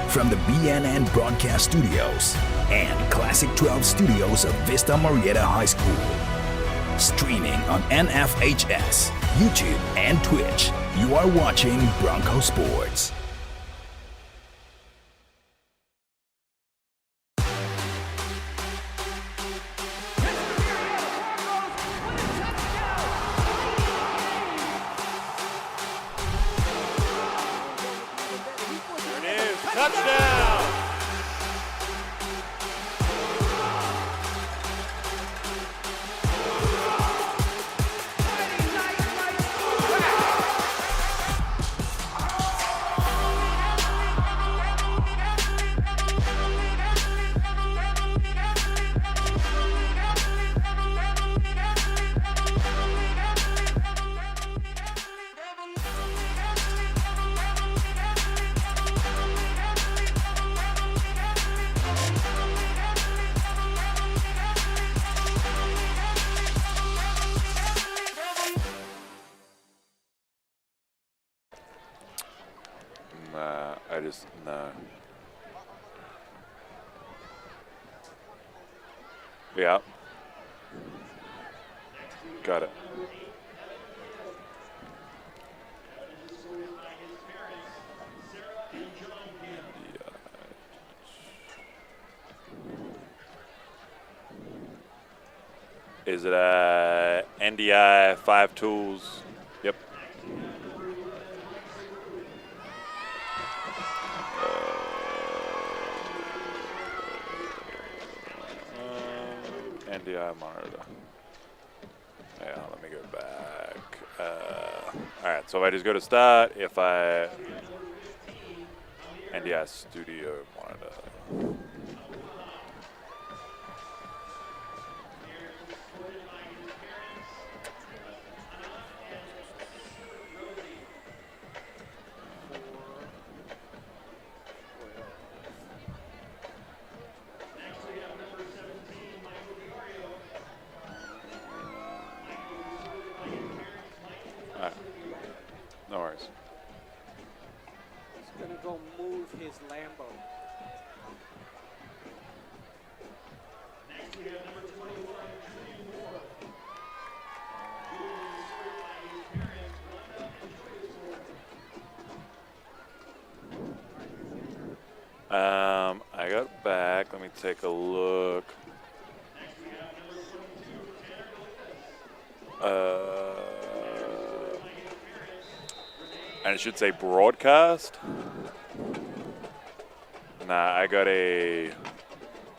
from the BNN Broadcast Studios and Classic 12 Studios of Vista Murrieta High School. Streaming on NFHS, YouTube, and Twitch, you are watching Bronco Sports. Touchdown! No. Yeah. Got it. Is it NDI 5 tools? Yep. NDI monitor. Yeah, let me go back. All right, so if I just go to start, if I NDI studio monitor. No worries. He's going to go move his Lambo. Next we have number 21, I got back. Let me take a look. And it should say broadcast. Nah, I got a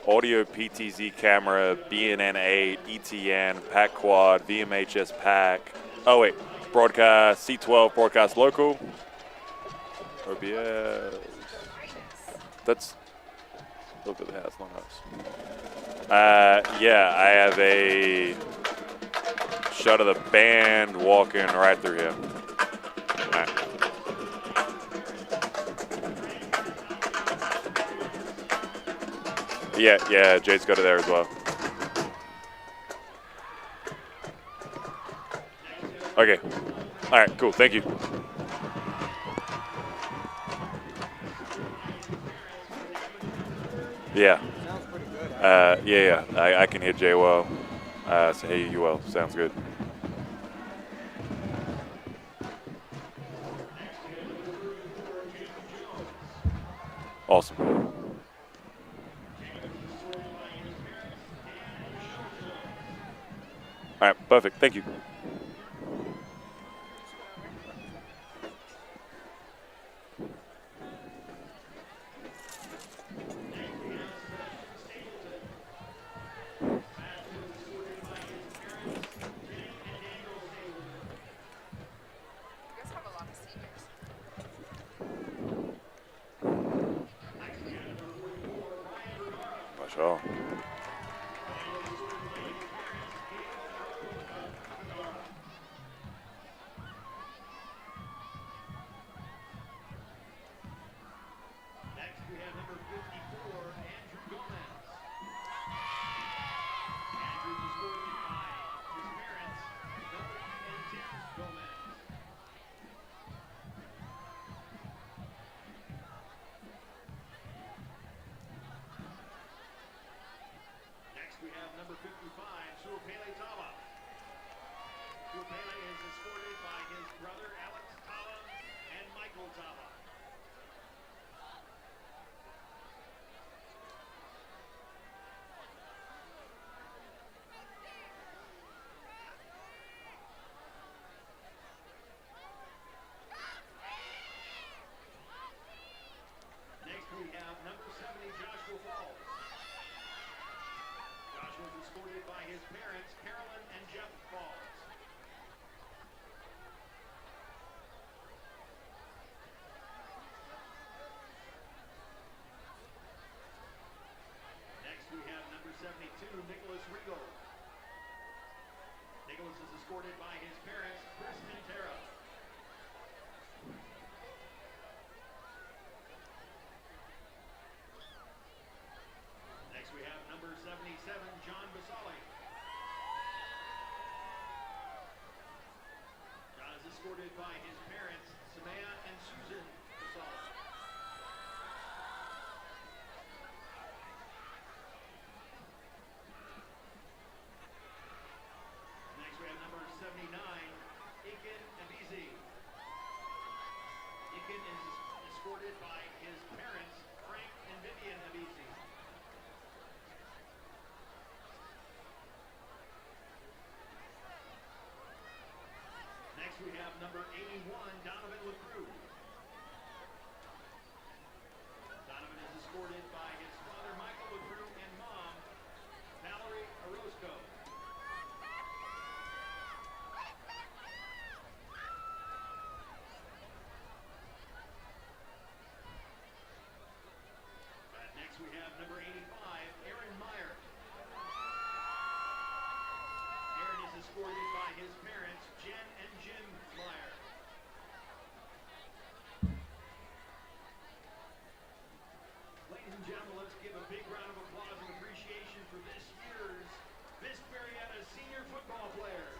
audio PTZ camera, BNN 8, ETN, PAC quad, VMHS PAC. Oh wait, broadcast C12, broadcast local. OBS. That's look at the house, long house. Yeah, I have a shot of the band walking right through here. All right. Yeah, Jade's got it there as well. Okay. All right, cool. Thank you. Yeah. Sounds pretty good. Yeah. I can hear Jay well. So hey, you well. Sounds good. Awesome. All right, perfect. Thank you. Sure. escorted by his parents, Carolyn and Jeff Falls. Next we have number 72, Nicholas Regal. Nicholas is escorted by his parents, Chris and Tara. Next we have number 77, John Basali. John is escorted by his parents, Samaya and Susan Basali. Next we have number 79, Iken Abizi. Iken is escorted by his parents, Frank and Vivian Abizi. Next we have number 81, Donovan LaCruz. Donovan is escorted by his father, Michael LaCruz, and mom, Valerie Orozco. Next we have number 85, Aaron Meyer. Aaron is escorted by his parents, Jen and Jim Meyer. Ladies and gentlemen, let's give a big round of applause and appreciation for this year's Vista Murrieta senior football players.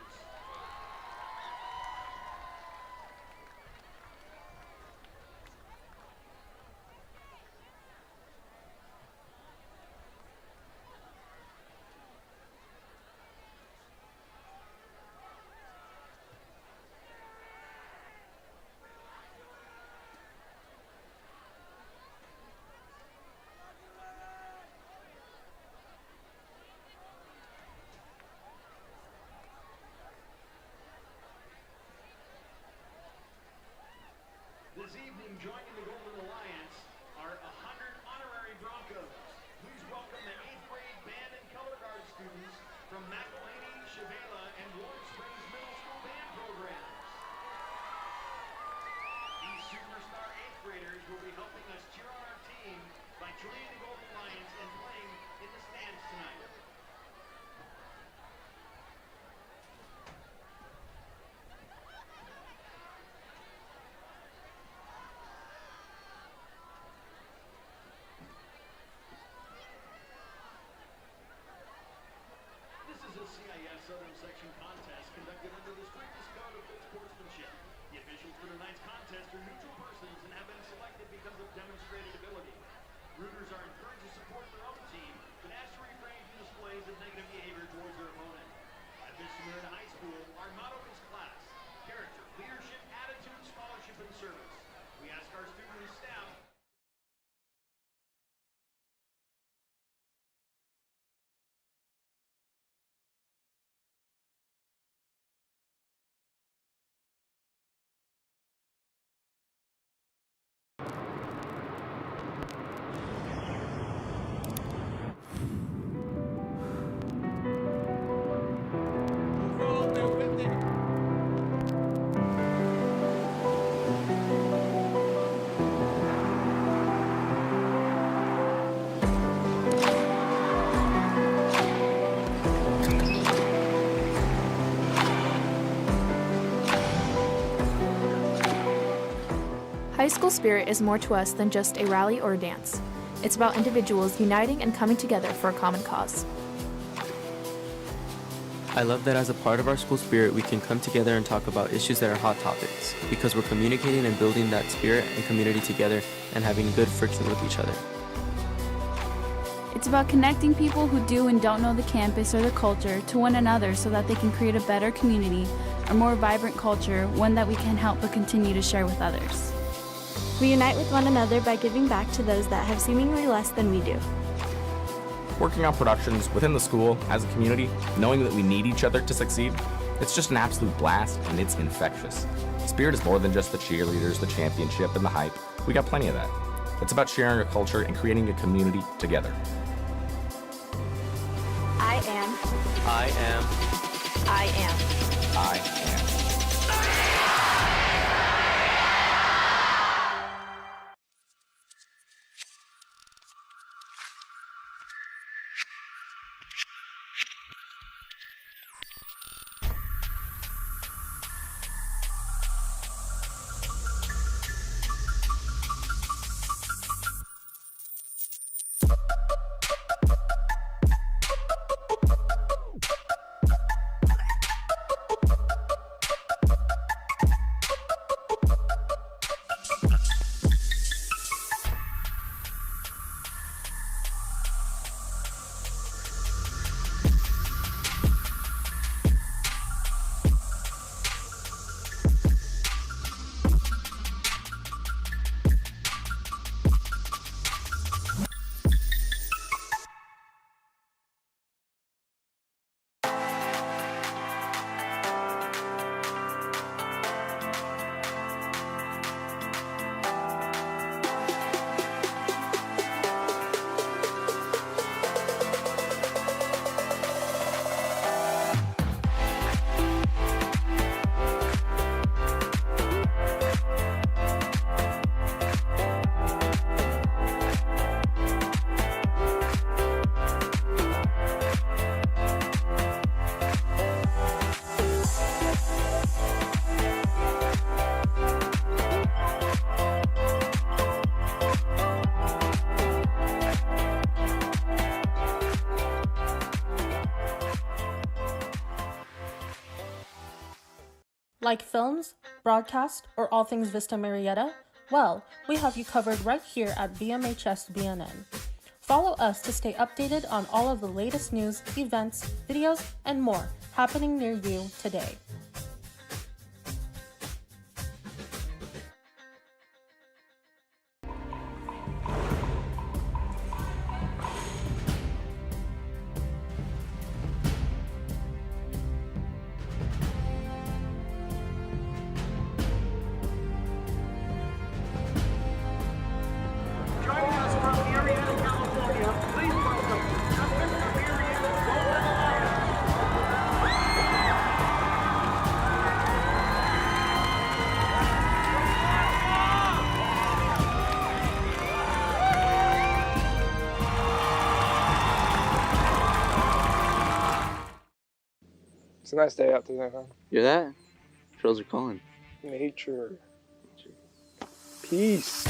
This evening, joining the Golden Alliance are 100 honorary Broncos. Please welcome the 8th grade band and color guard students from McElhaney, Chevela, and Warren Springs Middle School band programs. These superstar 8th graders will be helping us cheer on our team by joining the Golden Alliance and playing in the stands tonight. This is a CIF Southern Section contest conducted under the strictest code of good sportsmanship. The officials for tonight's contest are neutral persons and have been selected because of demonstrated ability. Rooters are encouraged to support their own team, but asked to refrain from displays of negative behavior towards their opponent. At Vista Murrieta High School, our motto is class, character, leadership, attitude, scholarship, and service. We ask our student and staff High school spirit is more to us than just a rally or a dance. It's about individuals uniting and coming together for a common cause. I love that as a part of our school spirit, we can come together and talk about issues that are hot topics, because we're communicating and building that spirit and community together and having good friction with each other. It's about connecting people who do and don't know the campus or the culture to one another so that they can create a better community, a more vibrant culture, one that we can help but continue to share with others. We unite with one another by giving back to those that have seemingly less than we do. Working on productions within the school, as a community, knowing that we need each other to succeed, it's just an absolute blast and it's infectious. Spirit is more than just the cheerleaders, the championship, and the hype. We got plenty of that. It's about sharing a culture and creating a community together. I am I am. I am. I am. Like films, broadcast, or all things Vista Murrieta? Well, we have you covered right here at VMHS BNN. Follow us to stay updated on all of the latest news, events, videos, and more happening near you today. Joining us from Murrieta, California, please welcome the Vista Murrieta Golden Lions. It's a nice day out today, huh? You're that? Trails are calling. Nature. Peace.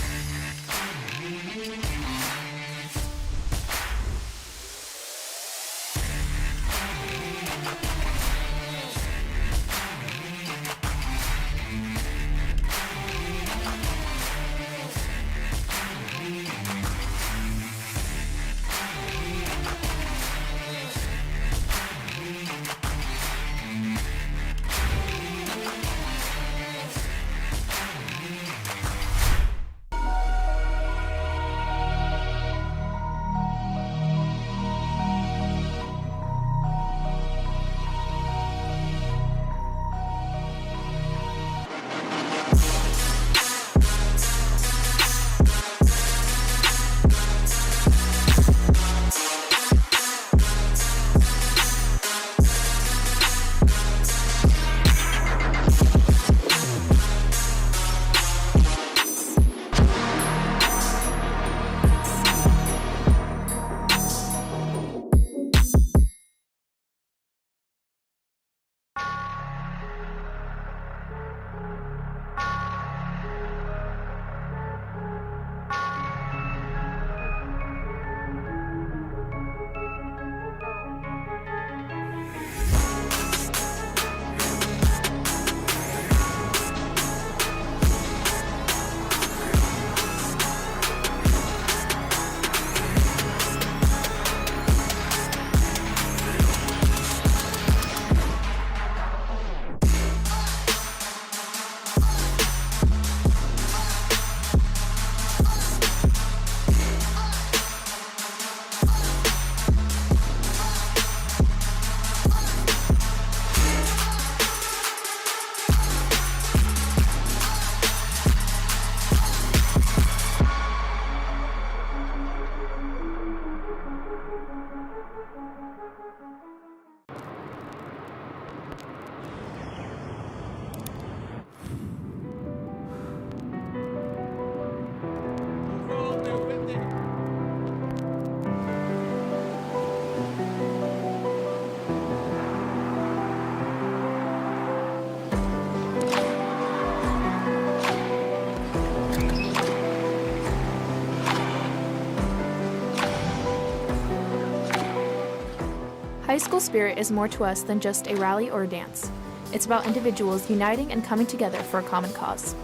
High school spirit is more to us than just a rally or a dance. It's about individuals uniting and coming together for a common cause.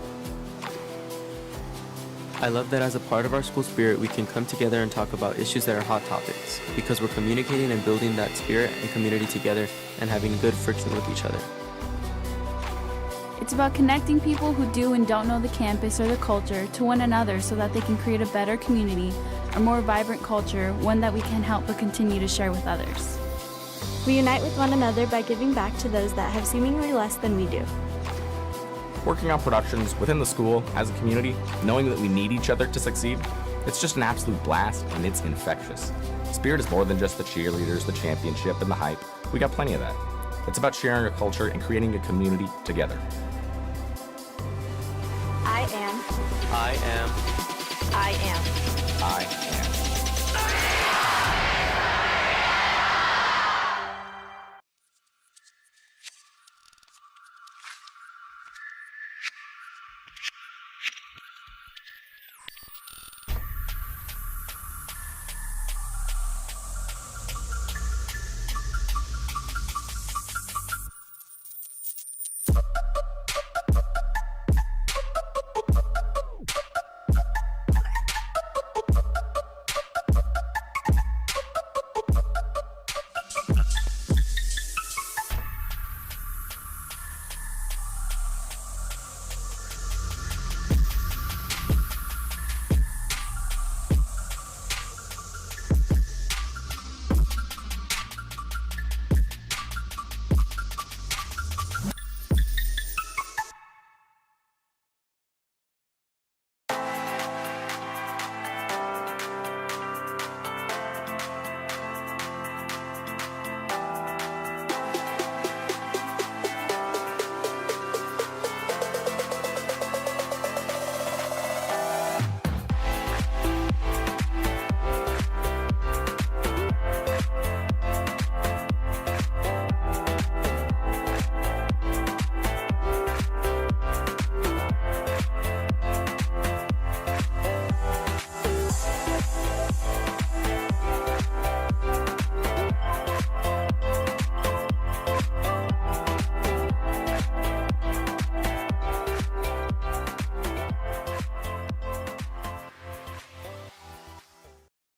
I love that as a part of our school spirit, we can come together and talk about issues that are hot topics, because we're communicating and building that spirit and community together and having good friction with each other. It's about connecting people who do and don't know the campus or the culture to one another so that they can create a better community, a more vibrant culture, one that we can't help but continue to share with others. We unite with one another by giving back to those that have seemingly less than we do. Working on productions within the school as a community, knowing that we need each other to succeed, it's just an absolute blast and it's infectious. Spirit is more than just the cheerleaders, the championship, and the hype. We got plenty of that. It's about sharing a culture and creating a community together. I am. I am. I am. I am.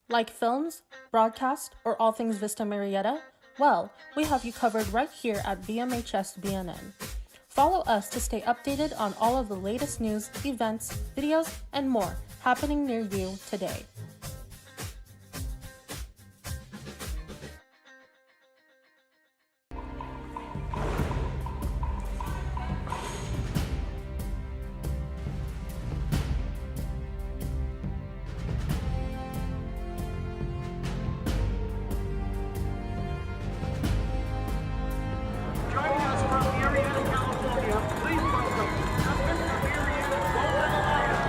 Like films, broadcast, or all things Vista Murrieta? Well, we have you covered right here at BMHS BNN. Follow us to stay updated on all of the latest news, events, videos, and more happening near you today. Joining us from Murrieta, California, please welcome Vista Murrieta Golden Lions.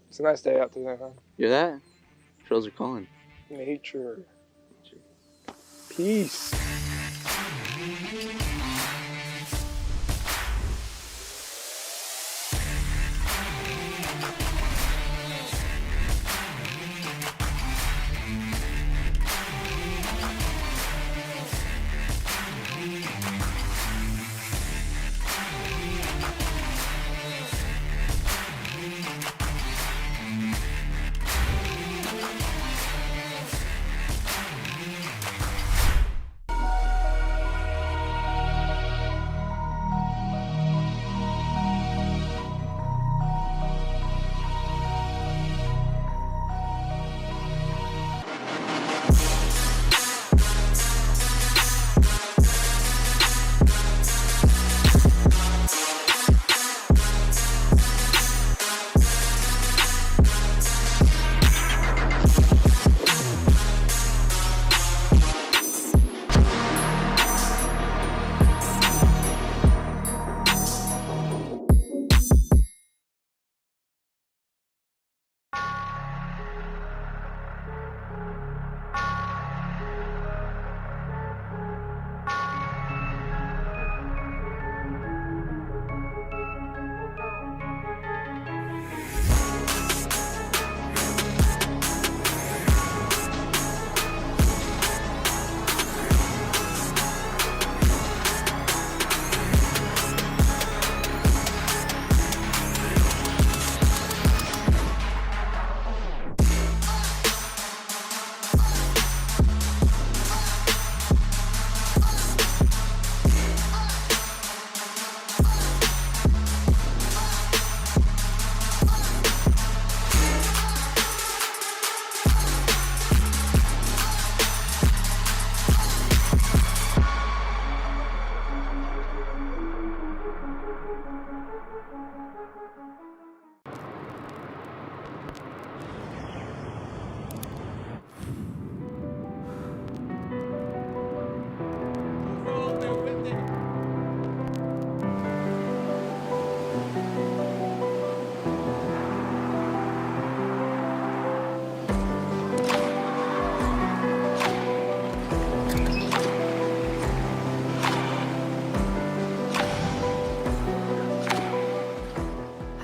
It's a nice day out today, huh? You're that? Trails are calling. Nature. Peace.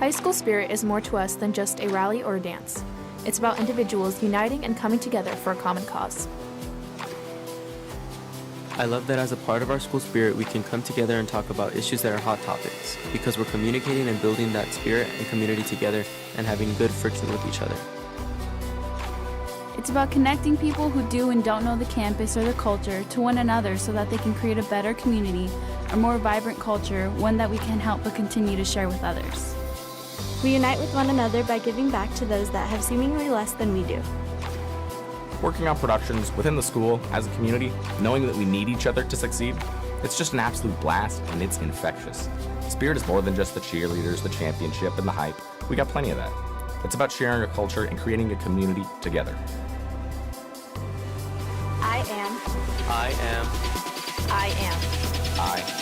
High school spirit is more to us than just a rally or a dance. It's about individuals uniting and coming together for a common cause. I love that as a part of our school spirit, we can come together and talk about issues that are hot topics, because we're communicating and building that spirit and community together and having good friction with each other. It's about connecting people who do and don't know the campus or the culture to one another so that they can create a better community, a more vibrant culture, one that we can help but continue to share with others. We unite with one another by giving back to those that have seemingly less than we do. Working on productions within the school as a community, knowing that we need each other to succeed, it's just an absolute blast and it's infectious. Spirit is more than just the cheerleaders, the championship, and the hype. We got plenty of that. It's about sharing a culture and creating a community together. I am. I am. I am. I am.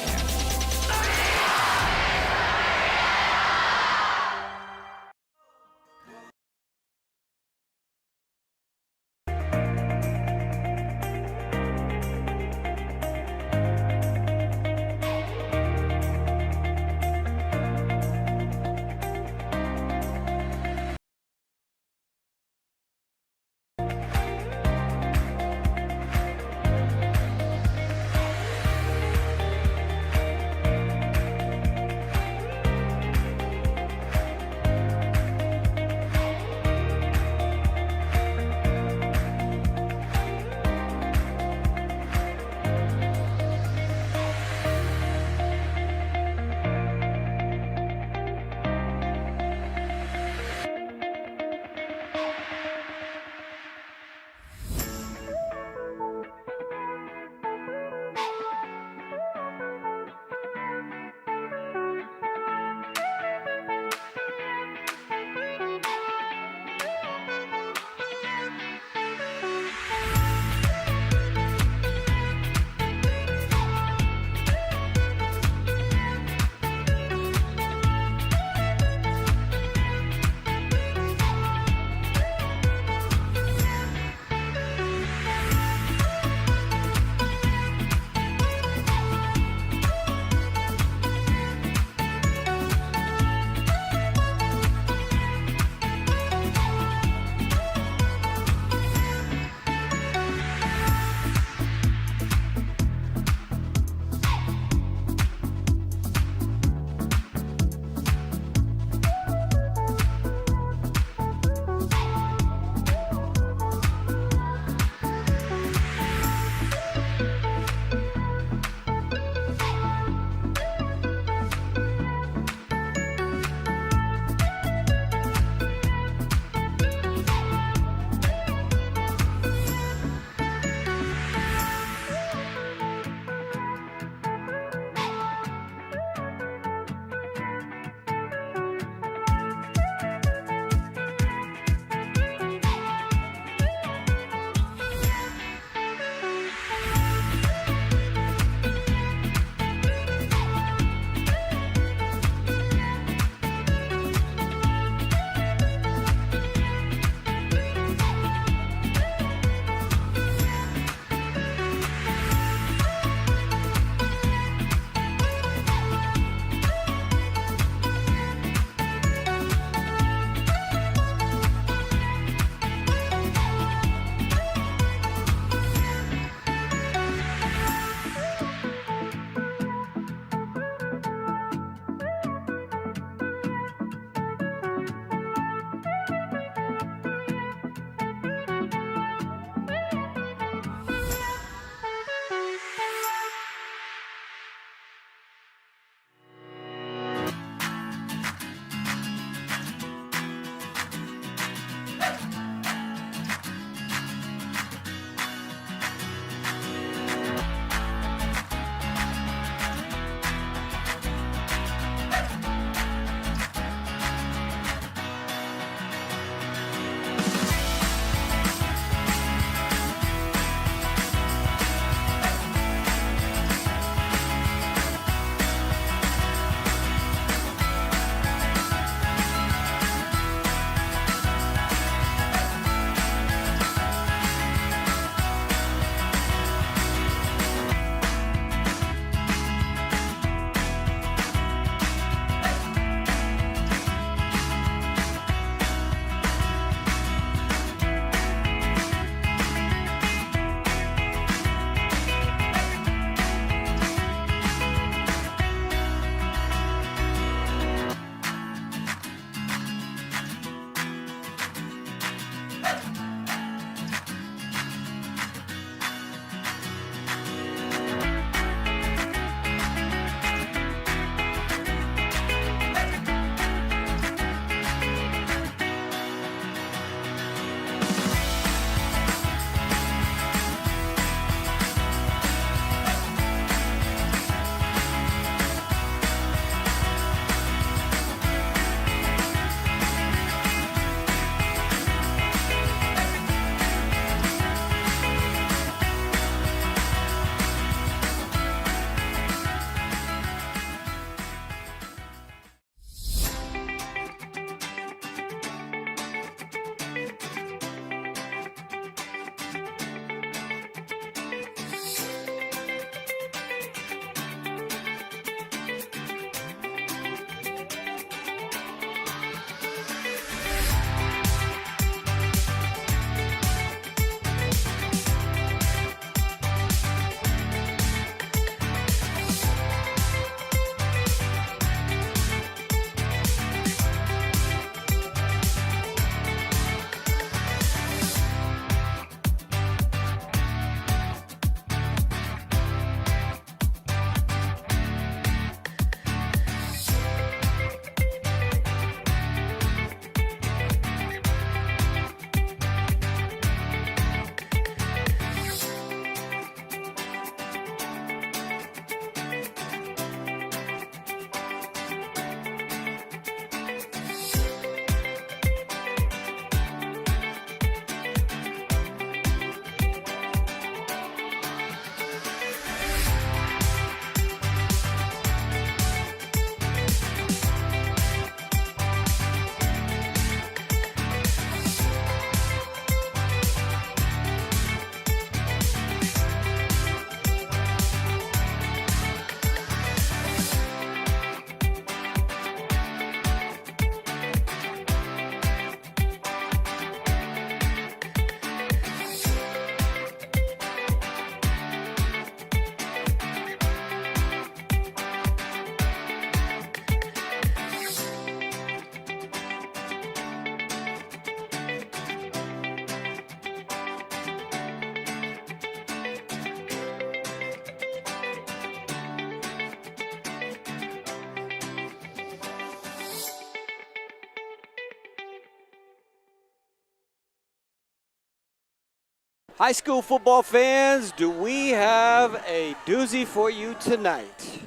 High school football fans, do we have a doozy for you tonight?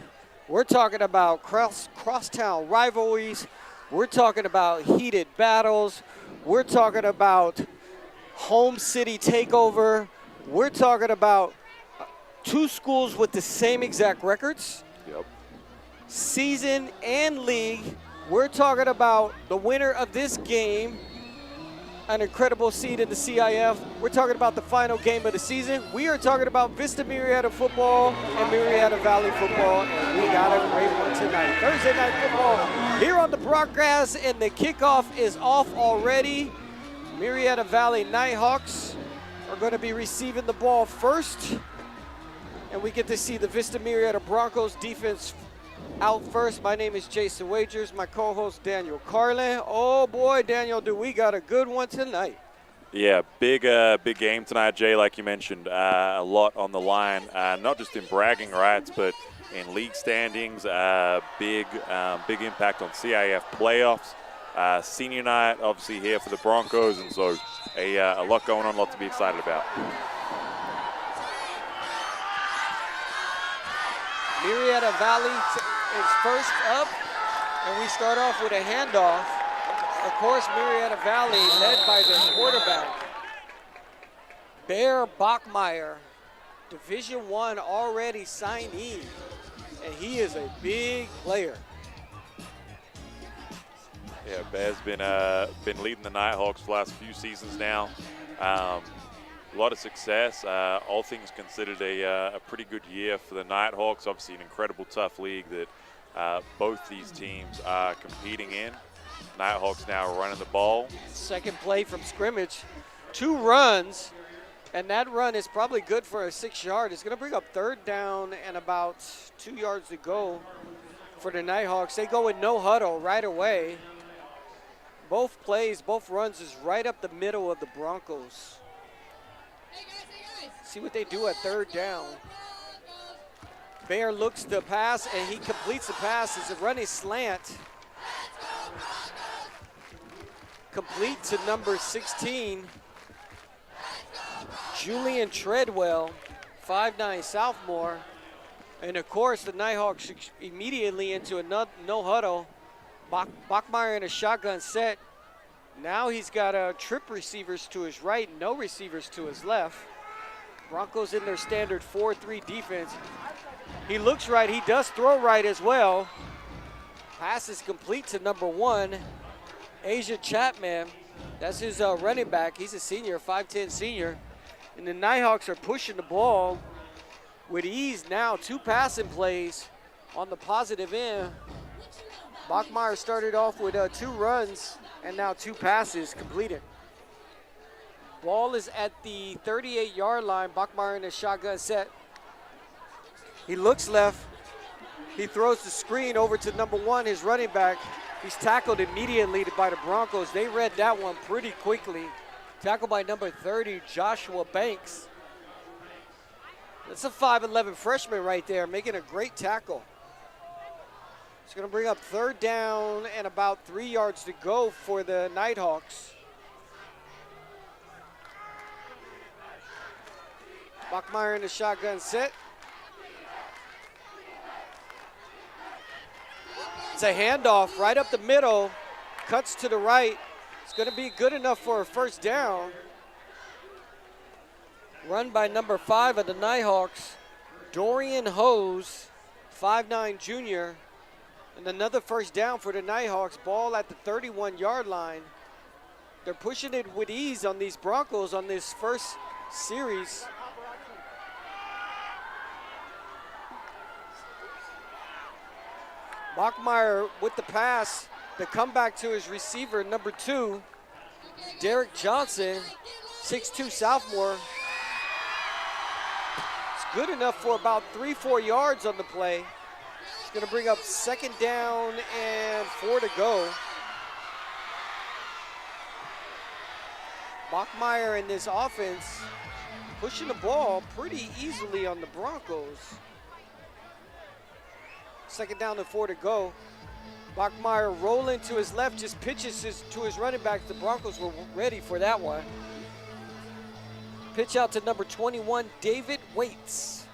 We're talking about crosstown rivalries. We're talking about heated battles. We're talking about home city takeover. We're talking about two schools with the same exact records. Yep. Season and league. We're talking about the winner of this game, an incredible seed in the CIF. We're talking about the final game of the season. We are talking about Vista Murrieta football and Murrieta Valley football, and we got a great one tonight. Thursday night football here on the broadcast, and the kickoff is off already. Murrieta Valley Nighthawks are going to be receiving the ball first, and we get to see the Vista Murrieta Broncos defense out first. My name is Jason Wagers, my co-host Daniel Carlin. Oh boy, Daniel, do we got a good one tonight. Yeah, big game tonight, Jay, like you mentioned. A lot on the line, not just in bragging rights, but in league standings. Big impact on CIF playoffs. Senior night, obviously, here for the Broncos, and so a lot going on, a lot to be excited about. Murrieta Valley is first up, and we start off with a handoff. Of course, Murrieta Valley led by their quarterback, Bear Bachmeyer, Division I already signee, and he is a big player. Yeah, Bear's been leading the Nighthawks for the last few seasons now. A lot of success. All things considered, a pretty good year for the Nighthawks. Obviously, an incredible tough league that both these teams are competing in. Nighthawks now running the ball. Second play from scrimmage, 2 runs, and that run is probably good for a 6-yard. It's going to bring up third down and about 2 yards to go for the Nighthawks. They go with no huddle right away. Both runs is right up the middle of the Broncos. See what they do at third down. Bear looks to pass, and he completes the pass. It's a running slant. Complete to number 16, Julian Treadwell, 5'9" sophomore. And of course, the Nighthawks immediately into a no huddle. Bachmeyer in a shotgun set. Now he's got trip receivers to his right, no receivers to his left. Broncos in their standard 4-3 defense. He looks right, he does throw right as well. Pass is complete to number 1, Asia Chapman. That's his running back. He's a senior, 5'10" senior. And the Nighthawks are pushing the ball with ease now. 2 passing plays on the positive end. Bachmeyer started off with 2 runs and now 2 passes completed. Ball is at the 38-yard line. Bachmeyer in a shotgun set. He looks left. He throws the screen over to number 1, his running back. He's tackled immediately by the Broncos. They read that one pretty quickly. Tackled by number 30, Joshua Banks. That's a 5'11" freshman right there, making a great tackle. It's going to bring up third down and about 3 yards to go for the Nighthawks. Bachmeyer in the shotgun set. It's a handoff right up the middle, cuts to the right. It's going to be good enough for a first down. Run by number 5 of the Nighthawks, Dorian Hose, 5'9" junior. And another first down for the Nighthawks. Ball at the 31-yard line. They're pushing it with ease on these Broncos on this first series. Bachmeyer with the pass, the comeback to his receiver, number 2, Derek Johnson, 6'2" sophomore. It's good enough for about 3-4 yards on the play. It's going to bring up second down and 4 to go. Bachmeyer in this offense pushing the ball pretty easily on the Broncos. Second down and 4 to go. Bachmeyer rolling to his left, just pitches to his running back. The Broncos were ready for that one. Pitch out to number 21, David Waits,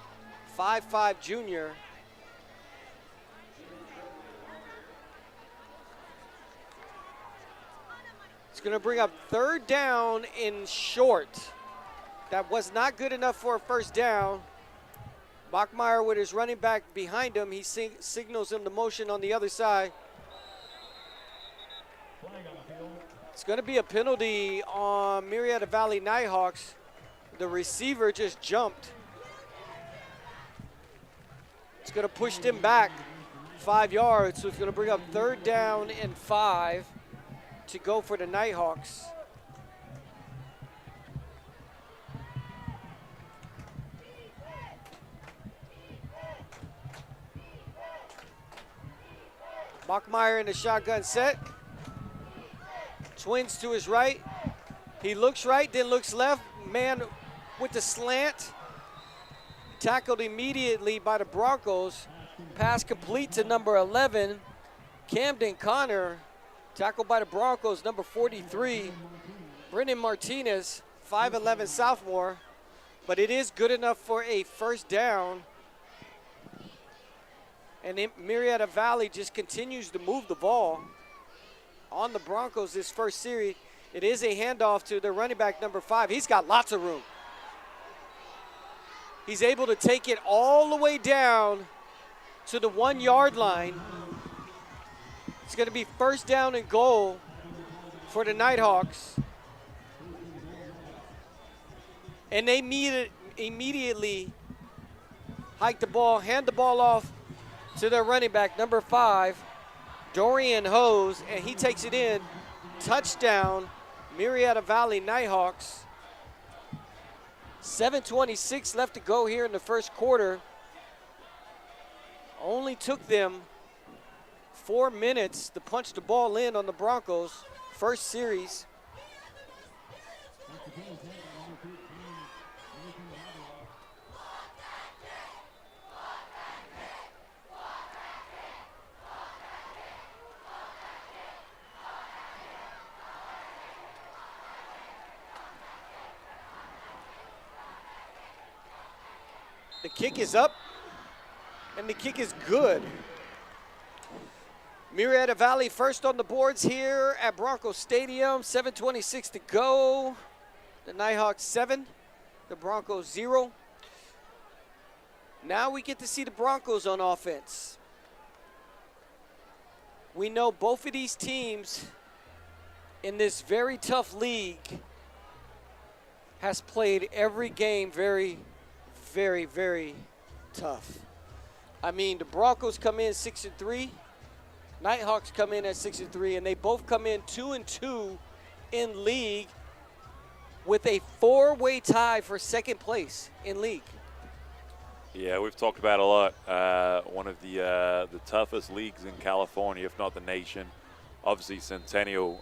5'5" junior. It's going to bring up third down in short. That was not good enough for a first down. Bachmeyer with his running back behind him. He signals him the motion on the other side. It's going to be a penalty on Murrieta Valley Nighthawks. The receiver just jumped. It's going to push him back 5 yards, so it's going to bring up third down and 5 to go for the Nighthawks. Bachmeyer in the shotgun set. Twins to his right. He looks right, then looks left. Man with the slant. Tackled immediately by the Broncos. Pass complete to number 11, Camden Connor. Tackled by the Broncos, number 43, Brennan Martinez, 5'11" sophomore. But it is good enough for a first down. And Murrieta Valley just continues to move the ball on the Broncos this first series. It is a handoff to the running back, number 5. He's got lots of room. He's able to take it all the way down to the 1 yard line. It's going to be first down and goal for the Nighthawks. And they immediately hike the ball, hand the ball off to their running back, number 5, Dorian Hose, and he takes it in. Touchdown, Murrieta Valley Nighthawks. 7:26 left to go here in the first quarter. Only took them 4 minutes to punch the ball in on the Broncos. First series. The kick is up, and the kick is good. Murrieta Valley first on the boards here at Broncos Stadium. 7:26 to go. The Nighthawks 7, the Broncos 0. Now we get to see the Broncos on offense. We know both of these teams in this very tough league has played every game very, very tough. I mean, the Broncos come in 6-3. Nighthawks come in at 6-3, and they both come in 2-2 in league with a 4-way tie for second place in league. Yeah, we've talked about it a lot. One of the toughest leagues in California, if not the nation. Obviously, Centennial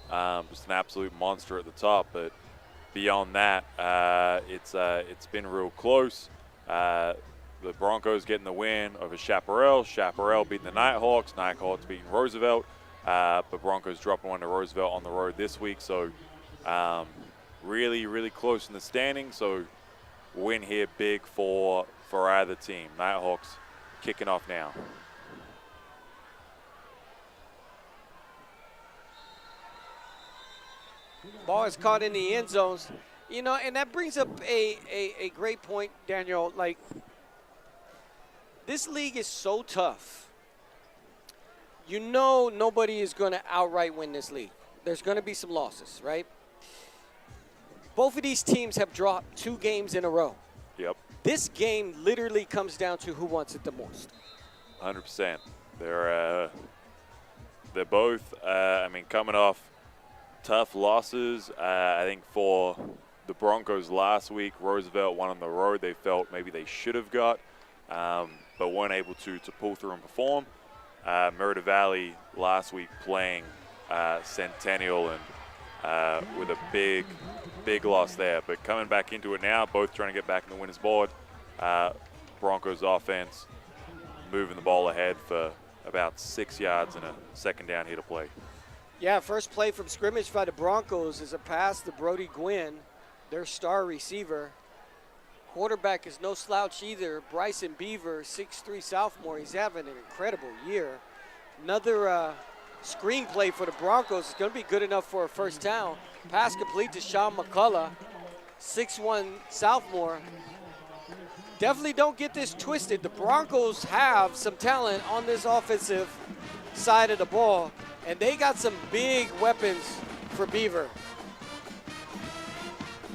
just an absolute monster at the top, but beyond that, it's been real close. The Broncos getting the win over Chaparral. Chaparral beating the Nighthawks. Nighthawks beating Roosevelt. But Broncos dropping one to Roosevelt on the road this week. So really close in the standing. So win here big for either team. Nighthawks kicking off now. Ball is caught in the end zones. You know, and that brings up a great point, Daniel. Like, this league is so tough. You know nobody is going to outright win this league. There's going to be some losses, right? Both of these teams have dropped 2 games in a row. Yep. This game literally comes down to who wants it the most. 100%. They're both, coming off tough losses. I think for the Broncos last week, Roosevelt won on the road. They felt maybe they should have got, but weren't able to pull through and perform. Murrieta Valley last week playing Centennial and with a big loss there. But coming back into it now, both trying to get back in the winner's board. Broncos offense moving the ball ahead for about 6 yards and a second down here to play. Yeah, first play from scrimmage by the Broncos is a pass to Brody Gwynn, their star receiver. Quarterback is no slouch either. Bryson Beaver, 6'3" sophomore. He's having an incredible year. Another screenplay for the Broncos is going to be good enough for a first down. Pass complete to Sean McCullough, 6'1" sophomore. Definitely don't get this twisted. The Broncos have some talent on this offensive side of the ball, and they got some big weapons for Beaver.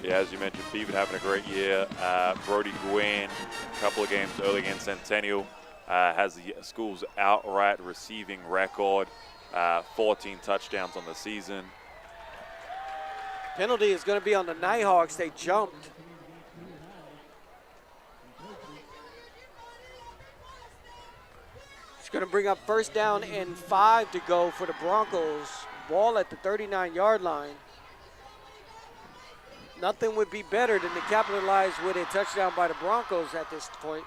Yeah, as you mentioned, Beaver having a great year. Brody Gwynn, a couple of games early against Centennial, has the school's outright receiving record, 14 touchdowns on the season. Penalty is going to be on the Nighthawks. They jumped. It's going to bring up first down and 5 to go for the Broncos. Ball at the 39-yard line. Nothing would be better than to capitalize with a touchdown by the Broncos at this point.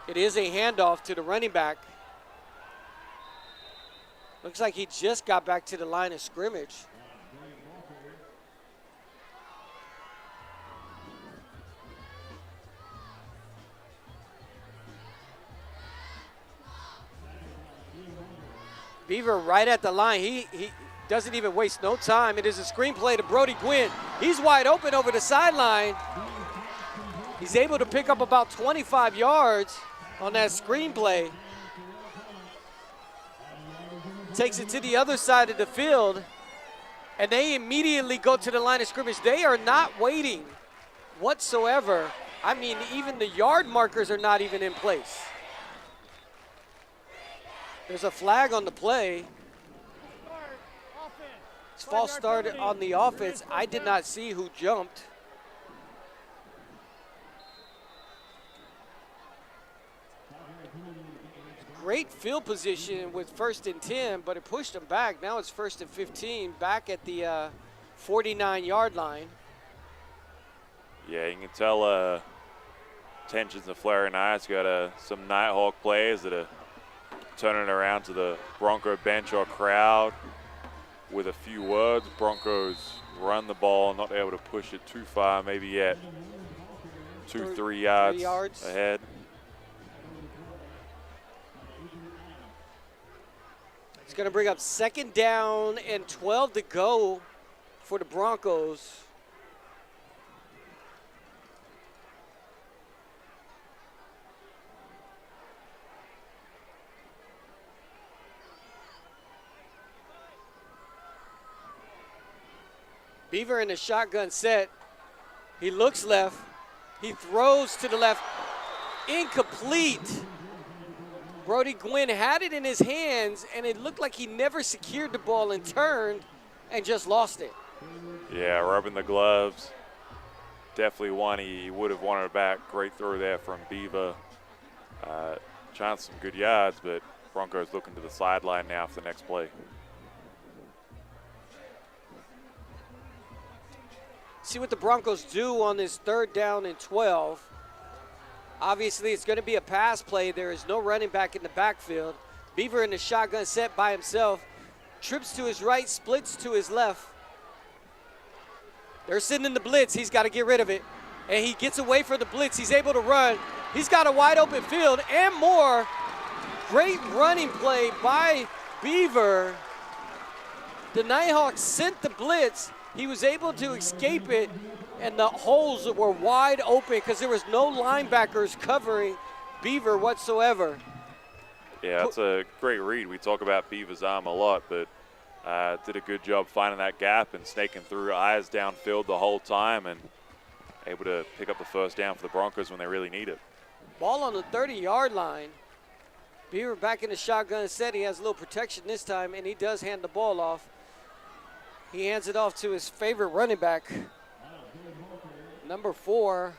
It is a handoff to the running back. Looks like he just got back to the line of scrimmage. Beaver right at the line. He doesn't even waste no time. It is a screenplay to Brody Gwynn. He's wide open over the sideline. He's able to pick up about 25 yards on that screenplay. Takes it to the other side of the field, and they immediately go to the line of scrimmage. They are not waiting whatsoever. I mean, even the yard markers are not even in place. There's a flag on the play. It's false start on the offense. I did not see who jumped. Great field position with 1st and 10, but it pushed them back. Now it's 1st and 15, back at the 49-yard line. Yeah, you can tell tensions are flaring high. It's got some Nighthawk players that are turning around to the Bronco bench or crowd with a few words. Broncos run the ball, not able to push it too far, maybe yet 2-3 yards ahead. It's going to bring up 2nd down and 12 to go for the Broncos. Beaver in the shotgun set. He looks left. He throws to the left. Incomplete. Brody Gwynn had it in his hands, and it looked like he never secured the ball and turned and just lost it. Yeah, rubbing the gloves. Definitely one he would have wanted back. Great throw there from Beaver. Chance some good yards, but Broncos looking to the sideline now for the next play. See what the Broncos do on this 3rd down and 12. Obviously, it's going to be a pass play. There is no running back in the backfield. Beaver in the shotgun set by himself. Trips to his right, splits to his left. They're sitting in the blitz. He's got to get rid of it. And he gets away from the blitz. He's able to run. He's got a wide open field and more. Great running play by Beaver. The Nighthawks sent the blitz. He was able to escape it, and the holes were wide open because there was no linebackers covering Beaver whatsoever. Yeah, that's a great read. We talk about Beaver's arm a lot, but did a good job finding that gap and snaking through, eyes downfield the whole time, and able to pick up the first down for the Broncos when they really need it. Ball on the 30-yard line. Beaver back in the shotgun set. He has a little protection this time, and he does hand the ball off. He hands it off to his favorite running back, number 4,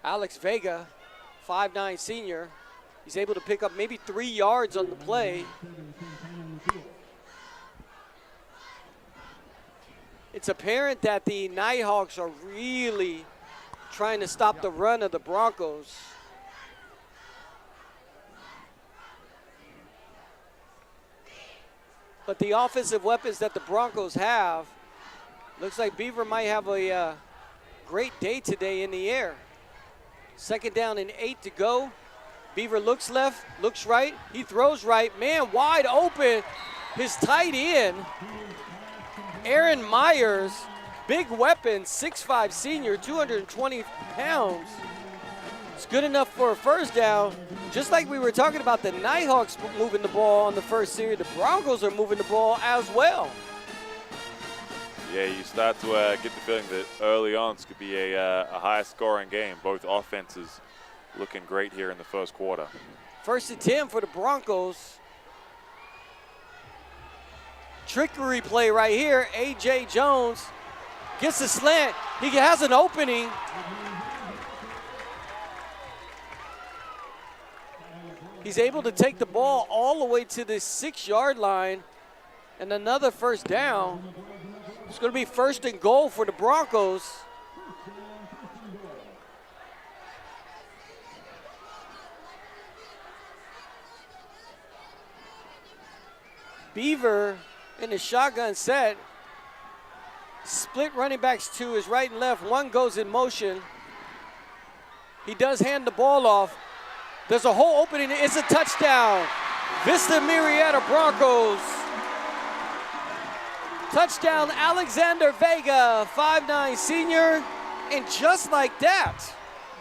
Alex Vega, 5'9" senior. He's able to pick up maybe 3 yards on the play. It's apparent that the Nighthawks are really trying to stop the run of the Broncos. But the offensive weapons that the Broncos have, looks like Beaver might have a great day today in the air. 2nd down and 8 to go. Beaver looks left, looks right. He throws right. Man, wide open. His tight end, Aaron Myers, big weapon, 6'5" senior, 220 pounds. It's good enough for a first down. Just like we were talking about the Nighthawks moving the ball on the first series, the Broncos are moving the ball as well. Yeah, you start to get the feeling that early on this could be a high-scoring game. Both offenses looking great here in the first quarter. 1st and 10 for the Broncos. Trickery play right here. A.J. Jones gets the slant. He has an opening. He's able to take the ball all the way to the 6-yard line and another first down. It's going to be 1st and goal for the Broncos. Beaver in the shotgun set. Split running backs to his right and left. One goes in motion. He does hand the ball off. There's a hole opening. It's a touchdown. Vista Murrieta Broncos. Touchdown, Alexander Vega, 5'9" senior. And just like that,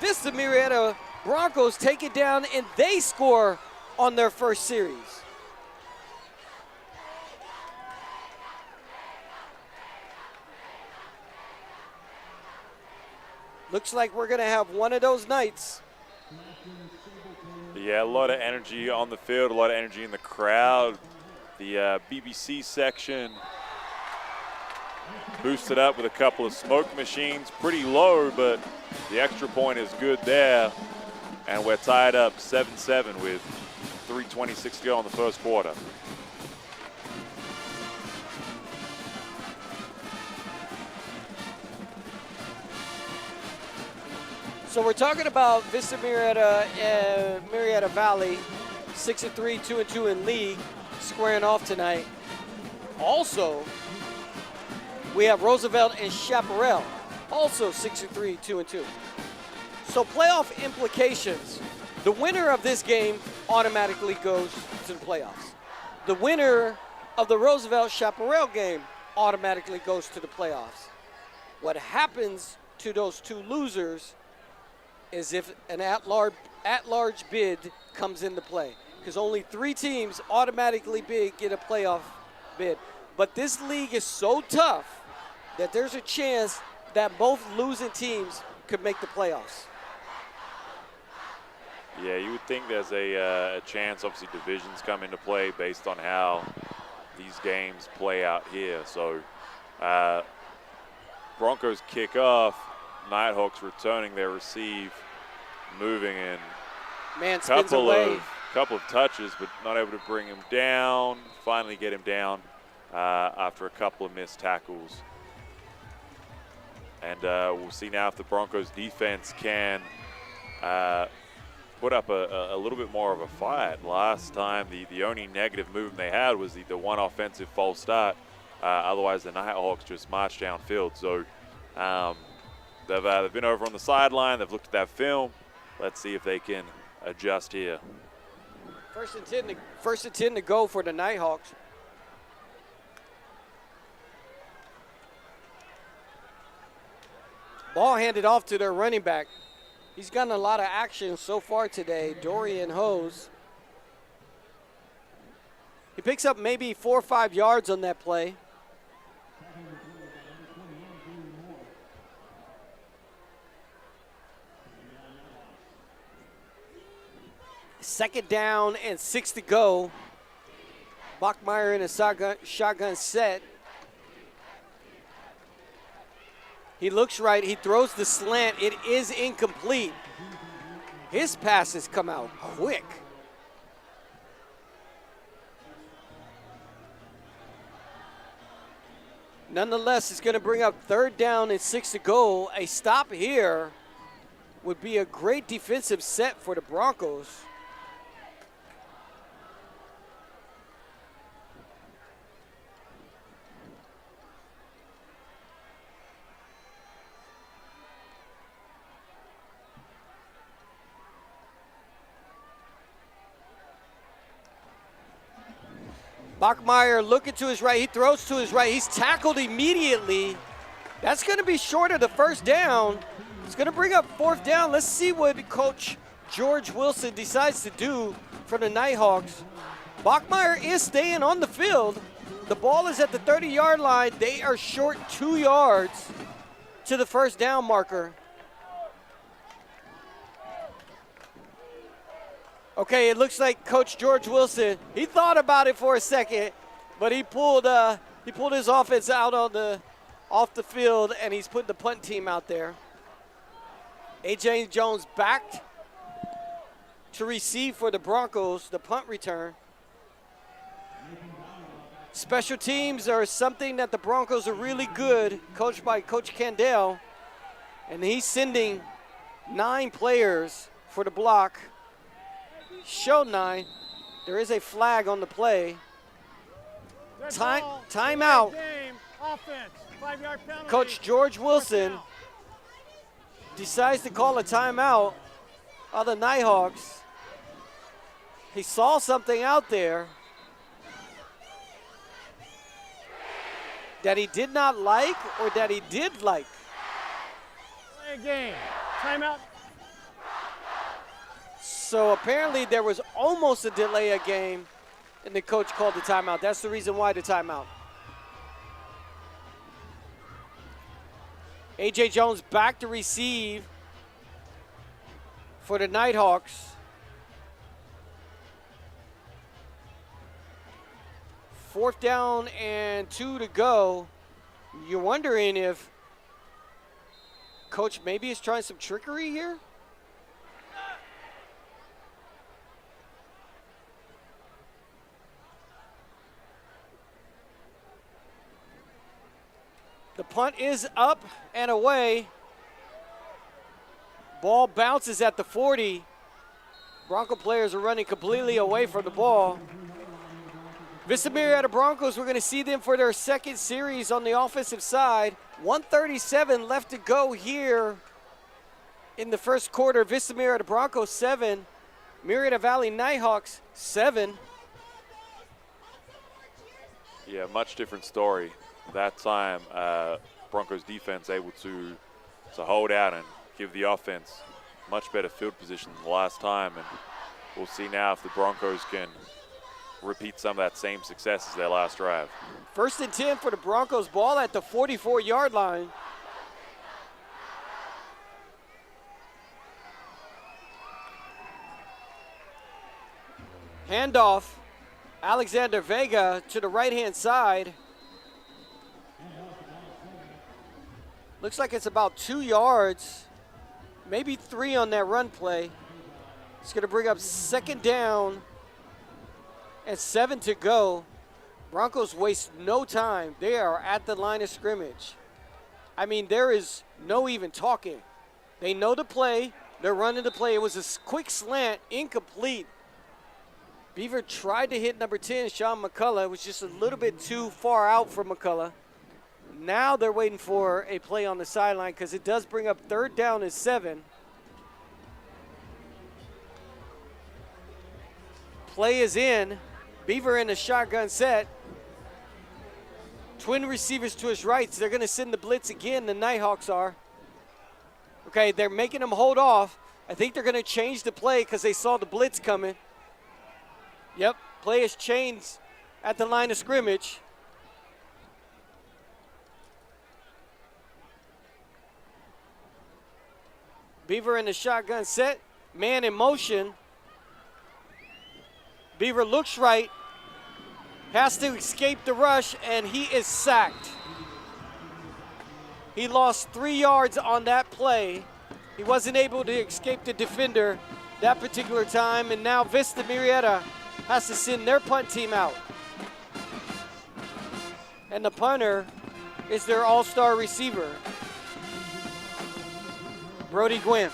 Vista Murrieta Broncos take it down and they score on their first series. Looks like we're going to have one of those nights. Yeah, a lot of energy on the field, a lot of energy in the crowd. The BBC section boosted up with a couple of smoke machines. Pretty low, but the extra point is good there. And we're tied up 7-7 with 3:26 to go in the first quarter. So we're talking about Vista Murrieta and Murrieta Valley, 6-3, 2-2 in league, squaring off tonight. Also, we have Roosevelt and Chaparral, also 6-3, 2-2. So playoff implications. The winner of this game automatically goes to the playoffs. The winner of the Roosevelt-Chaparral game automatically goes to the playoffs. What happens to those two losers is if an at-large bid comes into play, because only 3 teams automatically get a playoff bid. But this league is so tough that there's a chance that both losing teams could make the playoffs. Yeah, you would think there's a chance. Obviously, divisions come into play based on how these games play out here. So Broncos kick off. Nighthawks returning their receive, moving in. Man spins away. Couple of touches, but not able to bring him down. Finally get him down after a couple of missed tackles. And we'll see now if the Broncos defense can put up a little bit more of a fight. Last time, the only negative movement they had was the one offensive false start. Otherwise, the Nighthawks just marched downfield. So they've been over on the sideline. They've looked at that film. Let's see if they can adjust here. First and 10 to go for the Nighthawks. Ball handed off to their running back. He's gotten a lot of action so far today, Dorian Hose. He picks up maybe 4 or 5 yards on that play. Second down and 6 to go. Bachmeyer in a shotgun set. He looks right. He throws the slant. It is incomplete. His passes come out quick. Nonetheless, it's going to bring up 3rd down and 6 to go. A stop here would be a great defensive set for the Broncos. Bachmeier looking to his right. He throws to his right. He's tackled immediately. That's going to be short of the first down. It's going to bring up fourth down. Let's see what Coach George Wilson decides to do for the Nighthawks. Bachmeier is staying on the field. The ball is at the 30-yard line. They are short 2 yards to the first down marker. Okay, it looks like Coach George Wilson, he thought about it for a second, but he pulled his offense out off the field, and he's putting the punt team out there. A.J. Jones backed to receive for the Broncos, the punt return. Special teams are something that the Broncos are really good, coached by Coach Candell, and he's sending 9 players for the block. Showed 9. There is a flag on the play. Timeout. Coach George Wilson decides to call a timeout of the Nighthawks. He saw something out there that he did not like or that he did like. Play a game. Timeout. So apparently there was almost a delay of game, and the coach called the timeout. That's the reason why the timeout. A.J. Jones back to receive for the Nighthawks. Fourth down and 2 to go. You're wondering if Coach maybe is trying some trickery here? The punt is up and away. Ball bounces at the 40. Bronco players are running completely away from the ball. Vista Murrieta Broncos, we're going to see them for their second series on the offensive side. 1:37 left to go here in the first quarter. Vista Murrieta Broncos 7, Murrieta Valley Nighthawks 7. Yeah, much different story. That time, Broncos defense able to hold out and give the offense much better field position than the last time. And we'll see now if the Broncos can repeat some of that same success as their last drive. First and 10 for the Broncos, ball at the 44-yard line. Handoff, Alexander Vega to the right-hand side. Looks like it's about 2 yards, maybe 3 on that run play. It's going to bring up second down and 7 to go. Broncos waste no time. They are at the line of scrimmage. I mean, there is no even talking. They know the play. They're running the play. It was a quick slant, incomplete. Beaver tried to hit number 10, Sean McCullough. It was just a little bit too far out for McCullough. Now they're waiting for a play on the sideline because it does bring up third down and 7. Play is in. Beaver in a shotgun set. Twin receivers to his right. So they're going to send the blitz again, the Nighthawks are. Okay, they're making them hold off. I think they're going to change the play because they saw the blitz coming. Yep, play is changed at the line of scrimmage. Beaver in the shotgun set, man in motion. Beaver looks right, has to escape the rush, and he is sacked. He lost 3 yards on that play. He wasn't able to escape the defender that particular time, and now Vista Murrieta has to send their punt team out. And the punter is their all-star receiver, Brody Gwynn.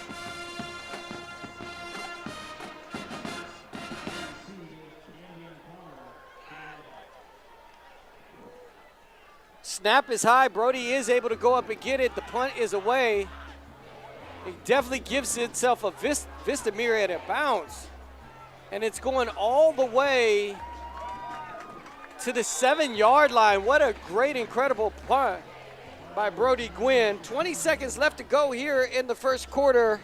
Snap is high. Brody is able to go up and get it. The punt is away. It definitely gives itself a Vista Murrieta bounce. And it's going all the way to the 7-yard line. What a great, incredible punt by Brody Gwynn. 20 seconds left to go here in the first quarter.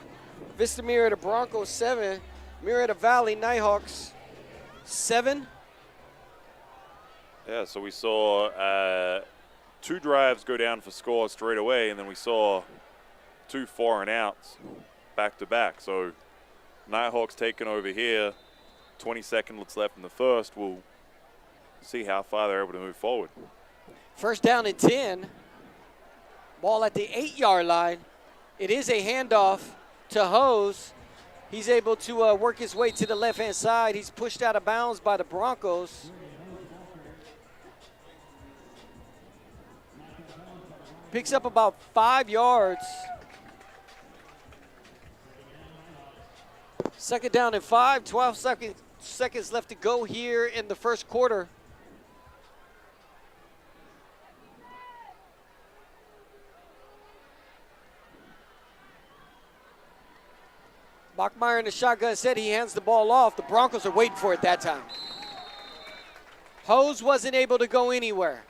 Vista Murrieta Broncos 7, Murrieta Valley Nighthawks 7. Yeah, so we saw 2 drives go down for score straight away, and then we saw 2 4-and-outs back-to-back. So Nighthawks taking over here. 20 seconds left in the first. We'll see how far they're able to move forward. First down and 10. Ball at the 8-yard line. It is a handoff to Hose. He's able to work his way to the left-hand side. He's pushed out of bounds by the Broncos. Picks up about 5 yards. Second down and 5, 12 seconds left to go here in the first quarter. Bachmeyer in the shotgun set. He hands the ball off. The Broncos are waiting for it that time. Hose wasn't able to go anywhere.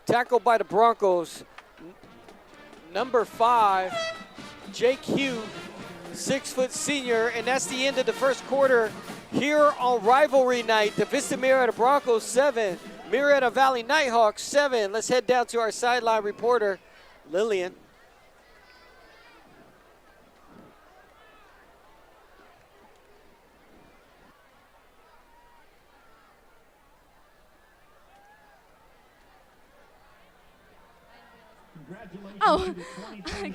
Tackled by the Broncos. Number 5, Jake Hugh, 6-foot senior, and that's the end of the first quarter here on Rivalry Night. The Vista Murrieta Broncos 7, Murrieta Valley Nighthawks 7. Let's head down to our sideline reporter, Lillian. Oh,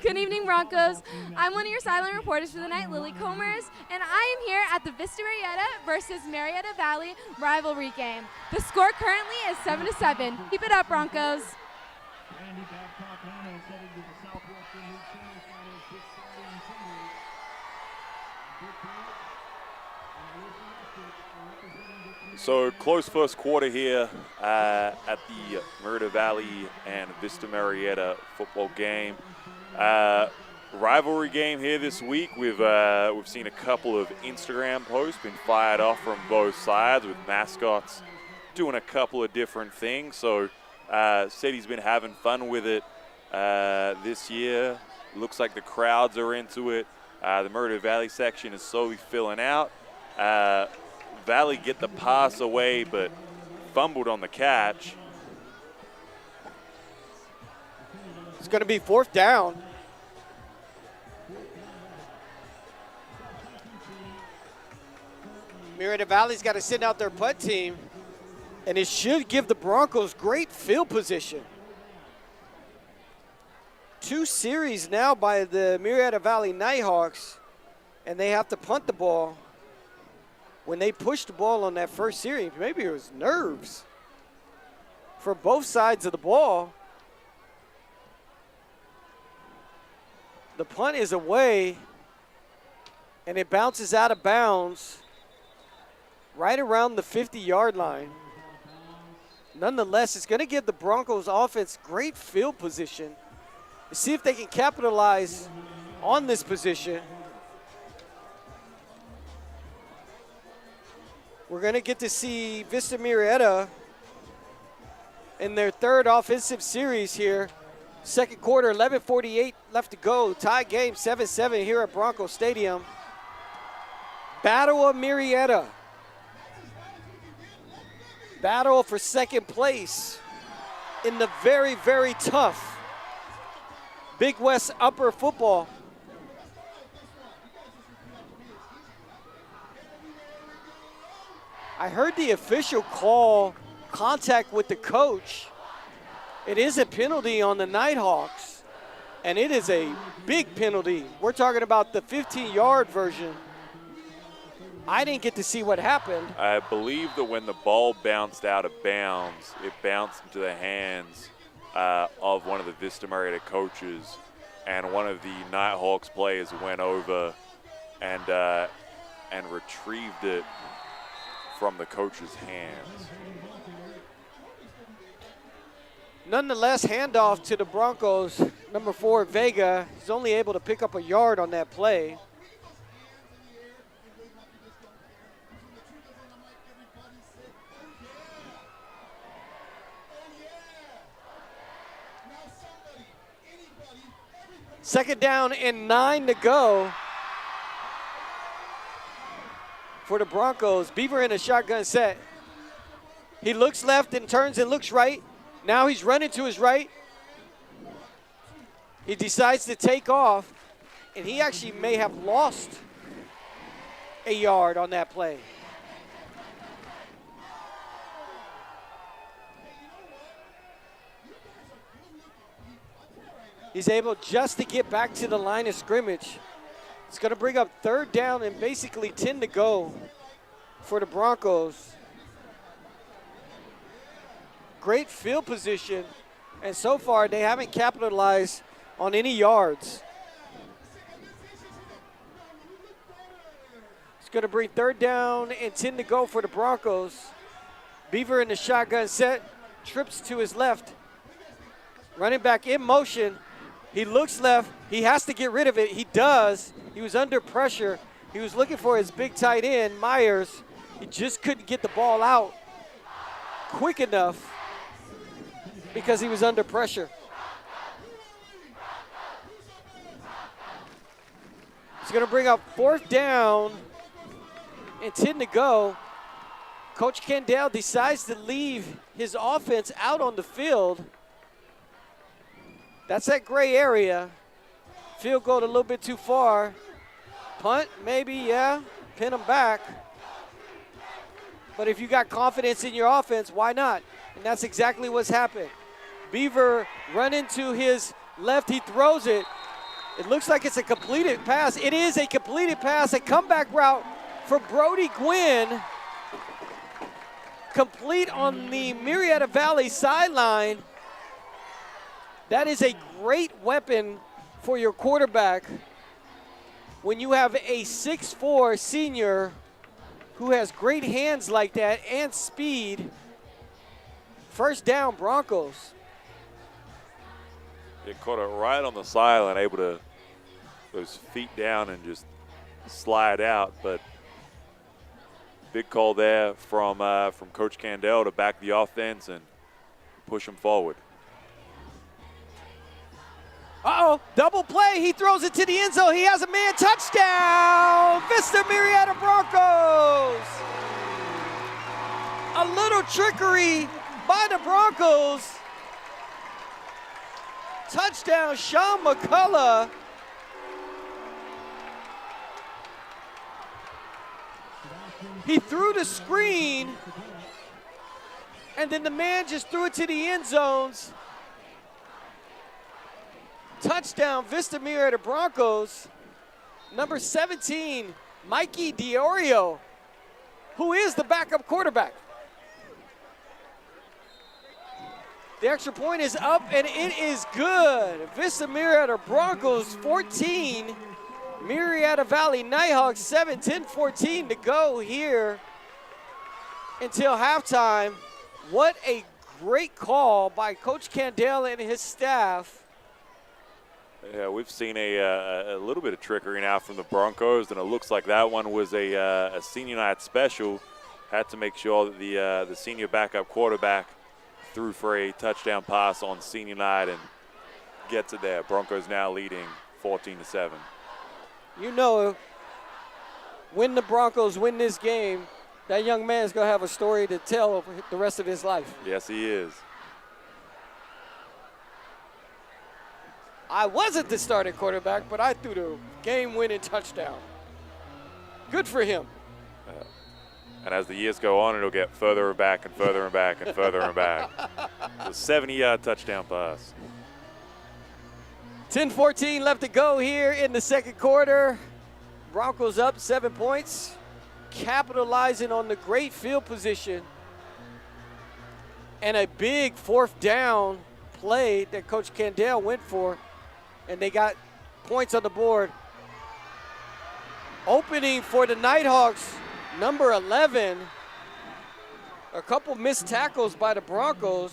good evening, Broncos. I'm one of your sideline reporters for the night, Lily Comers, and I am here at the Vista Murrieta versus Murrieta Valley rivalry game. The score currently is 7-7. Keep it up, Broncos. So close first quarter here at the Murrieta Valley and Vista Murrieta football game. Rivalry game here this week. We've seen a couple of Instagram posts been fired off from both sides with mascots doing a couple of different things. So said he's been having fun with it this year. Looks like the crowds are into it. The Murrieta Valley section is slowly filling out. Valley get the pass away, but fumbled on the catch. It's going to be 4th down. Murrieta Valley's got to send out their punt team, and it should give the Broncos great field position. 2 series now by the Murrieta Valley Nighthawks, and they have to punt the ball. When they pushed the ball on that first series, maybe it was nerves for both sides of the ball. The punt is away, and it bounces out of bounds right around the 50-yard line. Nonetheless, it's going to give the Broncos offense great field position. See if they can capitalize on this position. We're going to get to see Vista Murrieta in their 3rd offensive series here. Second quarter, 11:48 left to go. Tie game 7-7 here at Broncos Stadium. Battle of Murrieta. Battle for second place in the very, very tough Big West Upper football. I heard the official call contact with the coach. It is a penalty on the Nighthawks, and it is a big penalty. We're talking about the 15-yard version. I didn't get to see what happened. I believe that when the ball bounced out of bounds, it bounced into the hands of one of the Vista Murrieta coaches, and one of the Nighthawks players went over and retrieved it from the coach's hands. Nonetheless, handoff to the Broncos. Number 4, Vega. He's only able to pick up a yard on that play. Second down and 9 to go for the Broncos. Beaver in a shotgun set. He looks left and turns and looks right. Now he's running to his right. He decides to take off, and he actually may have lost a yard on that play. He's able just to get back to the line of scrimmage. It's going to bring up third down and basically 10 to go for the Broncos. Great field position, and so far they haven't capitalized on any yards. It's going to bring third down and 10 to go for the Broncos. Beaver in the shotgun set, trips to his left. Running back in motion. He looks left. He has to get rid of it. He does. He was under pressure. He was looking for his big tight end, Myers. He just couldn't get the ball out quick enough because he was under pressure. He's going to bring up fourth down and 10 to go. Coach Kendall decides to leave his offense out on the field. That's that gray area. Field goal a little bit too far. Punt, maybe, yeah. Pin them back. But if you got confidence in your offense, why not? And that's exactly what's happened. Beaver running to his left. He throws it. It looks like it's a completed pass. It is a completed pass, a comeback route for Brody Gwynn. Complete on the Murrieta Valley sideline. That is a great weapon for your quarterback when you have a 6'4" senior who has great hands like that and speed. First down, Broncos. He caught it right on the sideline, able to those feet down and just slide out. But big call there from Coach Candell to back the offense and push him forward. Uh-oh, double play. He throws it to the end zone. He has a man. Touchdown, Vista Murrieta Broncos. A little trickery by the Broncos. Touchdown, Sean McCullough. He threw the screen, and then the man just threw it to the end zones. Touchdown, Vista Murrieta Broncos. Number 17, Mikey Diorio, who is the backup quarterback. The extra point is up, and it is good. Vista Murrieta Broncos 14, Murrieta Valley Nighthawks 7, 10-14 to go here until halftime. What a great call by Coach Candela and his staff. Yeah, we've seen a little bit of trickery now from the Broncos, and it looks like that one was a senior night special. Had to make sure that the senior backup quarterback threw for a touchdown pass on senior night and gets it there. Broncos now leading 14-7. You know, when the Broncos win this game, that young man's going to have a story to tell over the rest of his life. Yes, he is. I wasn't the starting quarterback, but I threw the game-winning touchdown. Good for him. And as the years go on, it'll get further back and further and back and further and back. It's a 70-yard touchdown pass. 10-14 left to go here in the second quarter. Broncos up 7 points, capitalizing on the great field position and a big fourth down play that Coach Candell went for, and they got points on the board. Opening for the Nighthawks, number 11. A couple missed tackles by the Broncos.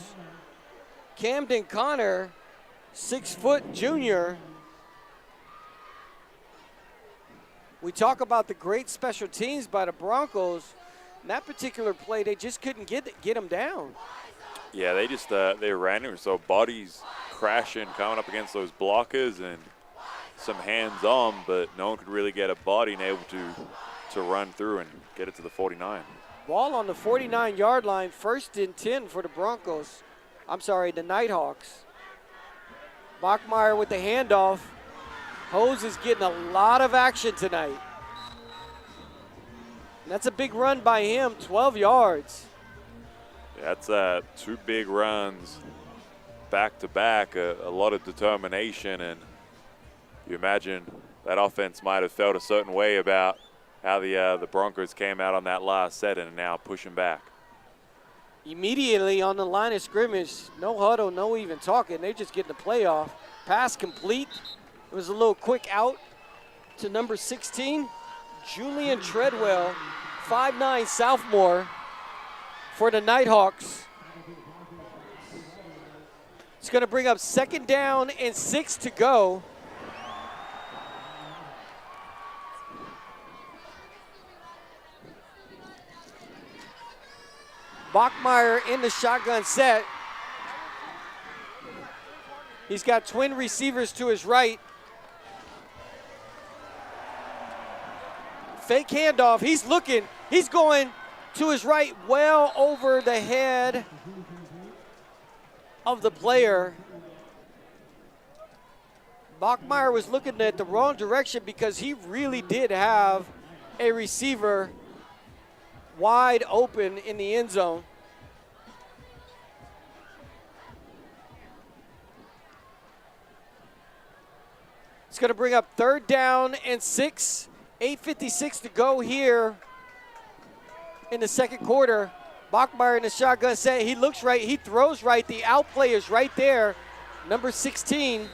Camden Connor, 6-foot junior. We talk about the great special teams by the Broncos. In that particular play, they just couldn't get them down. Yeah, they just they ran him, so bodies crashing, coming up against those blockers, and some hands-on, but no one could really get a body and able to run through and get it to the 49. Ball on the 49-yard line, 1st and 10 for the Broncos. I'm sorry, the Nighthawks. Bachmeyer with the handoff. Hose is getting a lot of action tonight. And that's a big run by him, 12 yards. Yeah, that's 2 big runs back-to-back, a lot of determination, and you imagine that offense might have felt a certain way about how the Broncos came out on that last set and are now pushing back. Immediately on the line of scrimmage, no huddle, no even talking. They just getting the play off. Pass complete. It was a little quick out to number 16, Julian Treadwell, 5'9" sophomore for the Nighthawks. It's going to bring up 2nd down and 6 to go. Bachmeyer in the shotgun set. He's got twin receivers to his right. Fake handoff. He's looking. He's going to his right, well over the head of the player. Bachmeyer was looking at the wrong direction because he really did have a receiver wide open in the end zone. It's going to bring up 3rd down and 6. 8:56 to go here in the 2nd quarter. Bachmeyer in the shotgun set. He looks right. He throws right. The outplay is right there. Number 16,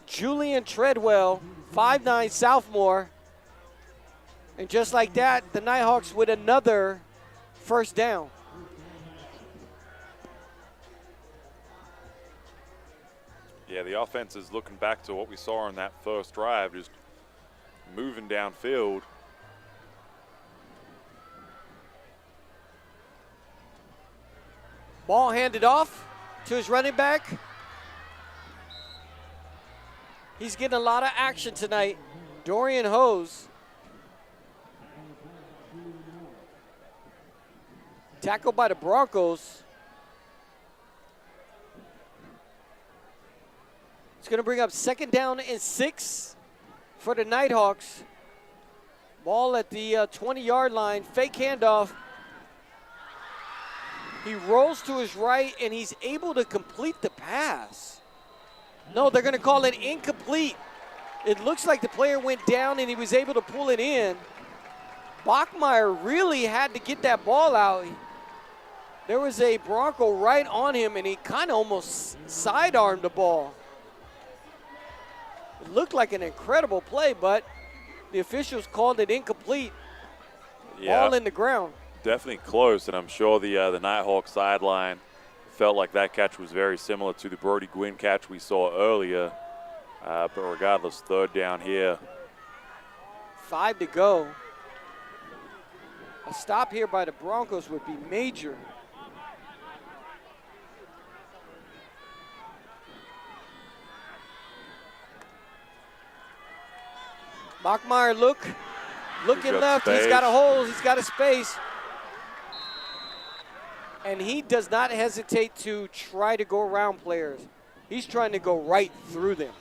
Julian Treadwell, 5'9" sophomore. And just like that, the Nighthawks with another 1st down. Yeah, the offense is looking back to what we saw on that first drive, just moving downfield. Ball handed off to his running back. He's getting a lot of action tonight. Dorian Hose. Tackled by the Broncos. It's going to bring up 2nd down and 6 for the Nighthawks. Ball at the 20-yard line. Fake handoff. He rolls to his right, and he's able to complete the pass. No, they're going to call it incomplete. It looks like the player went down, and he was able to pull it in. Bachmeyer really had to get that ball out. There was a Bronco right on him, and he kind of almost sidearmed the ball. It looked like an incredible play, but the officials called it incomplete. Yeah, ball in the ground. Definitely close, and I'm sure the Nighthawk sideline felt like that catch was very similar to the Brody Gwynn catch we saw earlier. But regardless, 3rd down here. 5 to go. A stop here by the Broncos would be major. Bachmeyer looking left. Space. He's got a hole. He's got a space. And he does not hesitate to try to go around players. He's trying to go right through them.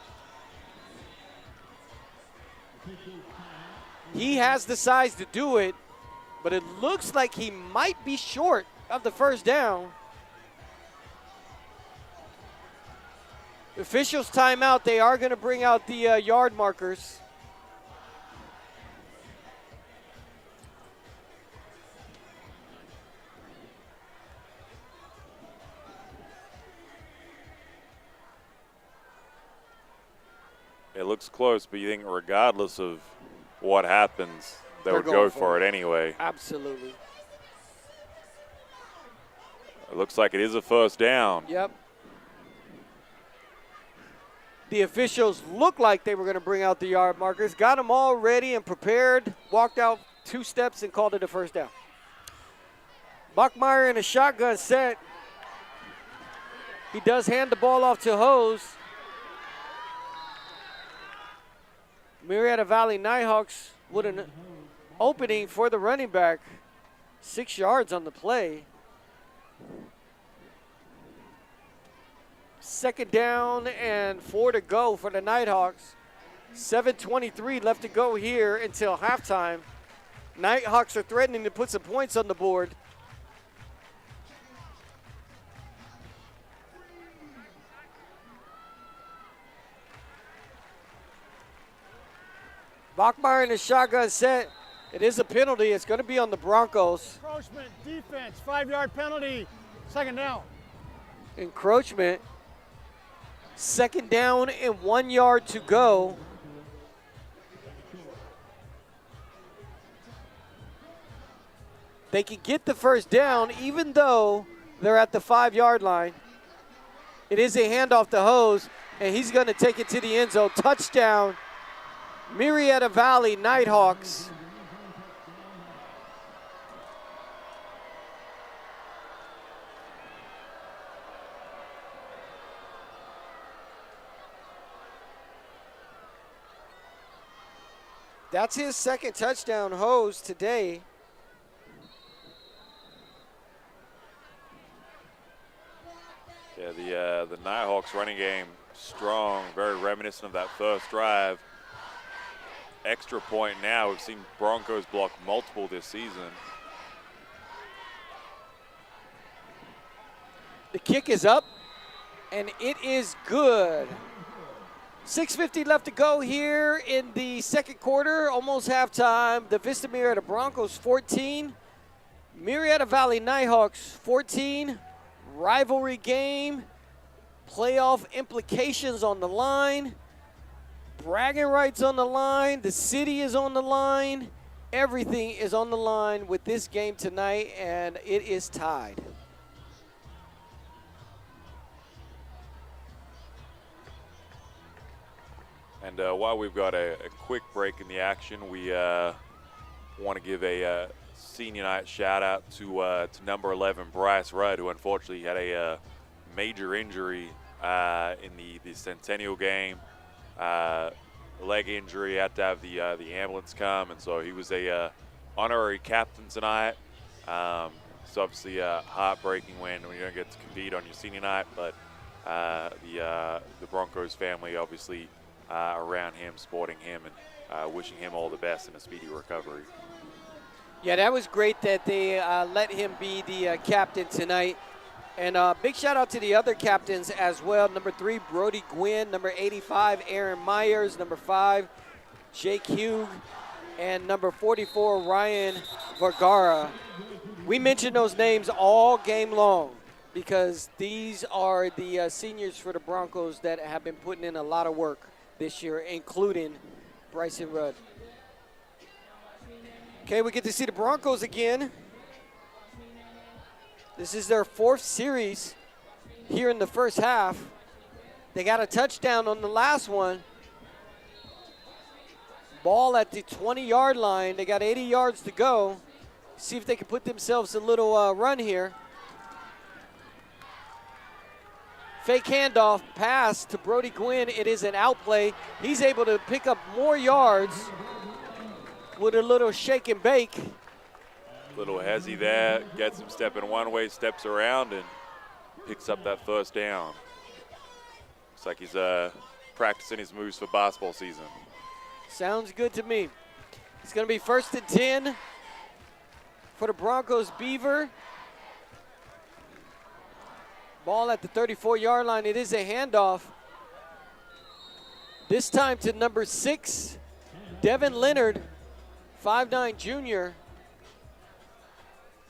He has the size to do it, but it looks like he might be short of the 1st down. Officials timeout. They are going to bring out the yard markers. It looks close, but you think regardless of what happens, they would go for it anyway. Absolutely. It looks like it is a 1st down. Yep. The officials looked like they were going to bring out the yard markers, got them all ready and prepared, walked out 2 steps and called it a 1st down. Bachmeyer in a shotgun set. He does hand the ball off to Hose. Murrieta Valley Nighthawks with an opening for the running back. 6 yards on the play. Second down and 4 to go for the Nighthawks. 7:23 left to go here until halftime. Nighthawks are threatening to put some points on the board. Bachmeyer in the shotgun set. It is a penalty. It's going to be on the Broncos. Encroachment, defense, 5-yard penalty, second down. Encroachment. Second down and 1 yard to go. They can get the first down even though they're at the 5-yard line. It is a handoff to Hose, and he's going to take it to the end zone. Touchdown, Murrieta Valley Nighthawks. That's his second touchdown, Hose, today. Yeah, the Nighthawks running game strong, very reminiscent of that first drive. Extra point now. We've seen Broncos block multiple this season. The kick is up, and it is good. 6:50 left to go here in the second quarter, almost halftime. The Vista Murrieta Broncos 14, Murrieta Valley Nighthawks 14. Rivalry game, playoff implications on the line, bragging rights on the line, the city is on the line, everything is on the line with this game tonight, and it is tied. And while we've got a quick break in the action, we want to give a senior night shout out to number 11 Bryce Rudd, who unfortunately had a major injury in the Centennial game, leg injury. Had to have the ambulance come, and so he was a honorary captain tonight. It's obviously heartbreaking when you don't get to compete on your senior night, but the Broncos family obviously around him, supporting him, and wishing him all the best in a speedy recovery. Yeah, that was great that they let him be the captain tonight. And big shout out to the other captains as well. Number 3, Brody Gwynn. Number 85, Aaron Myers. Number 5, Jake Hugh. And number 44, Ryan Vergara. We mentioned those names all game long because these are the seniors for the Broncos that have been putting in a lot of work this year, including Bryson Rudd. Okay, we get to see the Broncos again. This is their 4th series here in the first half. They got a touchdown on the last one. Ball at the 20-yard line. They got 80 yards to go. See if they can put themselves a little run here. Fake handoff, pass to Brody Gwynn. It is an outplay. He's able to pick up more yards with a little shake and bake. Little hezzy there, gets him stepping one way, steps around, and picks up that first down. Looks like he's practicing his moves for basketball season. Sounds good to me. It's going to be 1st and 10 for the Broncos Beaver. Ball at the 34-yard line. It is a handoff. This time to number 6, Devin Leonard, 5'9" junior.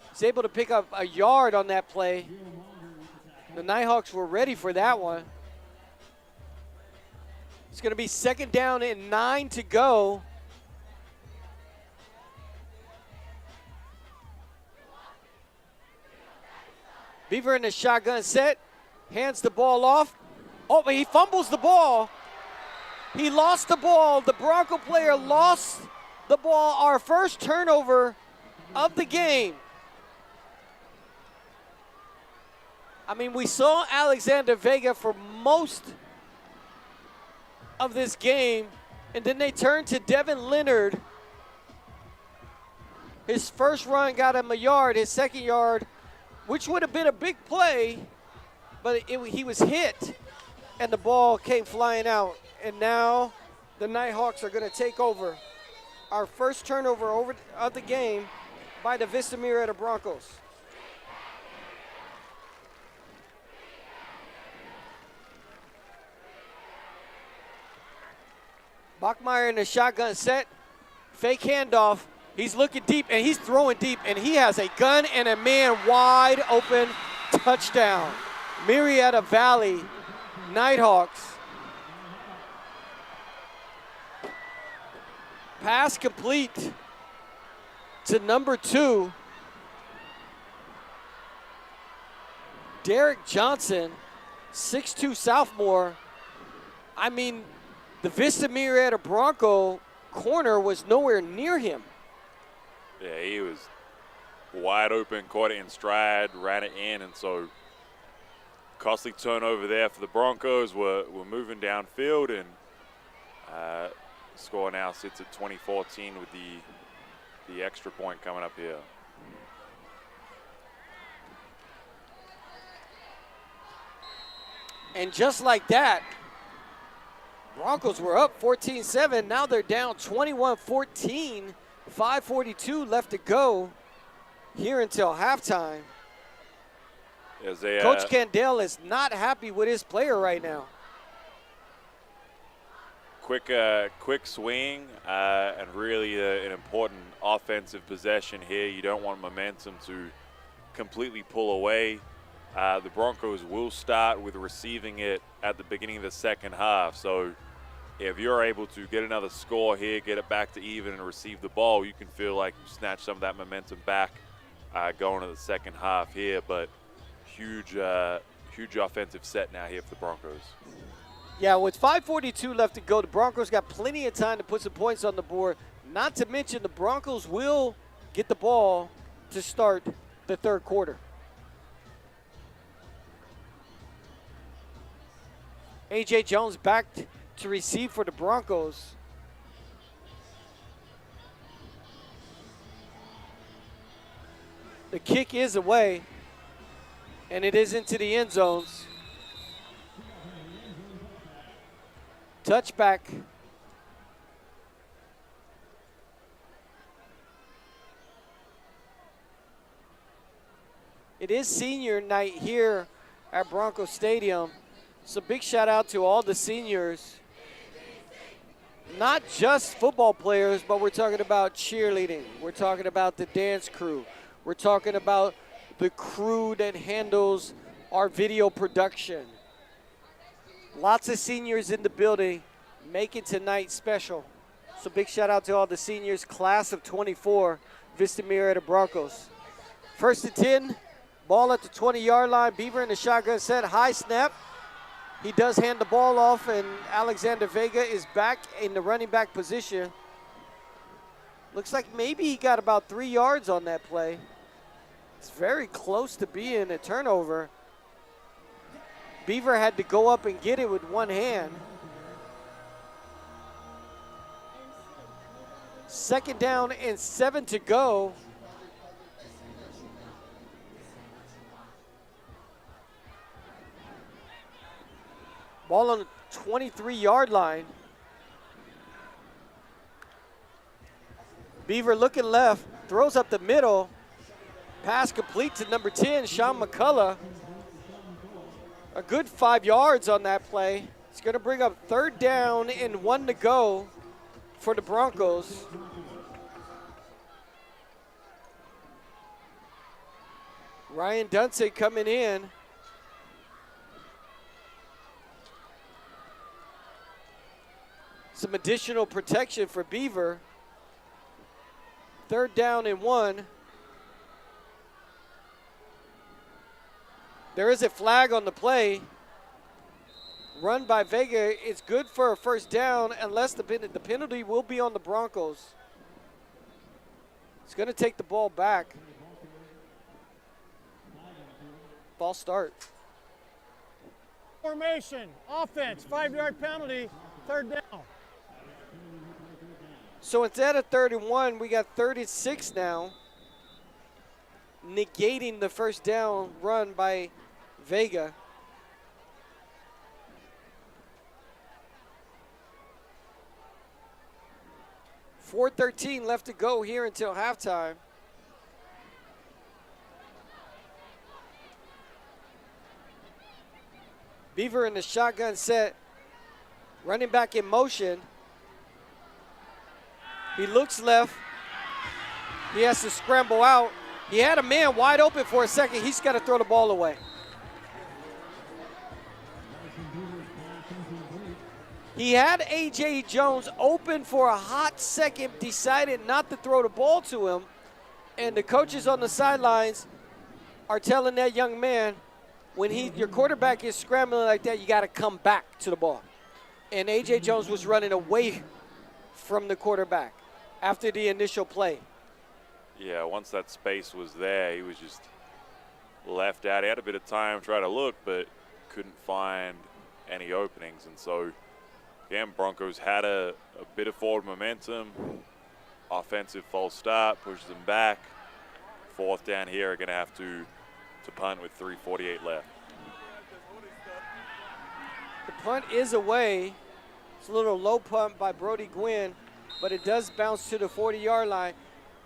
He's able to pick up a yard on that play. The Nighthawks were ready for that one. It's going to be 2nd down and 9 to go. Beaver in the shotgun set, hands the ball off. Oh, but he fumbles the ball. He lost the ball. The Bronco player lost the ball. Our first turnover of the game. I mean, we saw Alexander Vega for most of this game And then they turn to Devin Leonard. His first run got him a yard. His second yard, which would have been a big play, but he was hit, and the ball came flying out. And now the Nighthawks are going to take over. Our first turnover of the game by the Vista Murrieta Broncos. Bachmeyer in the shotgun set. Fake handoff. He's looking deep, and he's throwing deep, and he has a gun and a man wide open. Touchdown. Murrieta Valley Nighthawks. Pass complete to number 2. Derek Johnson, 6'2" sophomore. I mean, the Vista Murrieta Bronco corner was nowhere near him. Yeah, he was wide open, caught it in stride, ran it in, and so costly turnover there for the Broncos. We're moving downfield, and score now sits at 20-14 with the extra point coming up here. And just like that, Broncos were up 14-7. Now they're down 21-14. 5:42 left to go here until halftime. Coach Candell is not happy with his player right now. Quick swing and really an important offensive possession here. You don't want momentum to completely pull away. The Broncos will start with receiving it at the beginning of the second half. So if you're able to get another score here, get it back to even and receive the ball, you can feel like you snatch some of that momentum back going to the second half here. But huge offensive set now here for the Broncos. Yeah, with 5:42 left to go, the Broncos got plenty of time to put some points on the board. Not to mention the Broncos will get the ball to start the third quarter. A.J. Jones back to receive for the Broncos. The kick is away, and it is into the end zones. Touchback. It is senior night here at Broncos Stadium. So big shout out to all the seniors. Not just football players, but we're talking about cheerleading. We're talking about the dance crew. We're talking about the crew that handles our video production. Lots of seniors in the building making tonight special. So big shout out to all the seniors, class of 24, Vista Murrieta Broncos. 1st and 10, ball at the 20-yard line. Beaver in the shotgun set, high snap. He does hand the ball off, and Alexander Vega is back in the running back position. Looks like maybe he got about 3 yards on that play. It's very close to being a turnover. Beaver had to go up and get it with one hand. 2nd down and 7 to go. Ball on the 23-yard line. Beaver looking left, throws up the middle. Pass complete to number 10, Sean McCullough. A good 5 yards on that play. It's going to bring up 3rd down and 1 to go for the Broncos. Ryan Dunsey coming in. Some additional protection for Beaver. 3rd down and 1. There is a flag on the play. Run by Vega. It's good for a 1st down unless the penalty will be on the Broncos. It's going to take the ball back. False start. Formation, offense, 5-yard penalty, 3rd down. So instead of 31, we got 36 now, negating the first down run by Vega. .413 left to go here until halftime. Beaver in the shotgun set, running back in motion. He looks left. He has to scramble out. He had a man wide open for a second. He's got to throw the ball away. He had A.J. Jones open for a hot second, decided not to throw the ball to him, and the coaches on the sidelines are telling that young man, when your quarterback is scrambling like that, you got to come back to the ball. And A.J. Jones was running away from the quarterback after the initial play. Yeah, once that space was there, he was just left out. He had a bit of time to try to look, but couldn't find any openings. And so, again, Broncos had a bit of forward momentum. Offensive false start, pushes them back. Fourth down here, are going to have to punt with 3:48 left. The punt is away. It's a little low punt by Brody Gwynn, but it does bounce to the 40-yard line.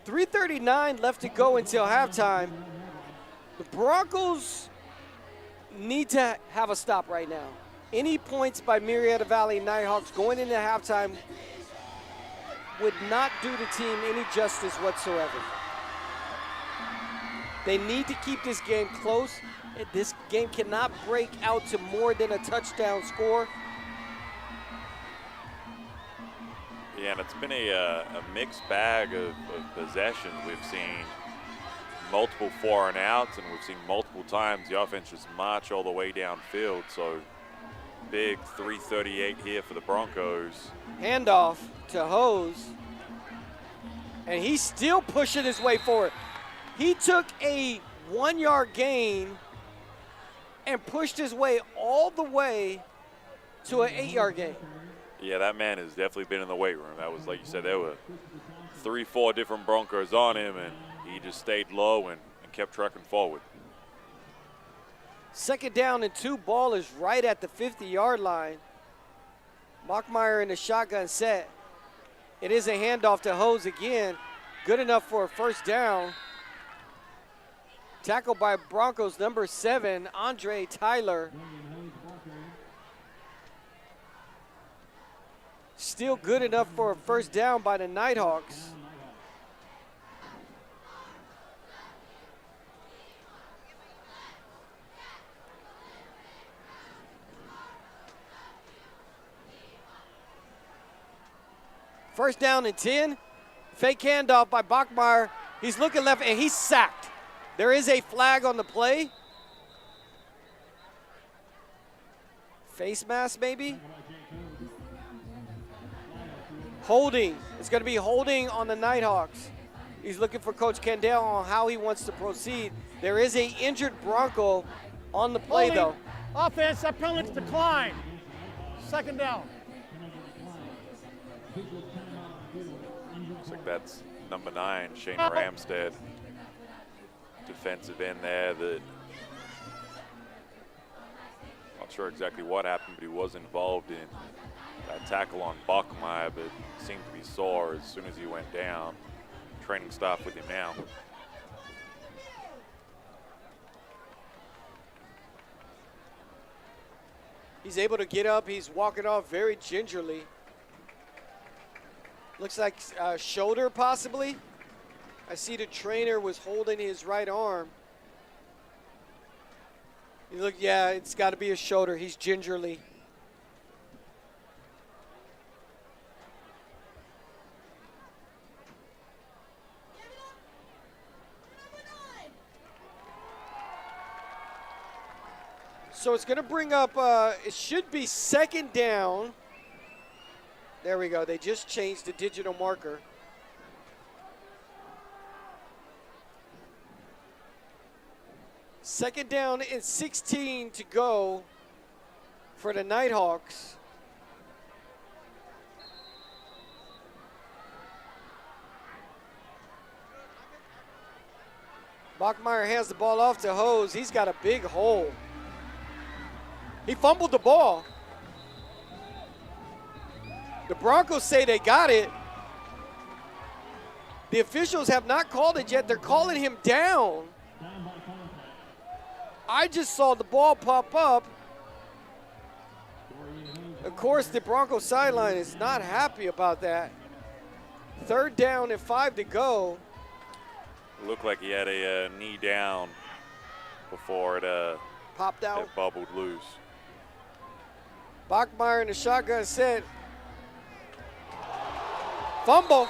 3:39 left to go until halftime. The Broncos need to have a stop right now. Any points by Murrieta Valley Nighthawks going into halftime would not do the team any justice whatsoever. They need to keep this game close. This game cannot break out to more than a touchdown score. Yeah, and it's been a mixed bag of possessions. We've seen multiple 4 and outs, and we've seen multiple times the offense just march all the way downfield. So big 3:38 here for the Broncos. Handoff to Hose, and he's still pushing his way forward. He took a 1-yard gain and pushed his way all the way to an 8-yard gain. Yeah, that man has definitely been in the weight room. That was, like you said, there were 3-4 different Broncos on him, and he just stayed low and kept trucking forward. Second down and 2, ball is right at the 50-yard line. Mockmeyer in the shotgun set. It is a handoff to Hose again. Good enough for a first down. Tackled by Broncos number 7, Andre Tyler. Still good enough for a first down by the Nighthawks. First down and 10. Fake handoff by Bachmeyer. He's looking left and he's sacked. There is a flag on the play. Face mask maybe? Holding. It's going to be holding on the Nighthawks. He's looking for Coach Kendall on how he wants to proceed. There is an injured Bronco on the play, though. Offense, that penalty decline. Second down. Looks like that's number 9, Shane Ramstead. Defensive end there that, not sure exactly what happened, but he was involved in that tackle on Bachmeyer, but seemed to be sore as soon as he went down. Training staff with him now. He's able to get up. He's walking off very gingerly. Looks like shoulder possibly. I see the trainer was holding his right arm. You look, yeah, it's got to be a shoulder. He's gingerly. So it's going to bring up, it should be second down. There we go. They just changed the digital marker. Second down and 16 to go for the Nighthawks. Bachmeyer hands the ball off to Hose. He's got a big hole. He fumbled the ball. The Broncos say they got it. The officials have not called it yet. They're calling him down. I just saw the ball pop up. Of course, the Broncos sideline is not happy about that. 3rd down and 5 to go. Looked like he had a knee down before it popped out. It bubbled loose. Bachmeyer in the shotgun set. Fumble.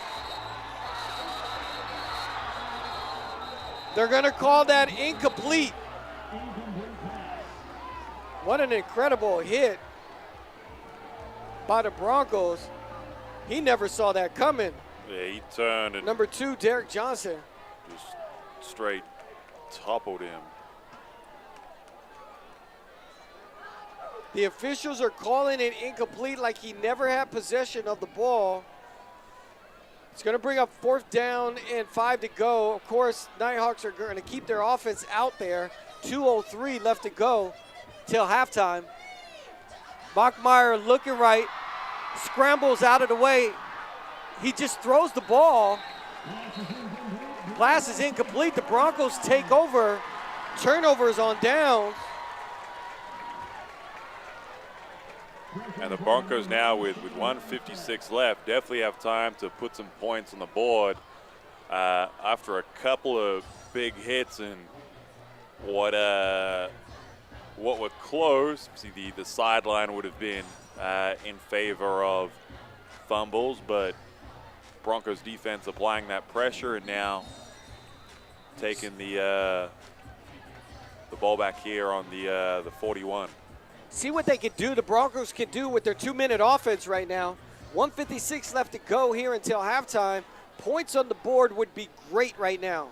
They're going to call that incomplete. What an incredible hit by the Broncos. He never saw that coming. Yeah, he turned and number 2, Derek Johnson, just straight toppled him. The officials are calling it incomplete like he never had possession of the ball. It's going to bring up 4th down and 5 to go. Of course, Nighthawks are going to keep their offense out there. 2:03 left to go till halftime. Bachmeyer looking right, scrambles out of the way. He just throws the ball. Pass is incomplete. The Broncos take over. Turnovers on downs. And the Broncos now with 1:56 left definitely have time to put some points on the board after a couple of big hits and what were close. See, the sideline would have been in favor of fumbles, but Broncos defense applying that pressure and now taking the ball back here on the 41. See what they can do. The Broncos can do with their 2-minute offense right now. 1:56 left to go here until halftime. Points on the board would be great right now.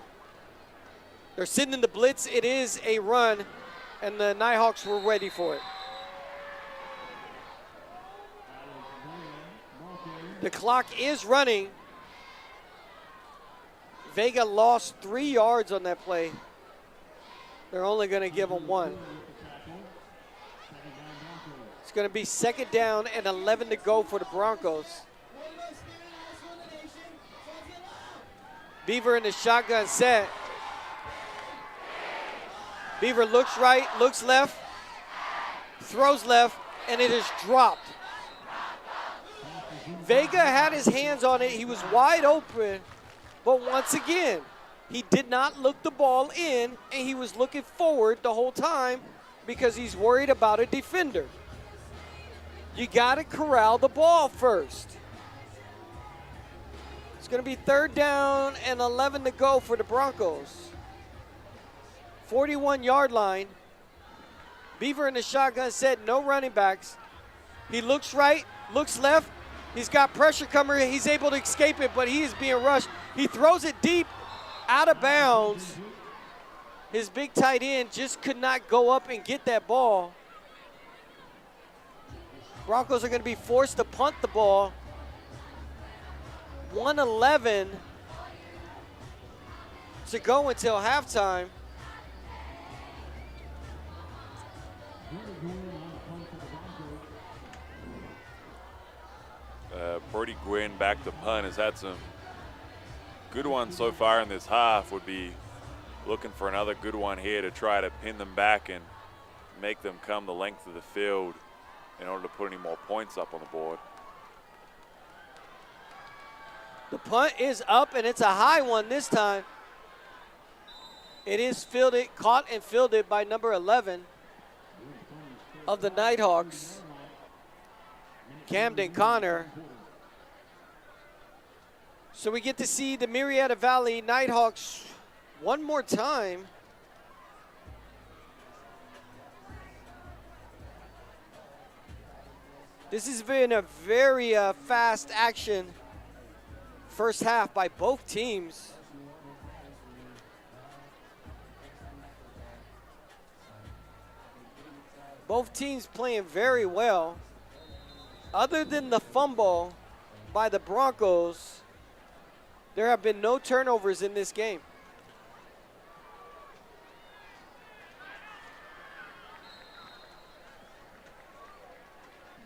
They're sitting in the blitz. It is a run, and the Nighthawks were ready for it. The clock is running. Vega lost 3 yards on that play. They're only going to give them 1. It's going to be 2nd down and 11 to go for the Broncos. Beaver in the shotgun set. Beaver looks right, looks left, throws left, and it is dropped. Vega had his hands on it. He was wide open, but once again, he did not look the ball in, and he was looking forward the whole time because he's worried about a defender. You got to corral the ball first. It's going to be 3rd down and 11 to go for the Broncos. 41-yard line. Beaver in the shotgun set, no running backs. He looks right, looks left. He's got pressure coming. He's able to escape it, but he is being rushed. He throws it deep, out of bounds. His big tight end just could not go up and get that ball. Broncos are going to be forced to punt the ball. 1:11 to go until halftime. Brody Gwynn back to punt has had some good ones so far in this half. Would be looking for another good one here to try to pin them back and make them come the length of the field in order to put any more points up on the board. The punt is up, and it's a high one this time. It is fielded, caught and fielded by number 11 of the Nighthawks, Camden Connor. So we get to see the Murrieta Valley Nighthawks one more time. This has been a very fast action first half by both teams. Both teams playing very well. Other than the fumble by the Broncos, there have been no turnovers in this game.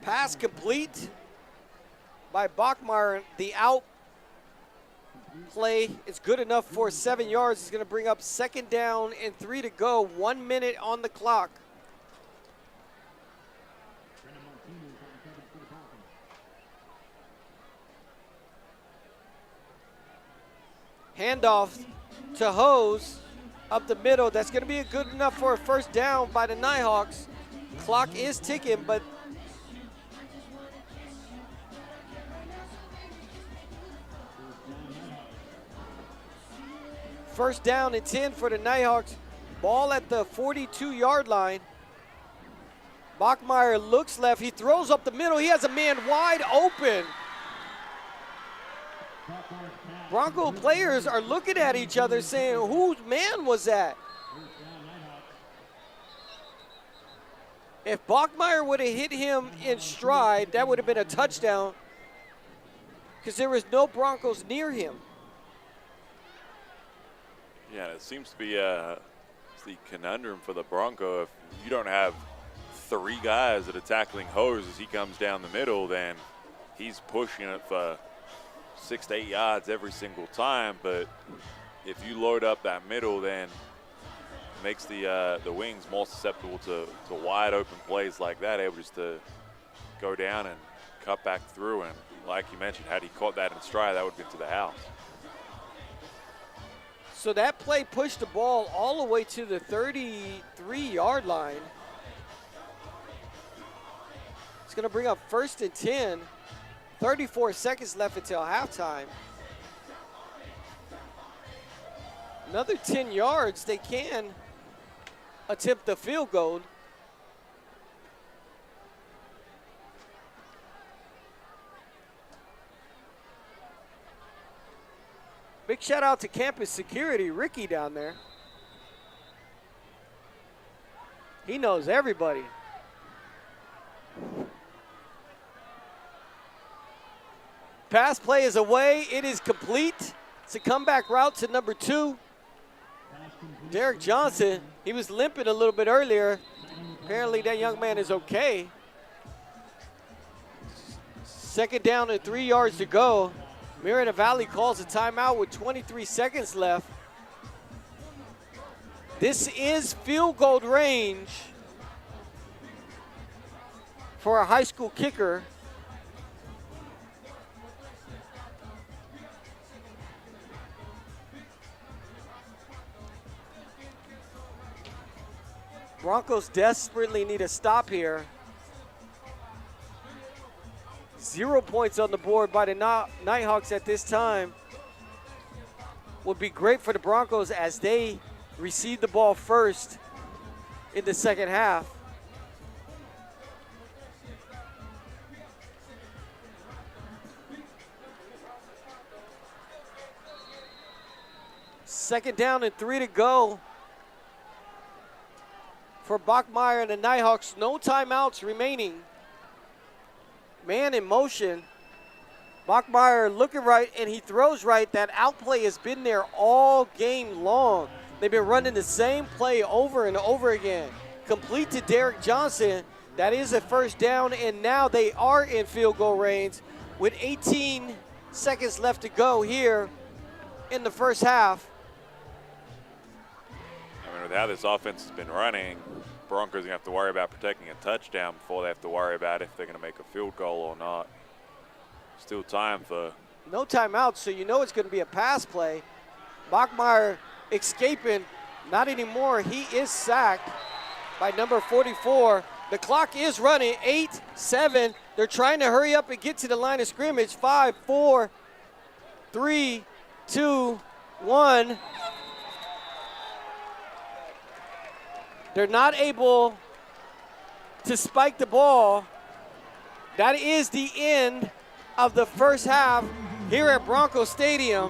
Pass complete by Bachmeier. The out play is good enough for 7 yards. It's going to bring up 2nd down and 3 to go. 1 minute on the clock. Handoff to Hose up the middle. That's going to be good enough for a 1st down by the Nighthawks. Clock is ticking, but first down and 10 for the Nighthawks. Ball at the 42-yard line. Bachmeier looks left. He throws up the middle. He has a man wide open. Bronco players are looking at each other saying, whose man was that? If Bachmeier would have hit him in stride, that would have been a touchdown because there was no Broncos near him. Yeah, it seems to be the conundrum for the Bronco. If you don't have 3 guys that are tackling Hose as he comes down the middle, then he's pushing it for 6 to 8 yards every single time. But if you load up that middle, then it makes the wings more susceptible to wide open plays like that, able just to go down and cut back through. And like you mentioned, had he caught that in stride, that would have been to the house. So that play pushed the ball all the way to the 33-yard line. It's going to bring up 1st and 10. 34 seconds left until halftime. Another 10 yards. They can attempt the field goal. Big shout out to campus security, Ricky down there. He knows everybody. Pass play is away. It is complete. It's a comeback route to number 2. Derek Johnson, he was limping a little bit earlier. Apparently that young man is okay. 2nd down and 3 yards to go. Murrieta Valley calls a timeout with 23 seconds left. This is field goal range for a high school kicker. Broncos desperately need a stop here. 0 points on the board by the Nighthawks at this time. Would be great for the Broncos as they receive the ball first in the 2nd half. Second down and 3 to go for Bachmeier and the Nighthawks. No timeouts remaining. Man in motion. Bachmeier looking right, and he throws right. That outplay has been there all game long. They've been running the same play over and over again. Complete to Derek Johnson. That is a 1st down, and now they are in field goal range with 18 seconds left to go here in the 1st half. I mean, with how this offense has been running, Broncos are going to have to worry about protecting a touchdown before they have to worry about if they're going to make a field goal or not. Still time for... No timeout, so you know it's going to be a pass play. Bachmeier escaping. Not anymore. He is sacked by number 44. The clock is running. 8-7. They're trying to hurry up and get to the line of scrimmage. 5, 4, 3, 2, 1. They're not able to spike the ball. That is the end of the 1st half here at Broncos Stadium.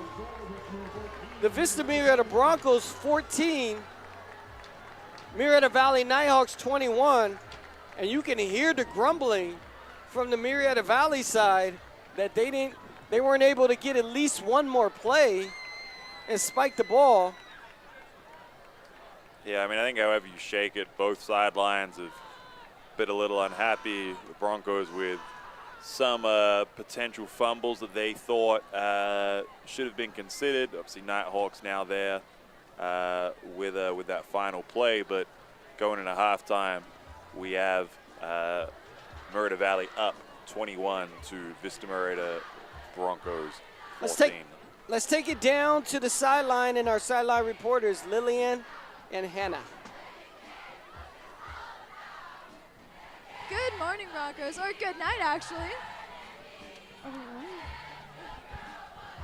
The Vista Murrieta Broncos 14, Murrieta Valley Nighthawks 21, and you can hear the grumbling from the Murrieta Valley side that they weren't able to get at least one more play and spike the ball. Yeah, I mean, I think however you shake it, both sidelines have bit a little unhappy. The Broncos with some potential fumbles that they thought should have been considered. Obviously, Nighthawks now there with that final play, but going into halftime, we have Murrieta Valley up 21 to Vista Murrieta Broncos 14. Let's take it down to the sideline and our sideline reporters, Lillian and Hannah. Good morning, Broncos, or good night, actually.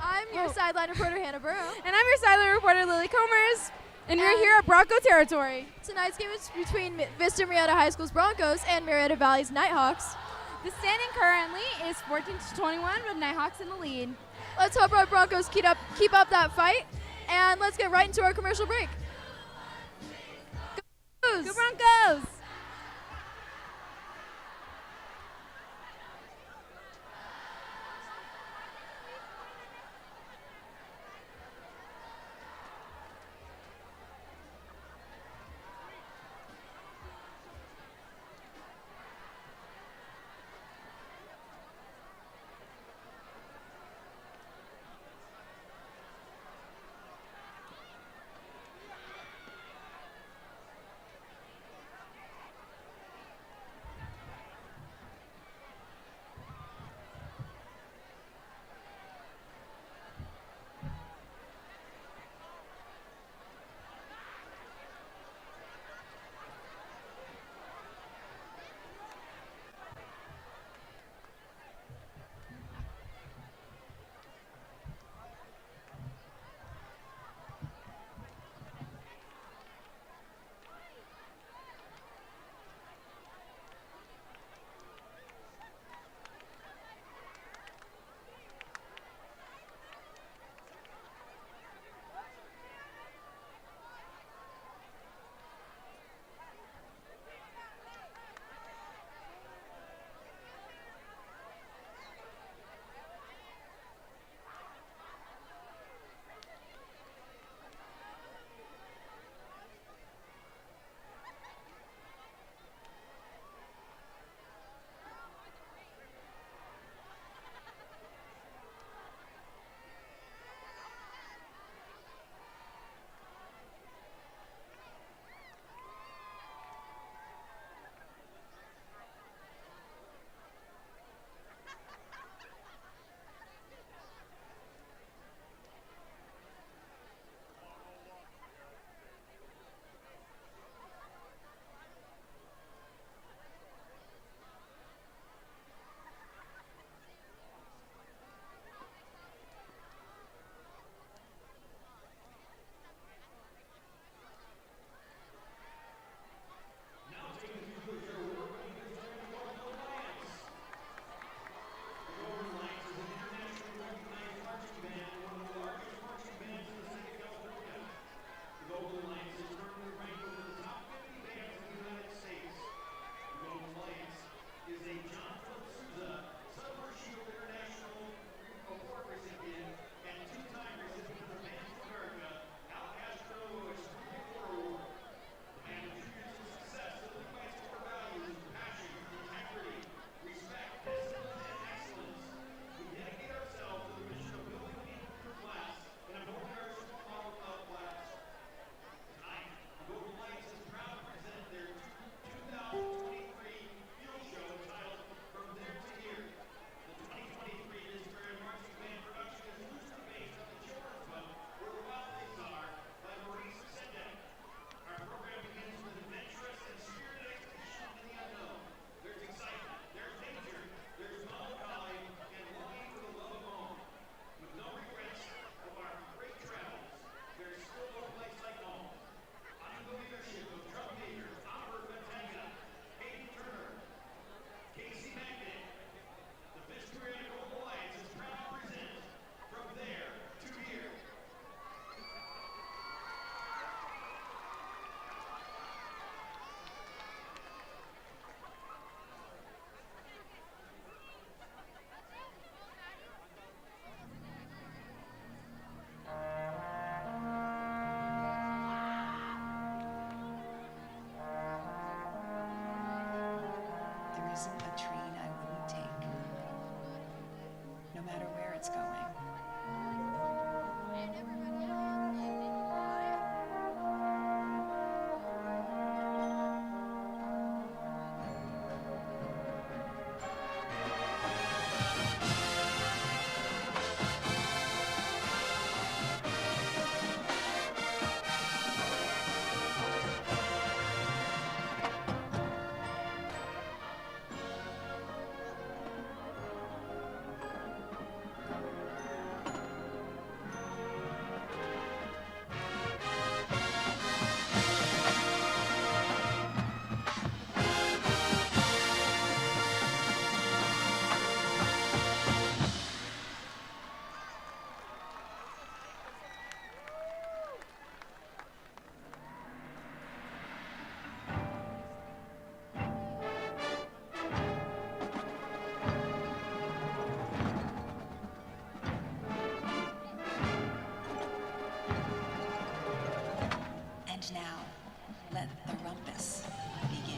I'm your sideline reporter, Hannah Burrow. And I'm your sideline reporter, Lily Comers. And we're here at Bronco territory. Tonight's game is between Vista Murrieta High School's Broncos and Murrieta Valley's Nighthawks. The standing currently is 14-21 with Nighthawks in the lead. Let's hope our Broncos keep up that fight, and let's get right into our commercial break. Go Broncos! Go Broncos! isn't a train I wouldn't take, no matter where it's going. And now, let the rumpus begin.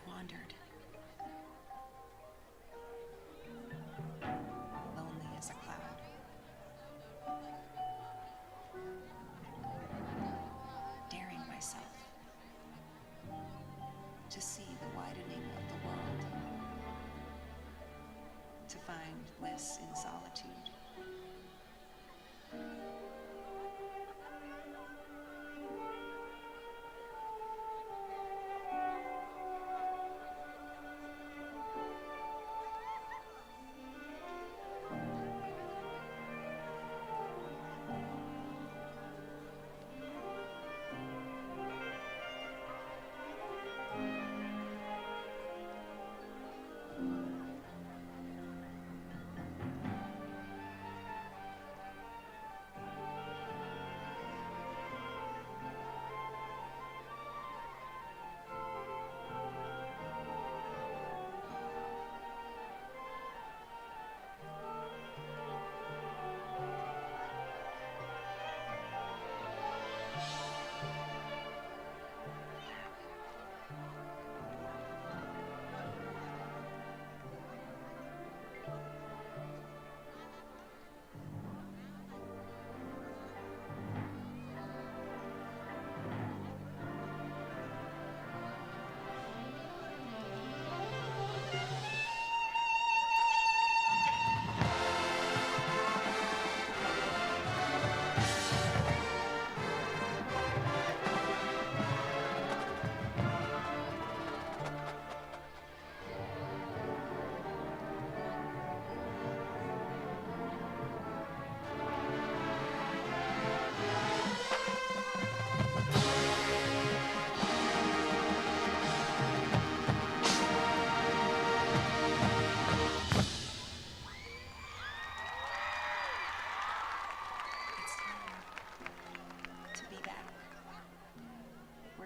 Wandered, lonely as a cloud, daring myself to see the widening of the world, to find bliss in solitude.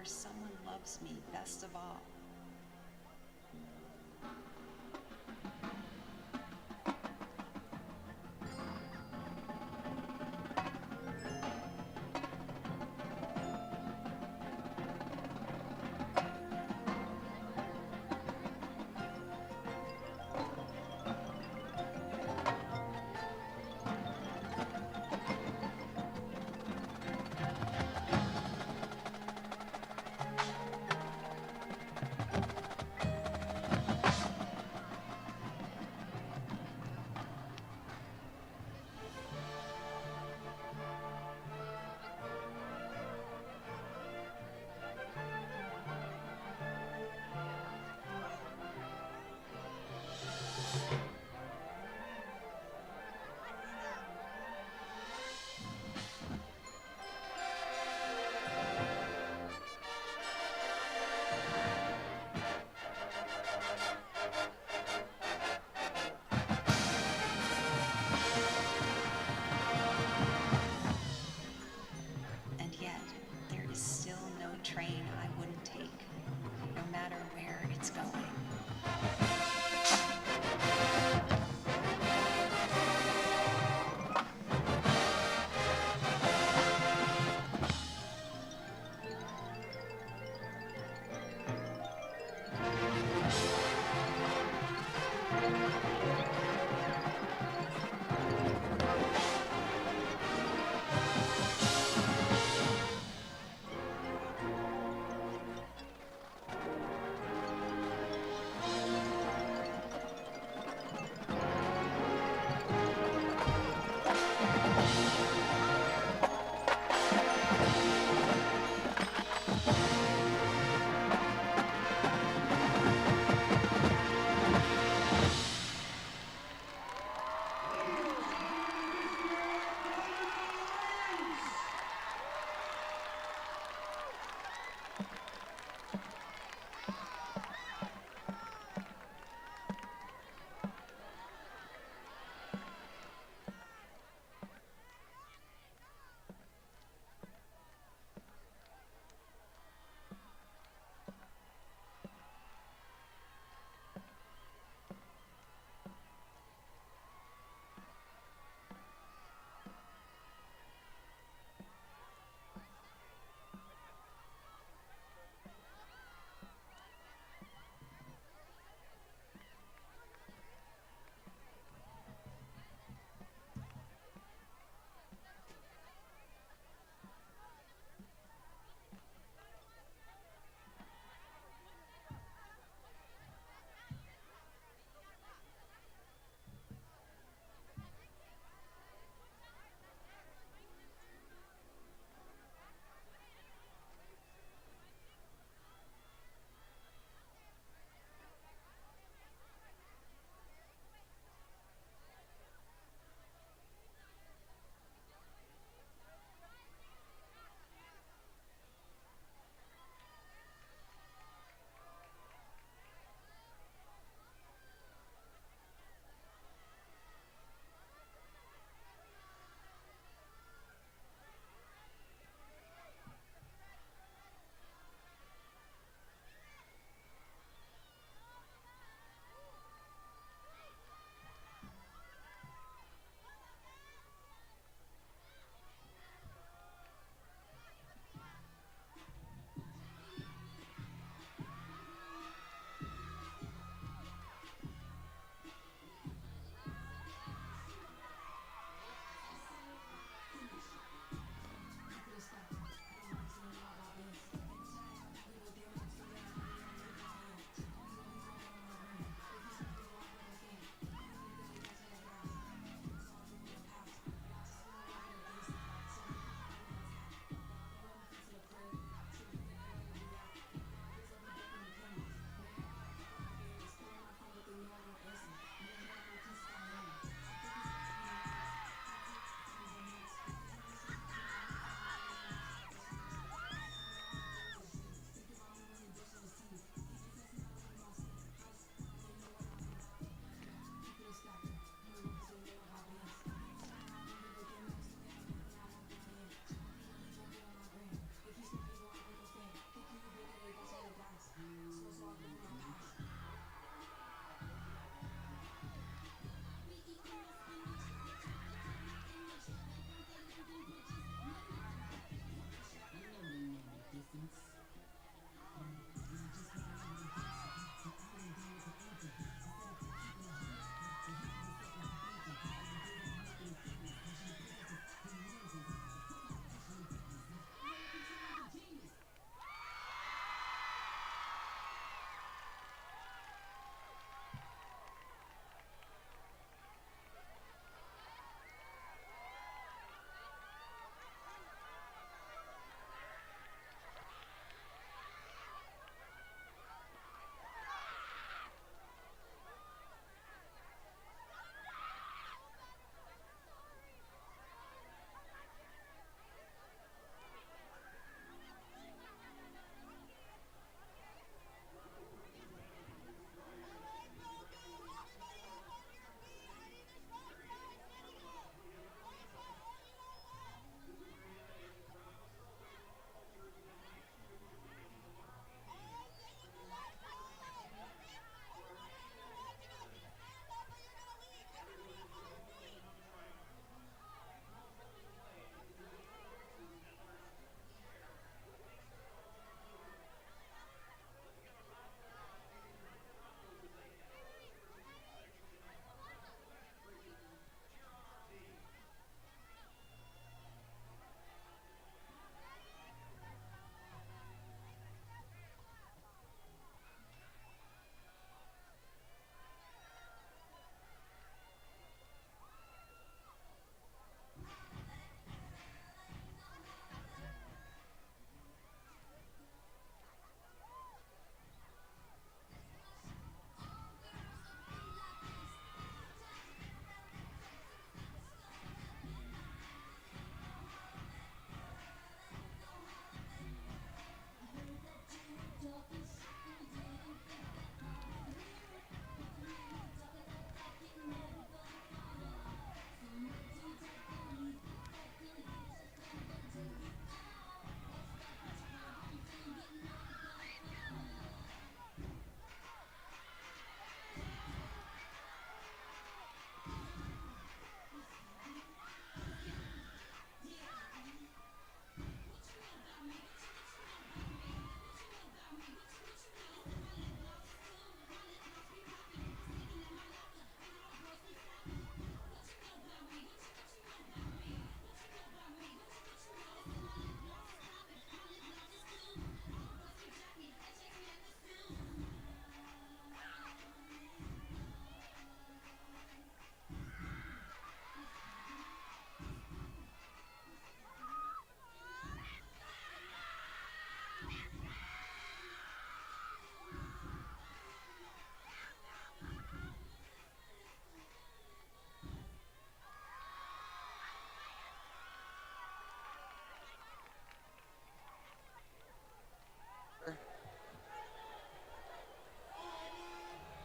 where someone loves me best of all.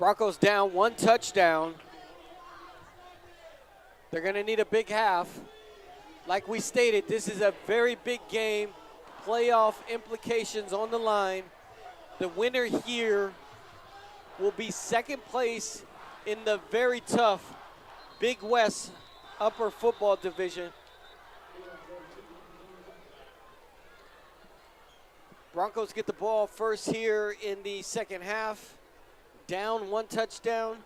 Broncos down 1 touchdown. They're going to need a big half. Like we stated, this is a very big game. Playoff implications on the line. The winner here will be second place in the very tough Big West upper football division. Broncos get the ball first here in the second half. Down 1 touchdown.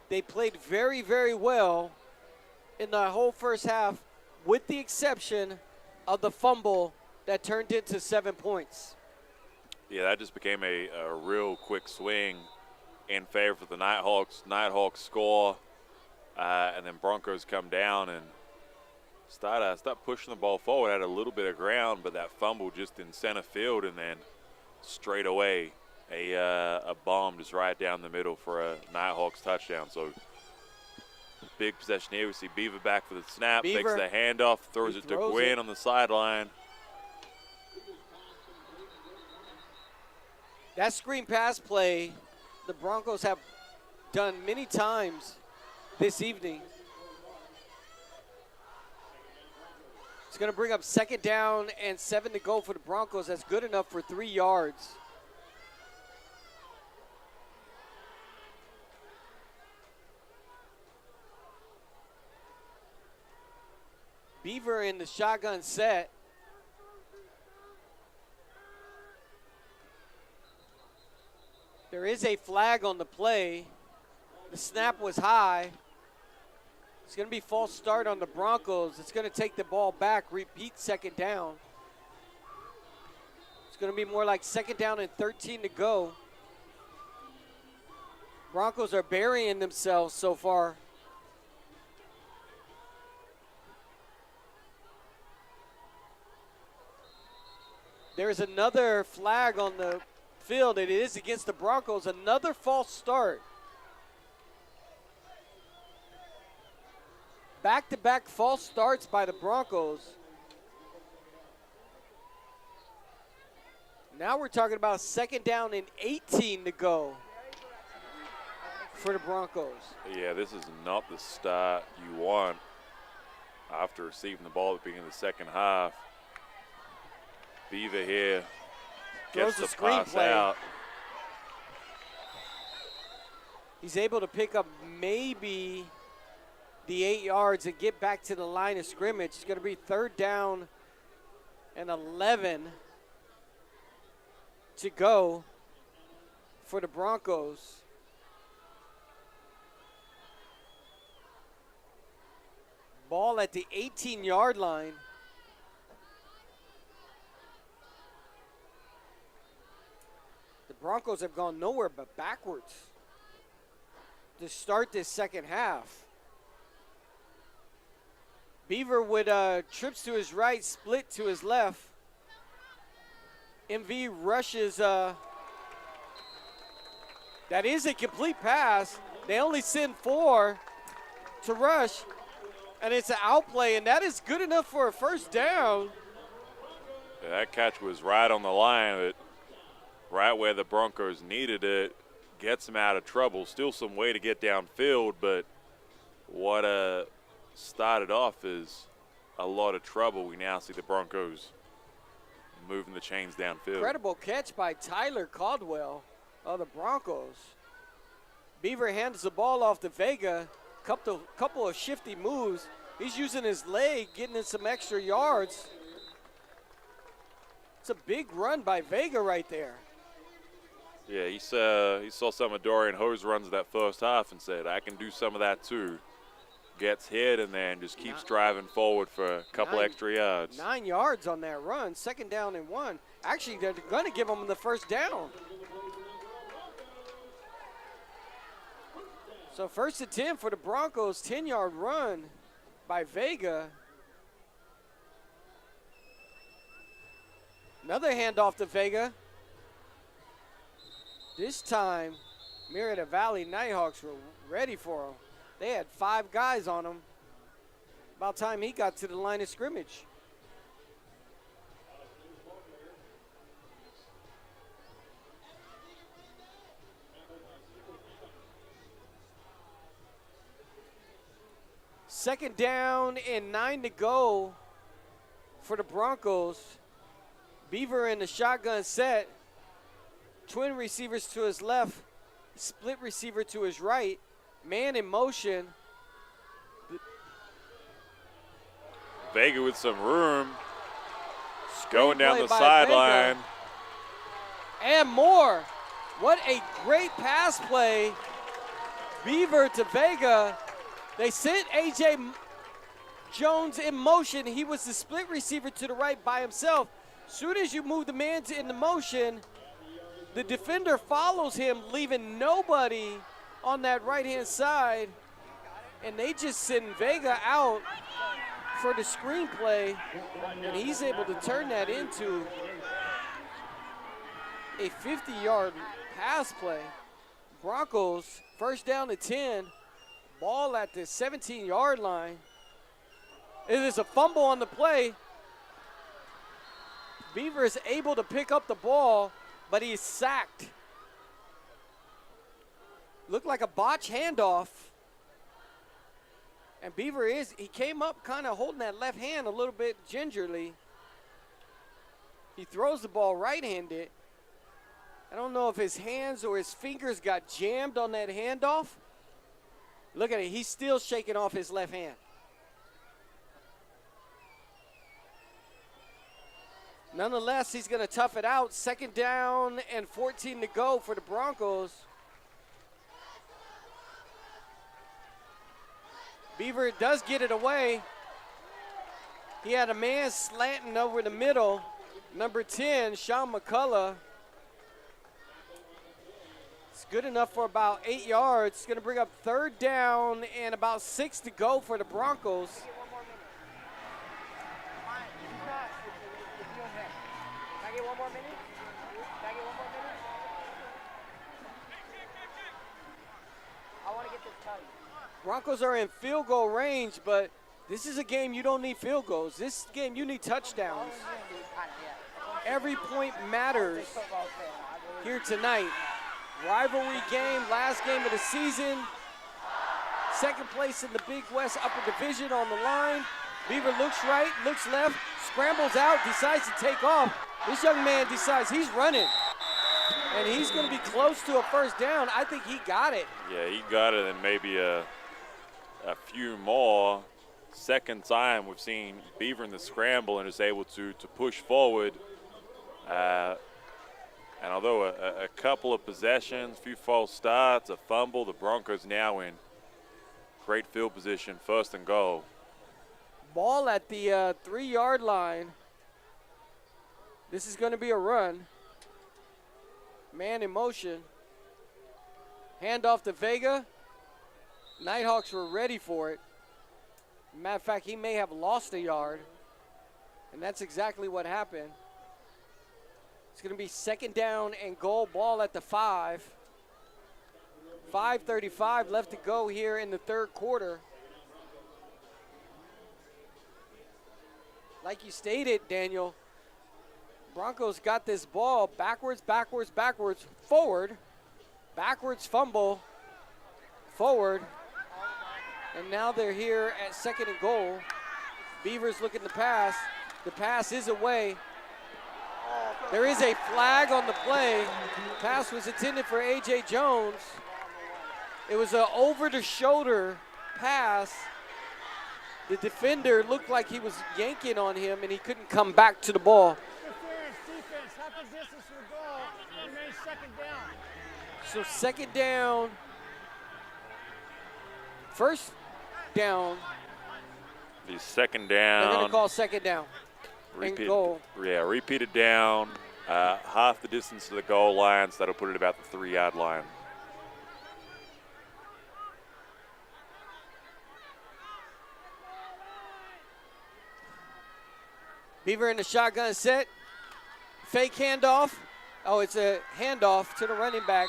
They played very, very well in the whole first half, with the exception of the fumble that turned into 7 points. Yeah, that just became a real quick swing in favor for the Nighthawks. Nighthawks score, and then Broncos come down and start pushing the ball forward. Had a little bit of ground, but that fumble just in center field, and then straight away a bomb just right down the middle for a Nighthawks touchdown. So big possession here. We see Beaver back for the snap, Beaver, fakes the handoff, throws it to Gwynn on the sideline. That screen pass play, the Broncos have done many times this evening. It's going to bring up 2nd down and 7 to go for the Broncos. That's good enough for 3 yards. Beaver in the shotgun set. There is a flag on the play. The snap was high. It's going to be false start on the Broncos. It's going to take the ball back, repeat 2nd down. It's going to be more like 2nd down and 13 to go. Broncos are burying themselves so far. There's another flag on the field. It is against the Broncos. Another false start. Back-to-back false starts by the Broncos. Now we're talking about 2nd down and 18 to go for the Broncos. Yeah, this is not the start you want after receiving the ball at the beginning of the second half. Beaver here gets the pass out. He's able to pick up maybe the 8 yards and get back to the line of scrimmage. It's going to be 3rd down and 11 to go for the Broncos. Ball at the 18-yard line. The Broncos have gone nowhere but backwards to start this second half. Beaver with trips to his right, split to his left. MV rushes. That is a complete pass. They only send 4 to rush, and it's an outplay, and that is good enough for a 1st down. Yeah, that catch was right on the line, but right where the Broncos needed it, gets them out of trouble. Still some way to get downfield, but what started off is a lot of trouble. We now see the Broncos moving the chains downfield. Incredible catch by Tyler Caldwell of the Broncos. Beaver hands the ball off to Vega. Couple of shifty moves. He's using his leg, getting in some extra yards. It's a big run by Vega right there. Yeah, he saw some of Dorian Ho's runs of that first half and said, I can do some of that too. Gets hit and then just keeps driving forward for a couple extra yards. 9 yards on that run, 2nd down and 1. Actually, they're going to give him the 1st down. So 1st and 10 for the Broncos, 10-yard run by Vega. Another handoff to Vega. This time, Murrieta Valley Nighthawks were ready for him. They had 5 guys on him. About time he got to the line of scrimmage. 2nd down and 9 to go for the Broncos. Beaver in the shotgun set. Twin receivers to his left, split receiver to his right. Man in motion. Vega with some room. Going down the sideline. And more. What a great pass play. Beaver to Vega. They sent A.J. Jones in motion. He was the split receiver to the right by himself. Soon as you move the man into motion, the defender follows him, leaving nobody on that right-hand side. And they just send Vega out for the screenplay, and he's able to turn that into a 50-yard pass play. Broncos, 1st down to 10, ball at the 17-yard line. It is a fumble on the play. Beaver is able to pick up the ball, but he's sacked. Looked like a botch handoff. And Beaver he came up kind of holding that left hand a little bit gingerly. He throws the ball right-handed. I don't know if his hands or his fingers got jammed on that handoff. Look at it, he's still shaking off his left hand. Nonetheless, he's going to tough it out. 2nd down and 14 to go for the Broncos. Beaver does get it away. He had a man slanting over the middle. Number 10, Sean McCullough. It's good enough for about 8 yards. It's going to bring up 3rd down and about 6 to go for the Broncos. Broncos are in field goal range, but this is a game you don't need field goals. This game you need touchdowns. Every point matters here tonight. Rivalry game, last game of the season. 2nd place in the Big West Upper Division on the line. Beaver looks right, looks left, scrambles out, decides to take off. This young man decides he's running. And he's going to be close to a 1st down. I think he got it. Yeah, he got it, and maybe a few more. 2nd time we've seen Beaver in the scramble and is able to push forward. And although a couple of possessions, few false starts, a fumble, the Broncos now in great field position, 1st and goal. Ball at the 3-yard line. This is going to be a run. Man in motion. Handoff to Vega. Nighthawks were ready for it. Matter of fact, he may have lost a yard. And that's exactly what happened. It's going to be 2nd down and goal, ball at the 5. 5:35 left to go here in the 3rd quarter. Like you stated, Daniel, Broncos got this ball backwards, backwards, backwards, forward, backwards fumble, forward, and now they're here at 2nd and goal. Beavers looking to pass. The pass is away. There is a flag on the play. Pass was intended for A.J. Jones. It was an over-the-shoulder pass. The defender looked like he was yanking on him, and he couldn't come back to the ball. Defense, half the distance to the goal, remains 2nd down. So 2nd down, 1st down. The 2nd down. They're going to call 2nd down. And goal. Yeah, repeated down, half the distance to the goal line, so that'll put it about the 3-yard line. Beaver in the shotgun set. Fake handoff. Oh, it's a handoff to the running back.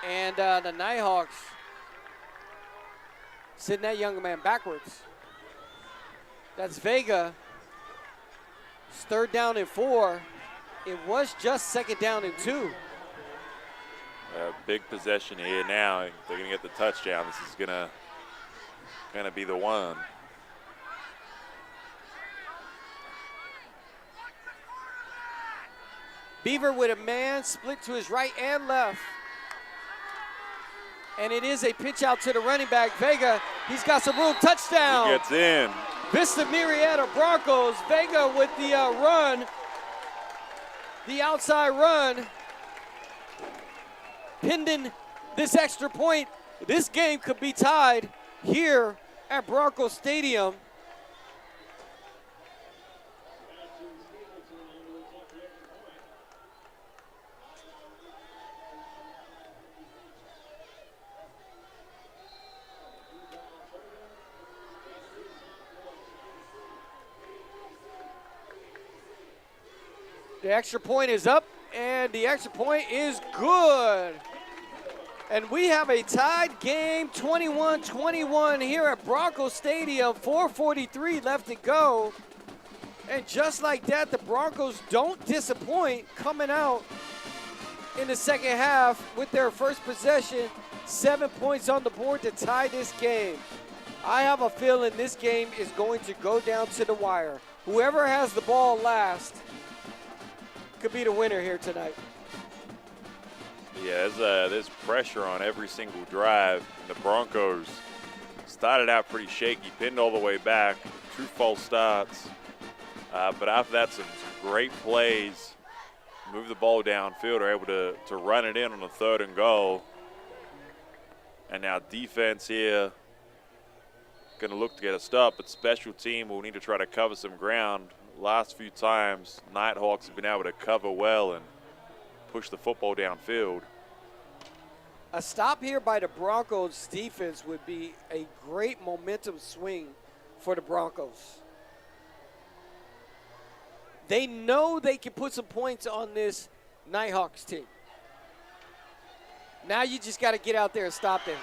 And the Nighthawks sending that young man backwards. That's Vega. It's 3rd down and 4. It was just 2nd down and 2. Big possession here now. They're going to get the touchdown. This is going to going to be the one. Beaver with a man split to his right and left. And it is a pitch out to the running back, Vega. He's got some room, touchdown. He gets in. Vista Murrieta Broncos, Vega with the run, the outside run. Pending this extra point, this game could be tied here at Broncos Stadium. The extra point is up, and the extra point is good. And we have a tied game, 21-21 here at Broncos Stadium, 4:43 left to go. And just like that, the Broncos don't disappoint coming out in the second half with their first possession, 7 points on the board to tie this game. I have a feeling this game is going to go down to the wire. Whoever has the ball last could be the winner here tonight. Yeah, there's pressure on every single drive. The Broncos started out pretty shaky, pinned all the way back, 2 false starts. But after that, some great plays, move the ball downfield, are able to run it in on the 3rd and goal. And now defense here going to look to get a stop, but special team will need to try to cover some ground. Last few times, Nighthawks have been able to cover well and push the football downfield. A stop here by the Broncos defense would be a great momentum swing for the Broncos. They know they can put some points on this Nighthawks team. Now you just got to get out there and stop them.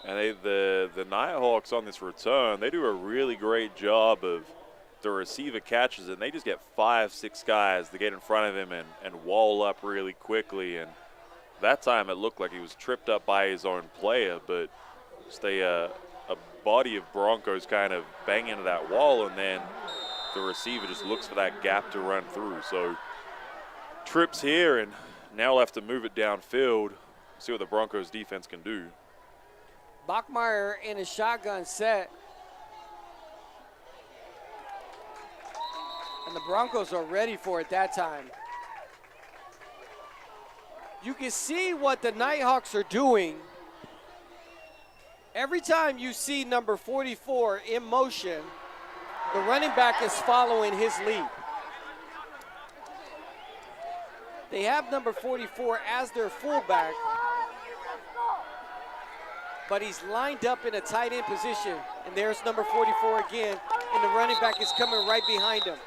And the Nighthawks on this return, they do a really great job of the receiver catches, and they just get 5-6 guys to get in front of him and wall up really quickly. And that time it looked like he was tripped up by his own player, but just a body of Broncos kind of bang into that wall, and then the receiver just looks for that gap to run through. So trips here, and now we'll have to move it downfield, see what the Broncos defense can do. Bachmeier in a shotgun set. And the Broncos are ready for it that time. You can see what the Nighthawks are doing. Every time you see number 44 in motion, the running back is following his lead. They have number 44 as their fullback, but he's lined up in a tight end position. And there's number 44 again, and the running back is coming right behind him.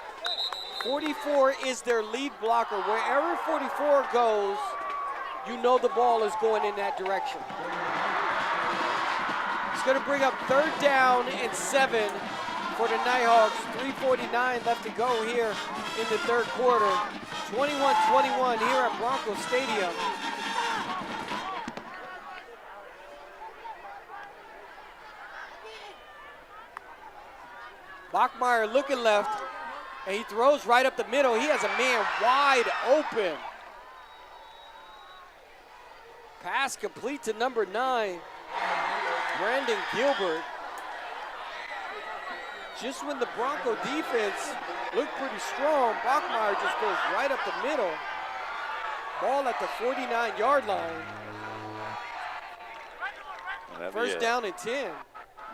44 is their lead blocker. Wherever 44 goes, you know the ball is going in that direction. It's going to bring up 3rd down and 7 for the Nighthawks. 3:49 left to go here in the 3rd quarter. 21-21 here at Broncos Stadium. Bachmeier looking left, and he throws right up the middle. He has a man wide open. Pass complete to number 9, Brandon Gilbert. Just when the Bronco defense looked pretty strong, Bachmeier just goes right up the middle. Ball at the 49-yard line. First down and 10.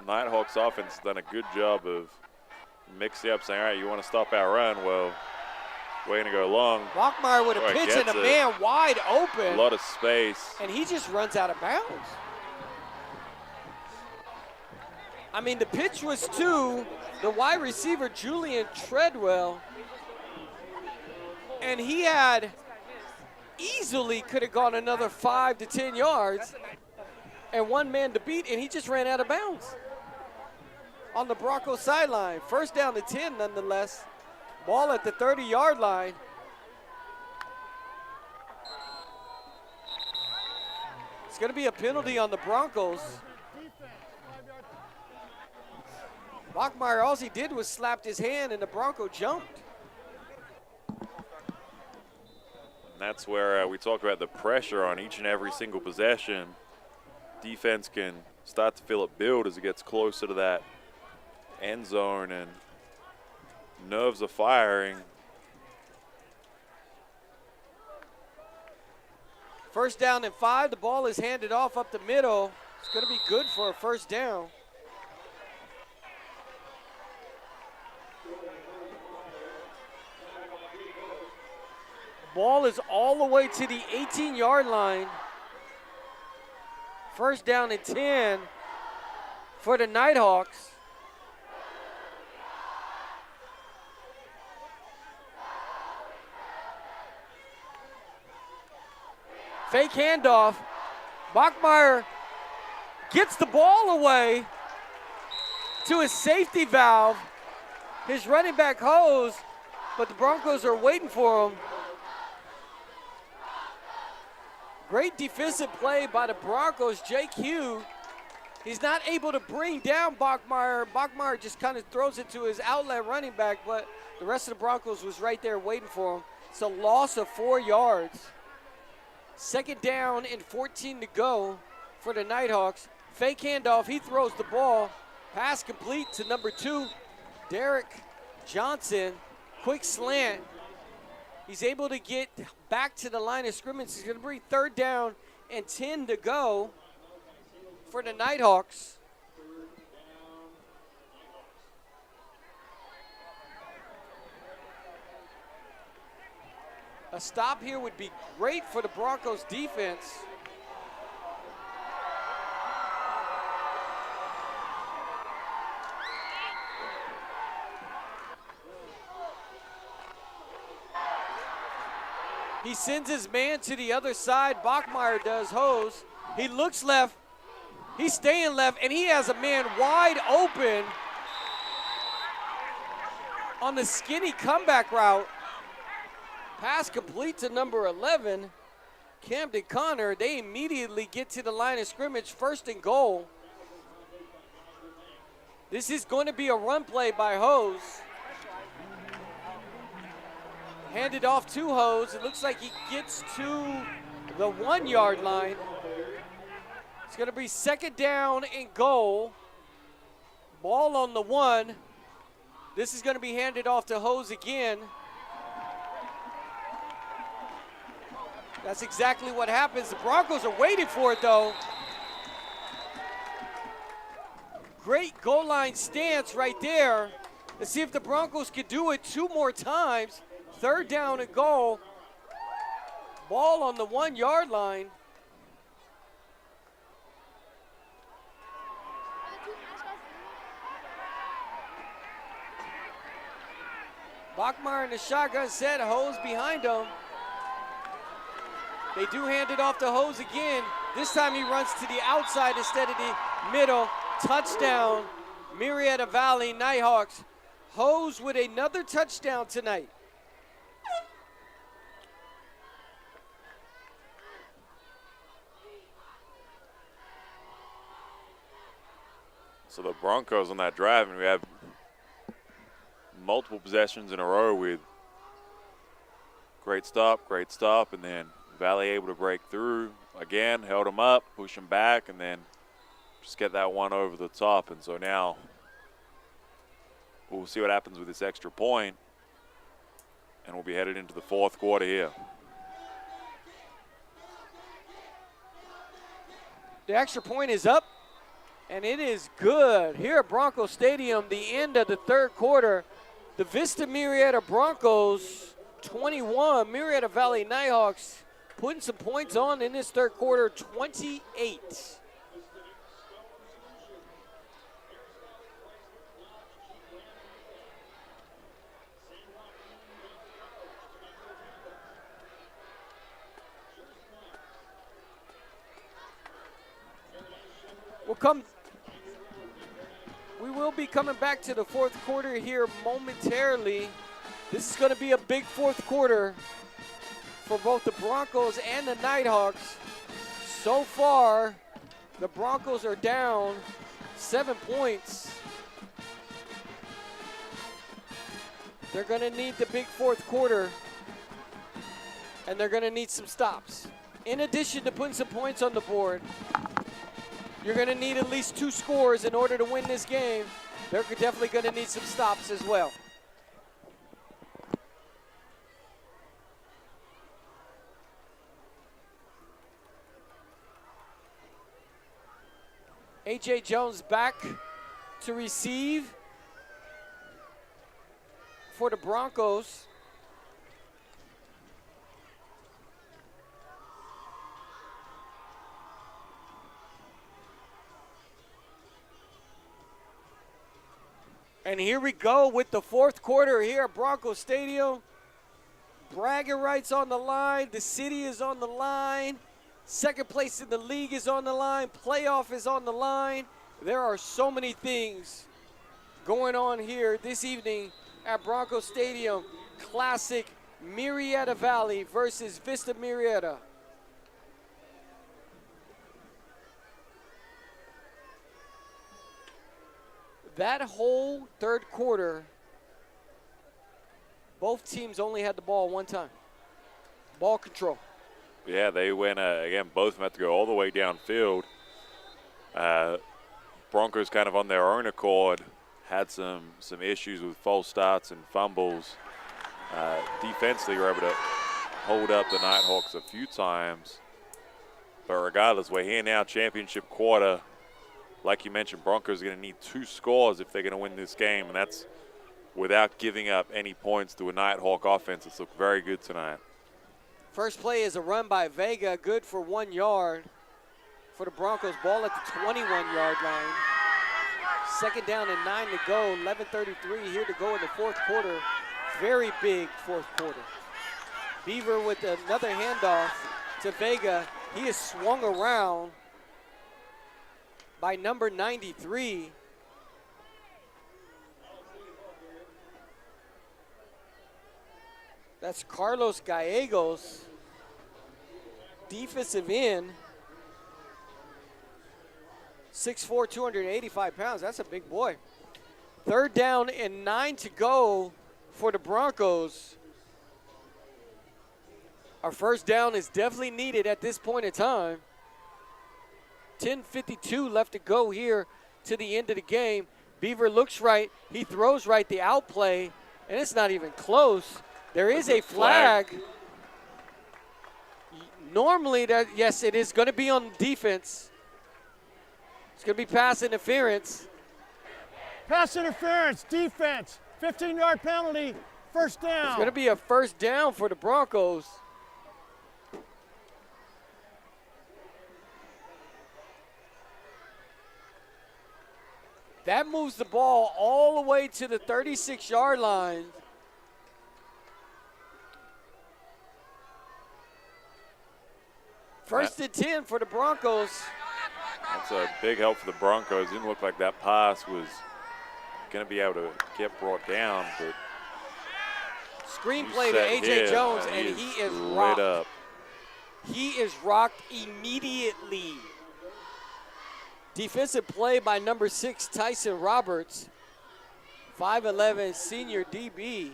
Nighthawks offense has done a good job of mixing up, saying, all right, you want to stop our run? Well, we're going to go long. Bachmeier with a pitch and a man wide open. A lot of space. And he just runs out of bounds. I mean, the pitch was to the wide receiver, Julian Treadwell. And he had easily could have gone another 5 to 10 yards and one man to beat, and he just ran out of bounds on the Broncos sideline. First down to 10 nonetheless. Ball at the 30-yard line. going to be a penalty on the Broncos. Bachmeyer, all he did was slapped his hand and the Bronco jumped. And that's where we talk about the pressure on each and every single possession. Defense can start to feel it build as it gets closer to that end zone and nerves are firing. First down and 5. The ball is handed off up the middle. It's going to be good for a first down. Ball is all the way to the 18-yard line. First down and 10 for the Nighthawks. Fake handoff. Bachmeyer gets the ball away to his safety valve. His running back Hose, but the Broncos are waiting for him. Great defensive play by the Broncos. Jake Hugh, he's not able to bring down Bachmeyer. Bachmeyer just kind of throws it to his outlet running back, but the rest of the Broncos was right there waiting for him. It's a loss of 4 yards. Second down and 14 to go for the Nighthawks. Fake handoff, he throws the ball. Pass complete to number 2, Derek Johnson. Quick slant. He's able to get back to the line of scrimmage. He's going to bring third down and 10 to go for the Nighthawks. A stop here would be great for the Broncos defense. He sends his man to the other side. Bachmeyer does. Hose. He looks left. He's staying left, and he has a man wide open on the skinny comeback route. Pass complete to number 11, Camden Connor. They immediately get to the line of scrimmage, first and goal. This is going to be a run play by Hose. Handed off to Hose. It looks like he gets to the 1 yard line. It's going to be second down and goal. Ball on the 1. This is going to be handed off to Hose again. That's exactly what happens. The Broncos are waiting for it, though. Great goal line stance right there. Let's see if the Broncos can do it 2 more times. Third down and goal. Ball on the 1 yard line. Bachmeyer in the shotgun set, Hose behind him. They do hand it off to Hose again. This time he runs to the outside instead of the middle. Touchdown, Murrieta Valley Nighthawks. Hose with another touchdown tonight. So the Broncos on that drive, and we have multiple possessions in a row with great stop, and then Valley able to break through again, held him up, push him back, and then just get that one over the top. And so now we'll see what happens with this extra point, and we'll be headed into the fourth quarter here. The extra point is up, and it is good. Here at Bronco Stadium, the end of the third quarter, the Vista Murrieta Broncos 21, Murrieta Valley Nighthawks putting some points on in this third quarter, 28. We will be coming back to the fourth quarter here momentarily. This is going to be a big fourth quarter for both the Broncos and the Nighthawks. So far, the Broncos are down 7 points. They're going to need the big fourth quarter, and they're going to need some stops. In addition to putting some points on the board, you're going to need at least 2 scores in order to win this game. They're definitely going to need some stops as well. A.J. Jones back to receive for the Broncos. And here we go with the fourth quarter here at Broncos Stadium. Bragging rights on the line. The city is on the line. Second place in the league is on the line. Playoff is on the line. There are so many things going on here this evening at Broncos Stadium. Classic Murrieta Valley versus Vista Murrieta. That whole third quarter, both teams only had the ball one time. Ball control. Yeah, they went, again, both of them had to go all the way downfield. Broncos kind of on their own accord had some issues with false starts and fumbles. Defensively, were able to hold up the Nighthawks a few times. But regardless, we're here now, championship quarter. Like you mentioned, Broncos are going to need 2 scores if they're going to win this game, and that's without giving up any points to a Nighthawk offense that's looked very good tonight. First play is a run by Vega, good for 1 yard for the Broncos. Ball at the 21-yard line. Second down and 9 to go, 11:33 here to go in the fourth quarter. Very big fourth quarter. Beaver with another handoff to Vega. He is swung around by number 93. That's Carlos Gallegos, defensive end, 6'4", 285 pounds. That's a big boy. Third down and 9 to go for the Broncos. Our first down is definitely needed at this point in time. 10:52 left to go here to the end of the game. Beaver looks right. He throws right, the outplay, and it's not even close. There is a flag. Normally, yes, it is going to be on defense. It's going to be pass interference. Pass interference, defense, 15-yard penalty, first down. It's going to be a first down for the Broncos. That moves the ball all the way to the 36-yard line. First and 10 for the Broncos. That's a big help for the Broncos. Didn't look like that pass was going to be able to get brought down, but screenplay to A.J. Jones, and he is rocked. Up. He is rocked immediately. Defensive play by number 6, Tyson Roberts, 5'11", senior DB.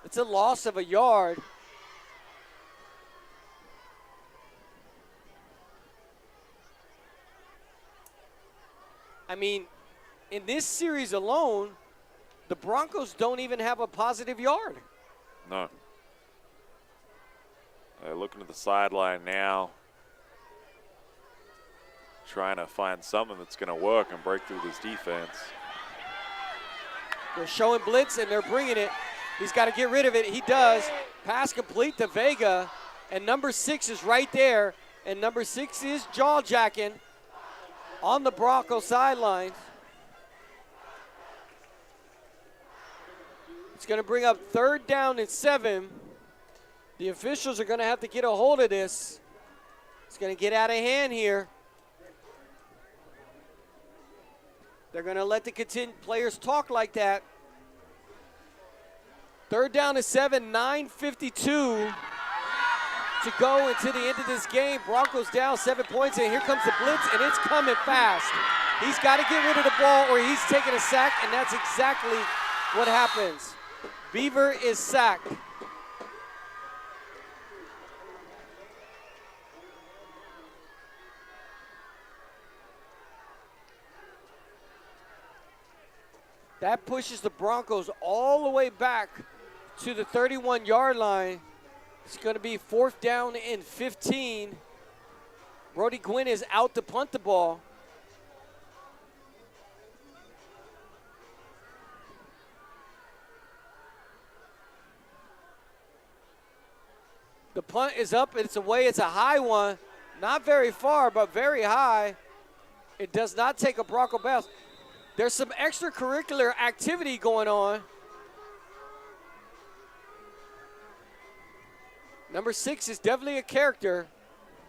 It's a loss of a yard. I mean, in this series alone, the Broncos don't even have a positive yard. No. They're looking at the sideline now, trying to find something that's going to work and break through this defense. They're showing blitz, and they're bringing it. He's got to get rid of it. He does. Pass complete to Vega, and number 6 is right there, and number 6 is jaw-jacking on the Broncos sideline. It's going to bring up third down and 7. The officials are going to have to get a hold of this. It's going to get out of hand here. They're going to let the players talk like that. Third down and 7, 9:52 to go into the end of this game. Broncos down 7 points, and here comes the blitz, and it's coming fast. He's got to get rid of the ball or he's taking a sack, and that's exactly what happens. Beaver is sacked. That pushes the Broncos all the way back to the 31-yard line. It's going to be 4th down and 15. Brody Gwynn is out to punt the ball. The punt is up, it's away, it's a high one. Not very far, but very high. It does not take a Bronco bounce. There's some extracurricular activity going on. Number 6 is definitely a character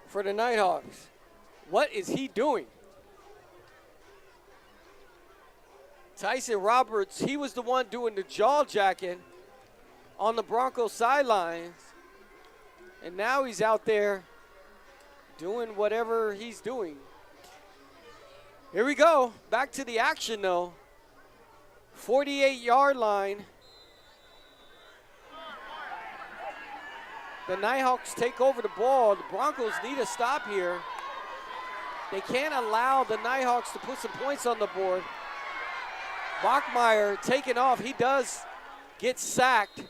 for the Nighthawks. What is he doing? Tyson Roberts, he was the one doing the jaw jacking on the Broncos sidelines. And now he's out there doing whatever he's doing. Here we go. Back to the action, though. 48-yard line. The Nighthawks take over the ball. The Broncos need a stop here. They can't allow the Nighthawks to put some points on the board. Bachmeier taking off. He does get sacked.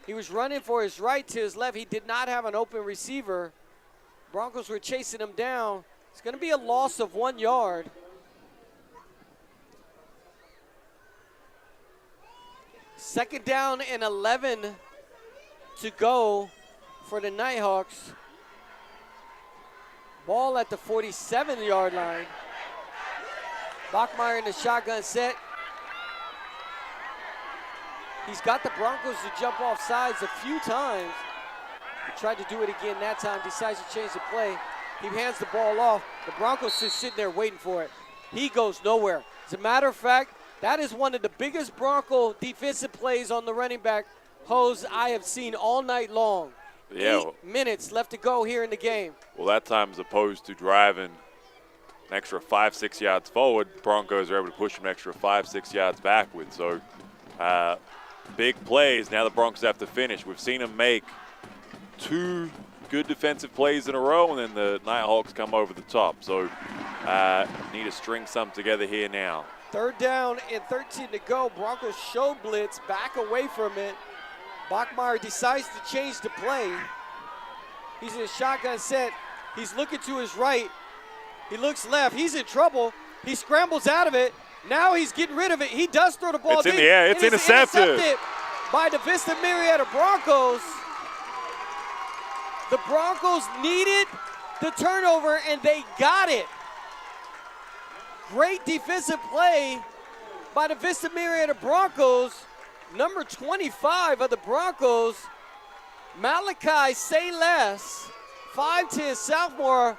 He was running for his right to his left. He did not have an open receiver. Broncos were chasing him down. It's going to be a loss of 1 yard. Second down and 11 to go for the Nighthawks. Ball at the 47-yard line. Bachmeier in the shotgun set. He's got the Broncos to jump off sides a few times. He tried to do it again that time, decides to change the play. He hands the ball off. The Broncos just sitting there waiting for it. He goes nowhere. As a matter of fact, that is one of the biggest Bronco defensive plays on the running back hose I have seen all night long. Yeah. 8 minutes left to go here in the game. Well, that time, as opposed to driving an extra 5-6 yards forward, Broncos are able to push an extra 5-6 yards backward. So big plays. Now the Broncos have to finish. We've seen them make 2 good defensive plays in a row, and then the Nighthawks come over the top. So need to string some together here now. 3rd down and 13 to go. Broncos show blitz, back away from it. Bachmeier decides to change the play. He's in a shotgun set. He's looking to his right. He looks left. He's in trouble. He scrambles out of it. Now he's getting rid of it. He does throw the ball. It's in the air. It's intercepted by the Vista Murrieta Broncos. The Broncos needed the turnover, and they got it. Great defensive play by the Vista Murrieta Broncos. Number 25 of the Broncos, Malachi Sayless, 5'10" sophomore.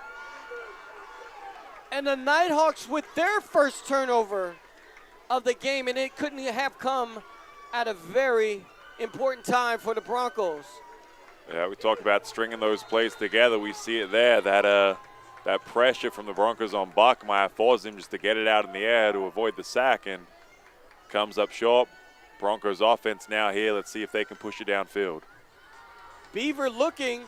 And the Nighthawks with their first turnover of the game, and it couldn't have come at a very important time for the Broncos. Yeah, we talked about stringing those plays together. We see it there, that pressure from the Broncos on Bachmeier forced him just to get it out in the air to avoid the sack, and comes up short. Broncos offense now here. Let's see if they can push it downfield. Beaver looking,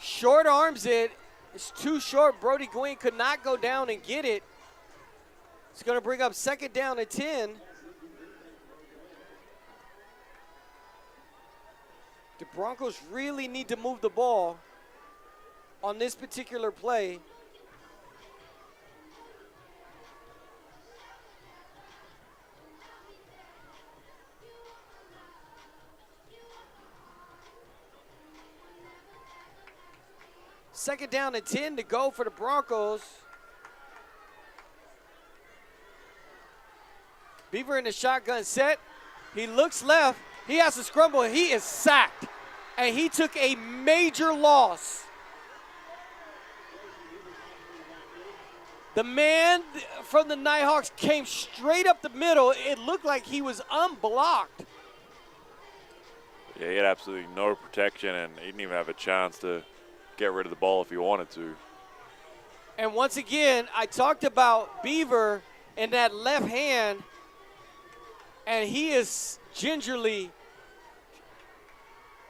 short arms it. It's too short. Brody Gwynn could not go down and get it. It's going to bring up 2nd down and 10. The Broncos really need to move the ball on this particular play. Second down and 10 to go for the Broncos. Beaver in the shotgun set. He looks left. He has to scramble. He is sacked. And he took a major loss. The man from the Nighthawks came straight up the middle. It looked like he was unblocked. Yeah, he had absolutely no protection, and he didn't even have a chance to get rid of the ball if he wanted to. And once again, I talked about Beaver and that left hand, and he is gingerly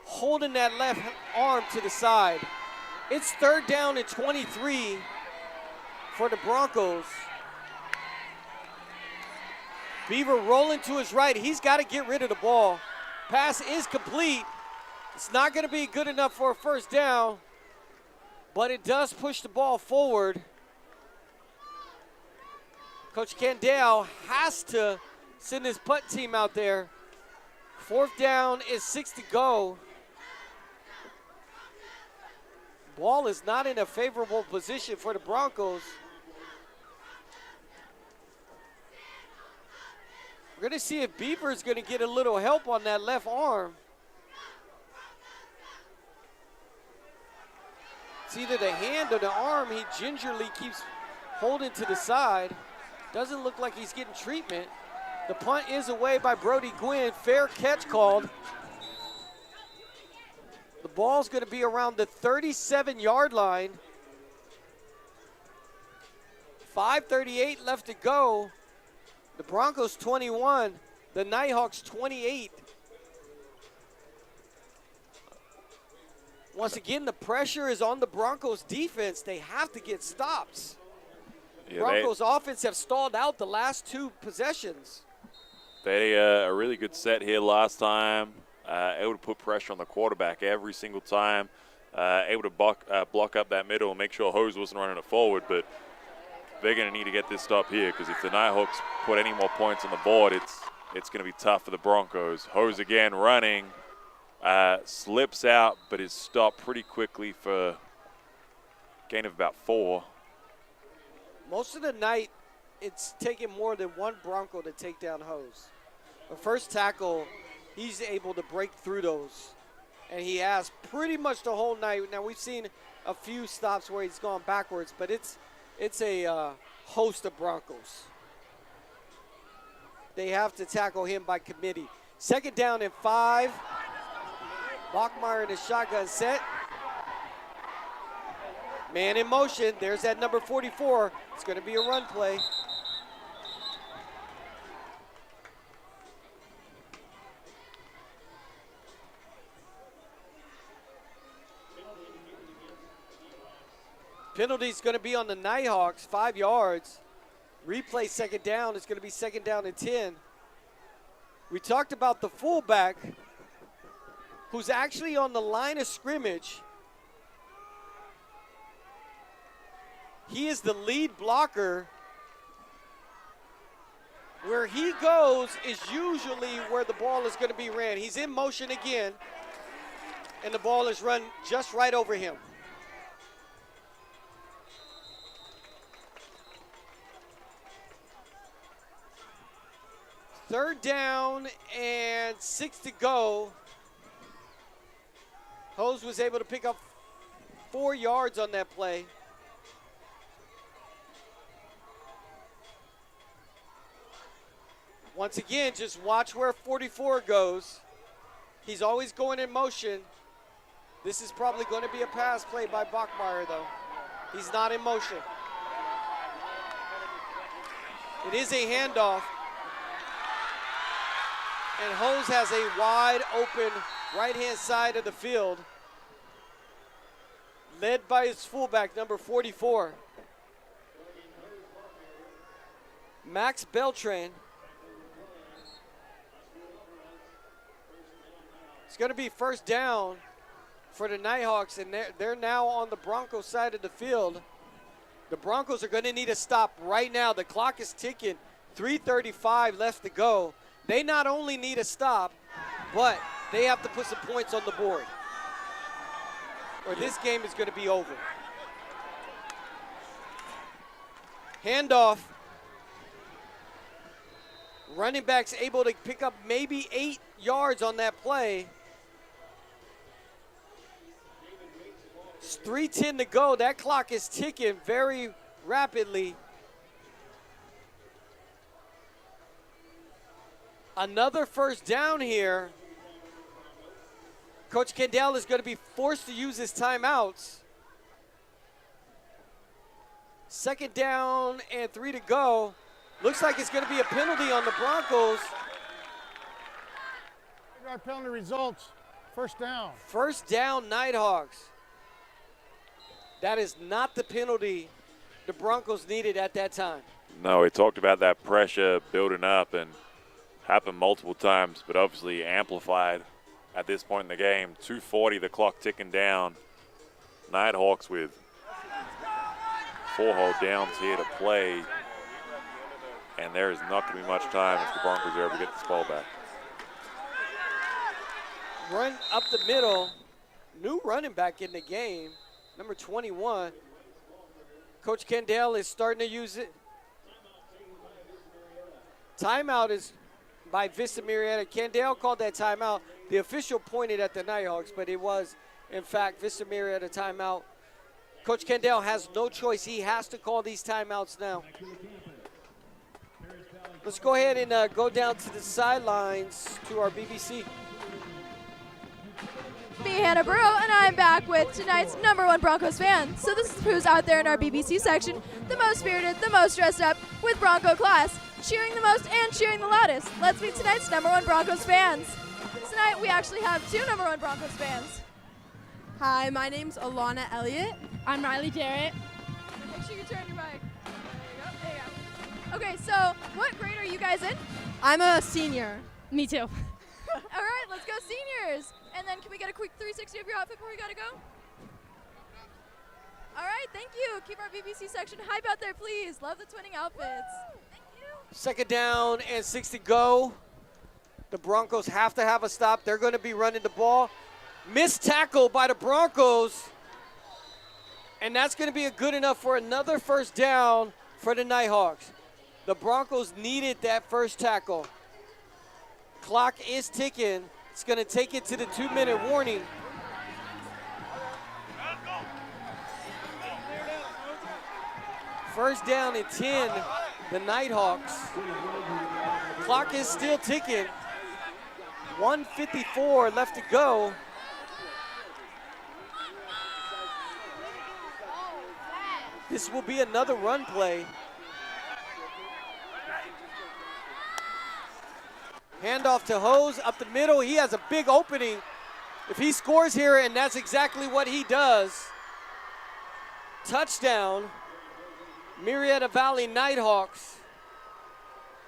holding that left arm to the side. It's 3rd down and 23 for the Broncos. Beaver rolling to his right. He's got to get rid of the ball. Pass is complete. It's not going to be good enough for a first down, but it does push the ball forward. Coach Candale has to send his punt team out there. 4th down is 6 to go. Ball is not in a favorable position for the Broncos. We're going to see if Beaver is going to get a little help on that left arm. It's either the hand or the arm. He gingerly keeps holding to the side. Doesn't look like he's getting treatment. The punt is away by Brody Gwynn. Fair catch called. The ball's going to be around the 37-yard line. 5:38 left to go. The Broncos 21, the Nighthawks 28. Once again, the pressure is on the Broncos defense. They have to get stops. Yeah, Broncos offense have stalled out the last 2 possessions. They had a really good set here last time, able to put pressure on the quarterback every single time, able to block up that middle and make sure Hose wasn't running it forward, but they're going to need to get this stop here because if the Nighthawks put any more points on the board, it's going to be tough for the Broncos. Hose again running, slips out, but is stopped pretty quickly for a gain of about 4. Most of the night, it's taken more than one Bronco to take down Hose. The first tackle, he's able to break through those, and he has pretty much the whole night. Now, we've seen a few stops where he's gone backwards, but it's a host of Broncos. They have to tackle him by committee. 2nd down and 5. Bachmeier in a shotgun set. Man in motion. There's that number 44. It's going to be a run play. Penalty's going to be on the Nighthawks, 5 yards. Replay 2nd down. It's going to be 2nd down and 10. We talked about the fullback who's actually on the line of scrimmage. He is the lead blocker. Where he goes is usually where the ball is going to be ran. He's in motion again, and the ball is run just right over him. Third down and 6 to go. Hose was able to pick up 4 yards on that play. Once again, just watch where 44 goes. He's always going in motion. This is probably going to be a pass play by Bachmeier, though. He's not in motion. It is a handoff. And Hose has a wide open right-hand side of the field, led by his fullback, number 44. Max Beltran. It's going to be first down for the Nighthawks, and they're now on the Broncos side of the field. The Broncos are going to need a stop right now. The clock is ticking. 3:35 left to go. They not only need a stop, but they have to put some points on the board, or this game is going to be over. Handoff. Running back's able to pick up maybe 8 yards on that play. It's 3:10 to go. That clock is ticking very rapidly. Another first down here. Coach Kendall is going to be forced to use his timeouts. 2nd down and 3 to go. Looks like it's going to be a penalty on the Broncos. Our penalty results, 1st down. 1st down, Nighthawks. That is not the penalty the Broncos needed at that time. No, we talked about that pressure building up and happened multiple times, but obviously amplified at this point in the game. 2:40, the clock ticking down. Nighthawks with 4 whole downs here to play, and there is not going to be much time if the Broncos are able to get this ball back. Run up the middle. New running back in the game, number 21. Coach Kendall is starting to use it. Timeout is by Vista Murrieta. Kendall called that timeout. The official pointed at the Nighthawks, but it was, in fact, Vista Murrieta timeout. Coach Kendall has no choice. He has to call these timeouts now. Let's go ahead and go down to the sidelines to our BBC. Me, Hannah Burrow, and I'm back with tonight's #1 Broncos fan. So this is who's out there in our BBC section, the most spirited, the most dressed up, with Bronco class, cheering the most and cheering the loudest. Let's meet tonight's #1 Broncos fans. Tonight we actually have 2 #1 Broncos fans. Hi, my name's Alana Elliott. I'm Riley Jarrett. Make sure you turn your mic. There you go. Okay, so what grade are you guys in? I'm a senior. Me too. All right, let's go seniors. And then can we get a quick 360 of your outfit before we gotta go? All right, thank you. Keep our BBC section hype out there, please. Love the twinning outfits. Thank you. 2nd down and 6 to go. The Broncos have to have a stop. They're going to be running the ball. Missed tackle by the Broncos. And that's going to be good enough for another 1st down for the Nighthawks. The Broncos needed that 1st tackle. Clock is ticking. It's going to take it to the 2-minute warning. First down and 10, the Nighthawks. Clock is still ticking. 1:54 left to go. This will be another run play. Handoff to Hose up the middle. He has a big opening. If he scores here, and that's exactly what he does. Touchdown, Murrieta Valley Nighthawks.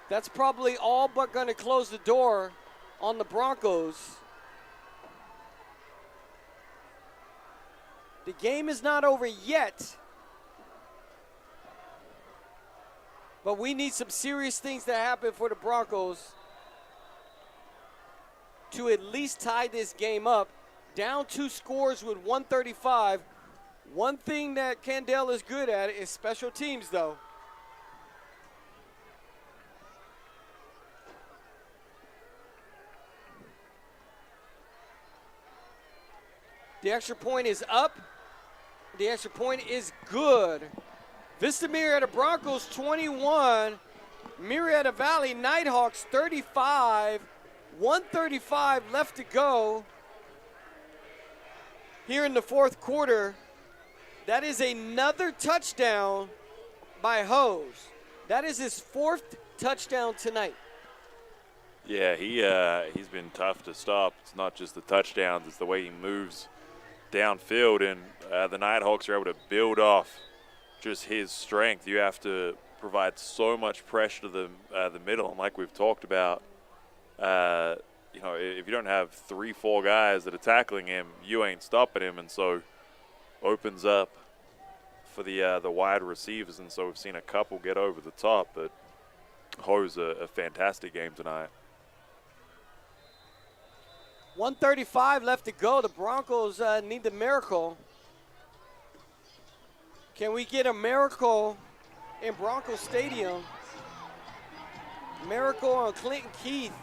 That's probably all but going to close the door on the Broncos. The game is not over yet. But we need some serious things to happen for the Broncos to at least tie this game up. Down 2 scores with 1:35. One thing that Kendall is good at is special teams, though. The extra point is up. The extra point is good. Vista Murrieta Broncos 21, Murrieta Valley Nighthawks 35. 1:35 left to go here in the 4th quarter. That is another touchdown by Hose. That is his 4th touchdown tonight. Yeah, he's been tough to stop. It's not just the touchdowns, it's the way he moves downfield, and the Nighthawks are able to build off just his strength. You have to provide so much pressure to the middle, and like we've talked about, you know, if you don't have 3-4 guys that are tackling him, you ain't stopping him, and so opens up for the wide receivers, and so we've seen a couple get over the top, but Hose a fantastic game tonight. 1:35 left to go. The Broncos need the miracle. Can we get a miracle in Broncos Stadium? Miracle on Clinton Keith.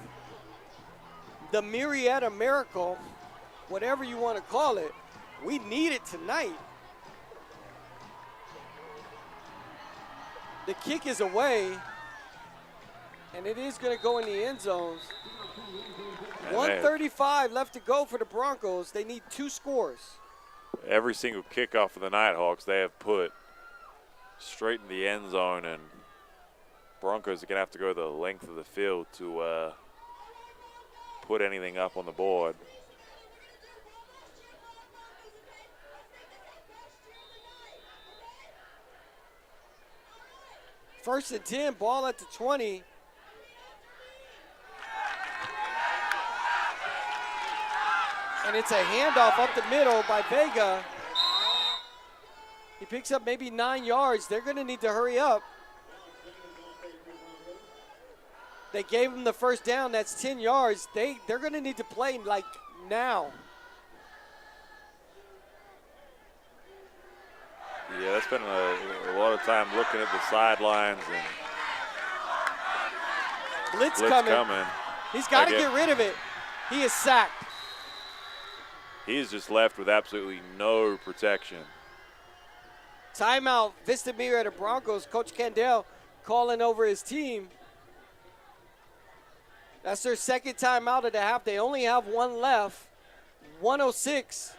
The Murrieta miracle, whatever you want to call it. We need it tonight. The kick is away, and it is going to go in the end zones. 1:35 left to go for the Broncos. They need 2 scores. Every single kickoff for the Nighthawks they have put straight in the end zone, and Broncos are going to have to go the length of the field to put anything up on the board. First and 10, ball at the 20. And it's a handoff up the middle by Vega. He picks up maybe 9 yards. They're going to need to hurry up. They gave him the first down. That's 10 yards. They're going to need to play like now. Yeah, that's been a lot of time looking at the sidelines and Blitz coming. He's got to get rid of it. He is sacked. He's just left with absolutely no protection. Timeout, Vista Murrieta Broncos. Coach Candell calling over his team. That's their second timeout of the half. They only have one left. 1:06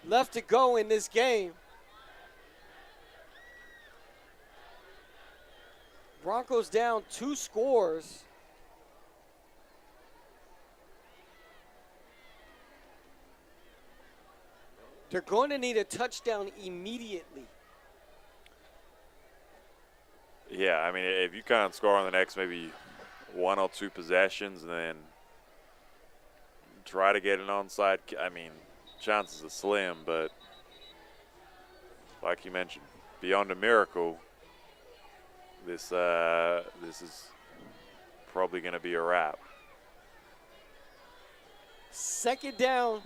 left to go in this game. Broncos down 2 scores. They're going to need a touchdown immediately. Yeah, I mean, if you can't score on the next maybe 1 or 2 possessions and then try to get an onside, I mean, chances are slim, but like you mentioned, beyond a miracle, this is probably going to be a wrap. Second down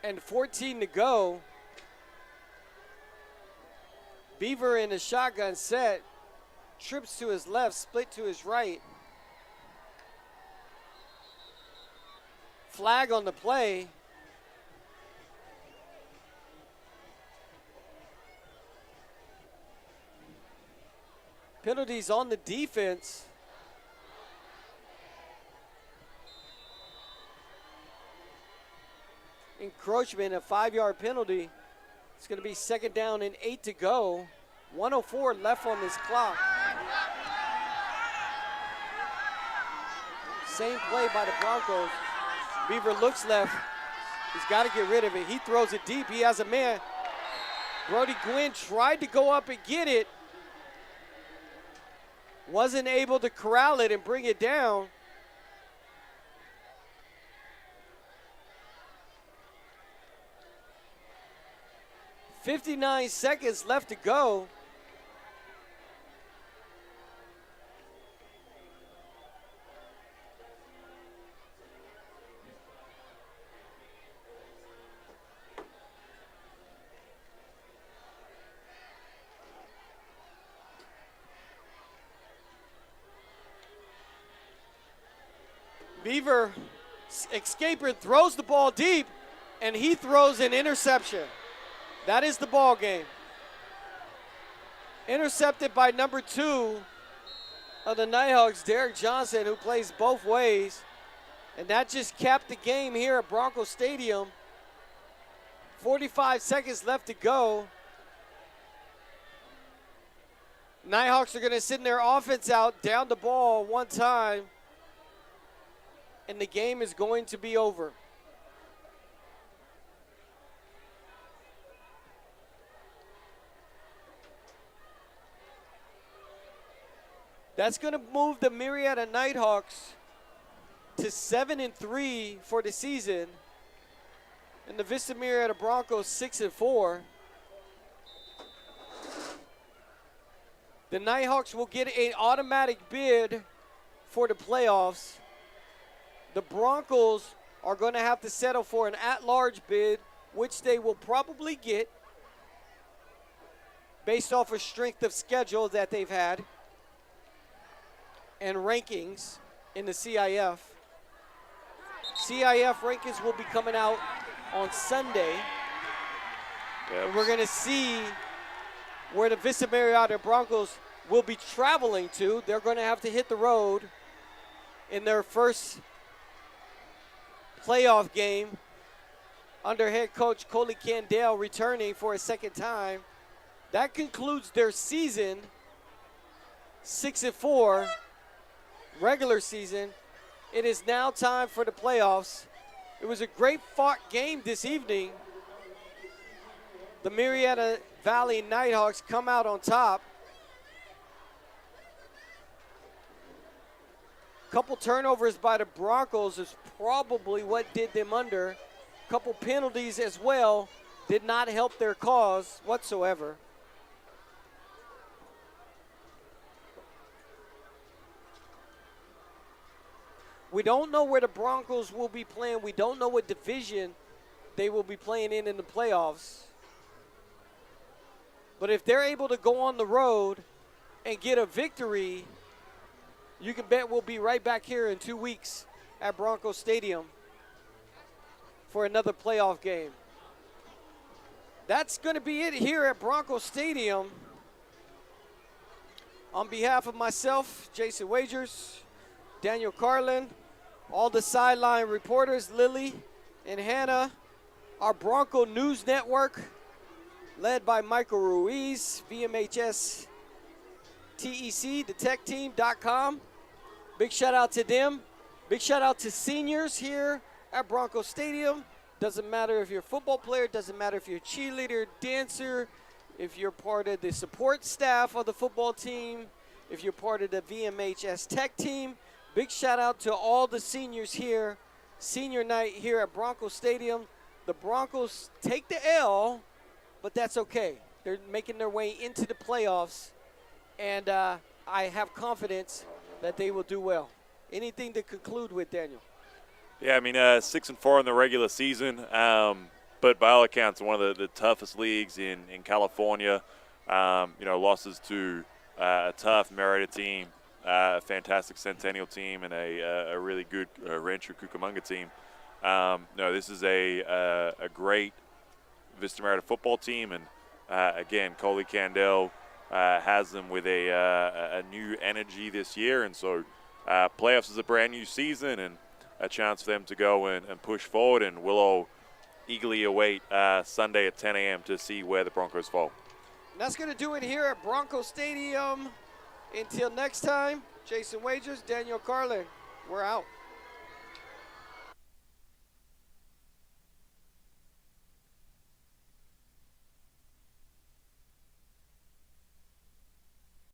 and 14 to go. Beaver in a shotgun set, trips to his left, split to his right. Flag on the play. Penalties on the defense. Encroachment, a 5-yard penalty. It's going to be second down and 8 to go. 1:04 left on this clock. Same play by the Broncos. Beaver looks left. He's got to get rid of it. He throws it deep. He has a man. Brody Gwynn tried to go up and get it. Wasn't able to corral it and bring it down. .59 seconds left to go. Beaver escaper throws the ball deep, and he throws an interception. That is the ball game. Intercepted by number 2 of the Nighthawks, Derek Johnson, who plays both ways. And that just capped the game here at Broncos Stadium. 45 seconds left to go. Nighthawks are going to send their offense out, down the ball one time, and the game is going to be over. That's going to move the Murrieta Nighthawks to 7-3 for the season, and the Vista Murrieta Broncos 6-4. The Nighthawks will get an automatic bid for the playoffs. The Broncos are going to have to settle for an at-large bid, which they will probably get based off of strength of schedule that they've had and rankings in the CIF. CIF rankings will be coming out on Sunday. Yep. And we're going to see where the Vista Murrieta Broncos will be traveling to. They're going to have to hit the road in their first playoff game under head coach Coley Candale returning for a second time. That concludes their season, 6-4, regular season. It is now time for the playoffs. It was a great fought game this evening. The Murrieta Valley Nighthawks come out on top. Couple turnovers by the Broncos is probably what did them under. Couple penalties as well did not help their cause whatsoever. We don't know where the Broncos will be playing. We don't know what division they will be playing in the playoffs. But if they're able to go on the road and get a victory, you can bet we'll be right back here in 2 weeks at Broncos Stadium for another playoff game. That's going to be it here at Broncos Stadium. On behalf of myself, Jason Wagers, Daniel Carlin, all the sideline reporters, Lily and Hannah, our Bronco News Network, led by Michael Ruiz, VMHS TEC, thetechteam.com. Big shout out to them. Big shout out to seniors here at Bronco Stadium. Doesn't matter if you're a football player, doesn't matter if you're a cheerleader, dancer, if you're part of the support staff of the football team, if you're part of the VMHS Tech team. Big shout out to all the seniors here. Senior night here at Bronco Stadium. The Broncos take the L, but that's okay. They're making their way into the playoffs, and I have confidence that they will do well. Anything to conclude with, Daniel? Yeah, I mean, 6-4 in the regular season, but by all accounts, one of the toughest leagues in California. Losses to a tough Murrieta team, a fantastic Centennial team, and a really good Rancho Cucamonga team. This is a great Vista Murrieta football team, and again, Coley Candale has them with a new energy this year, and so playoffs is a brand new season and a chance for them to go and push forward, and we'll all eagerly await Sunday at 10 a.m. to see where the Broncos fall. And that's going to do it here at Bronco Stadium. Until next time, Jason Wagers, Daniel Carlin, we're out.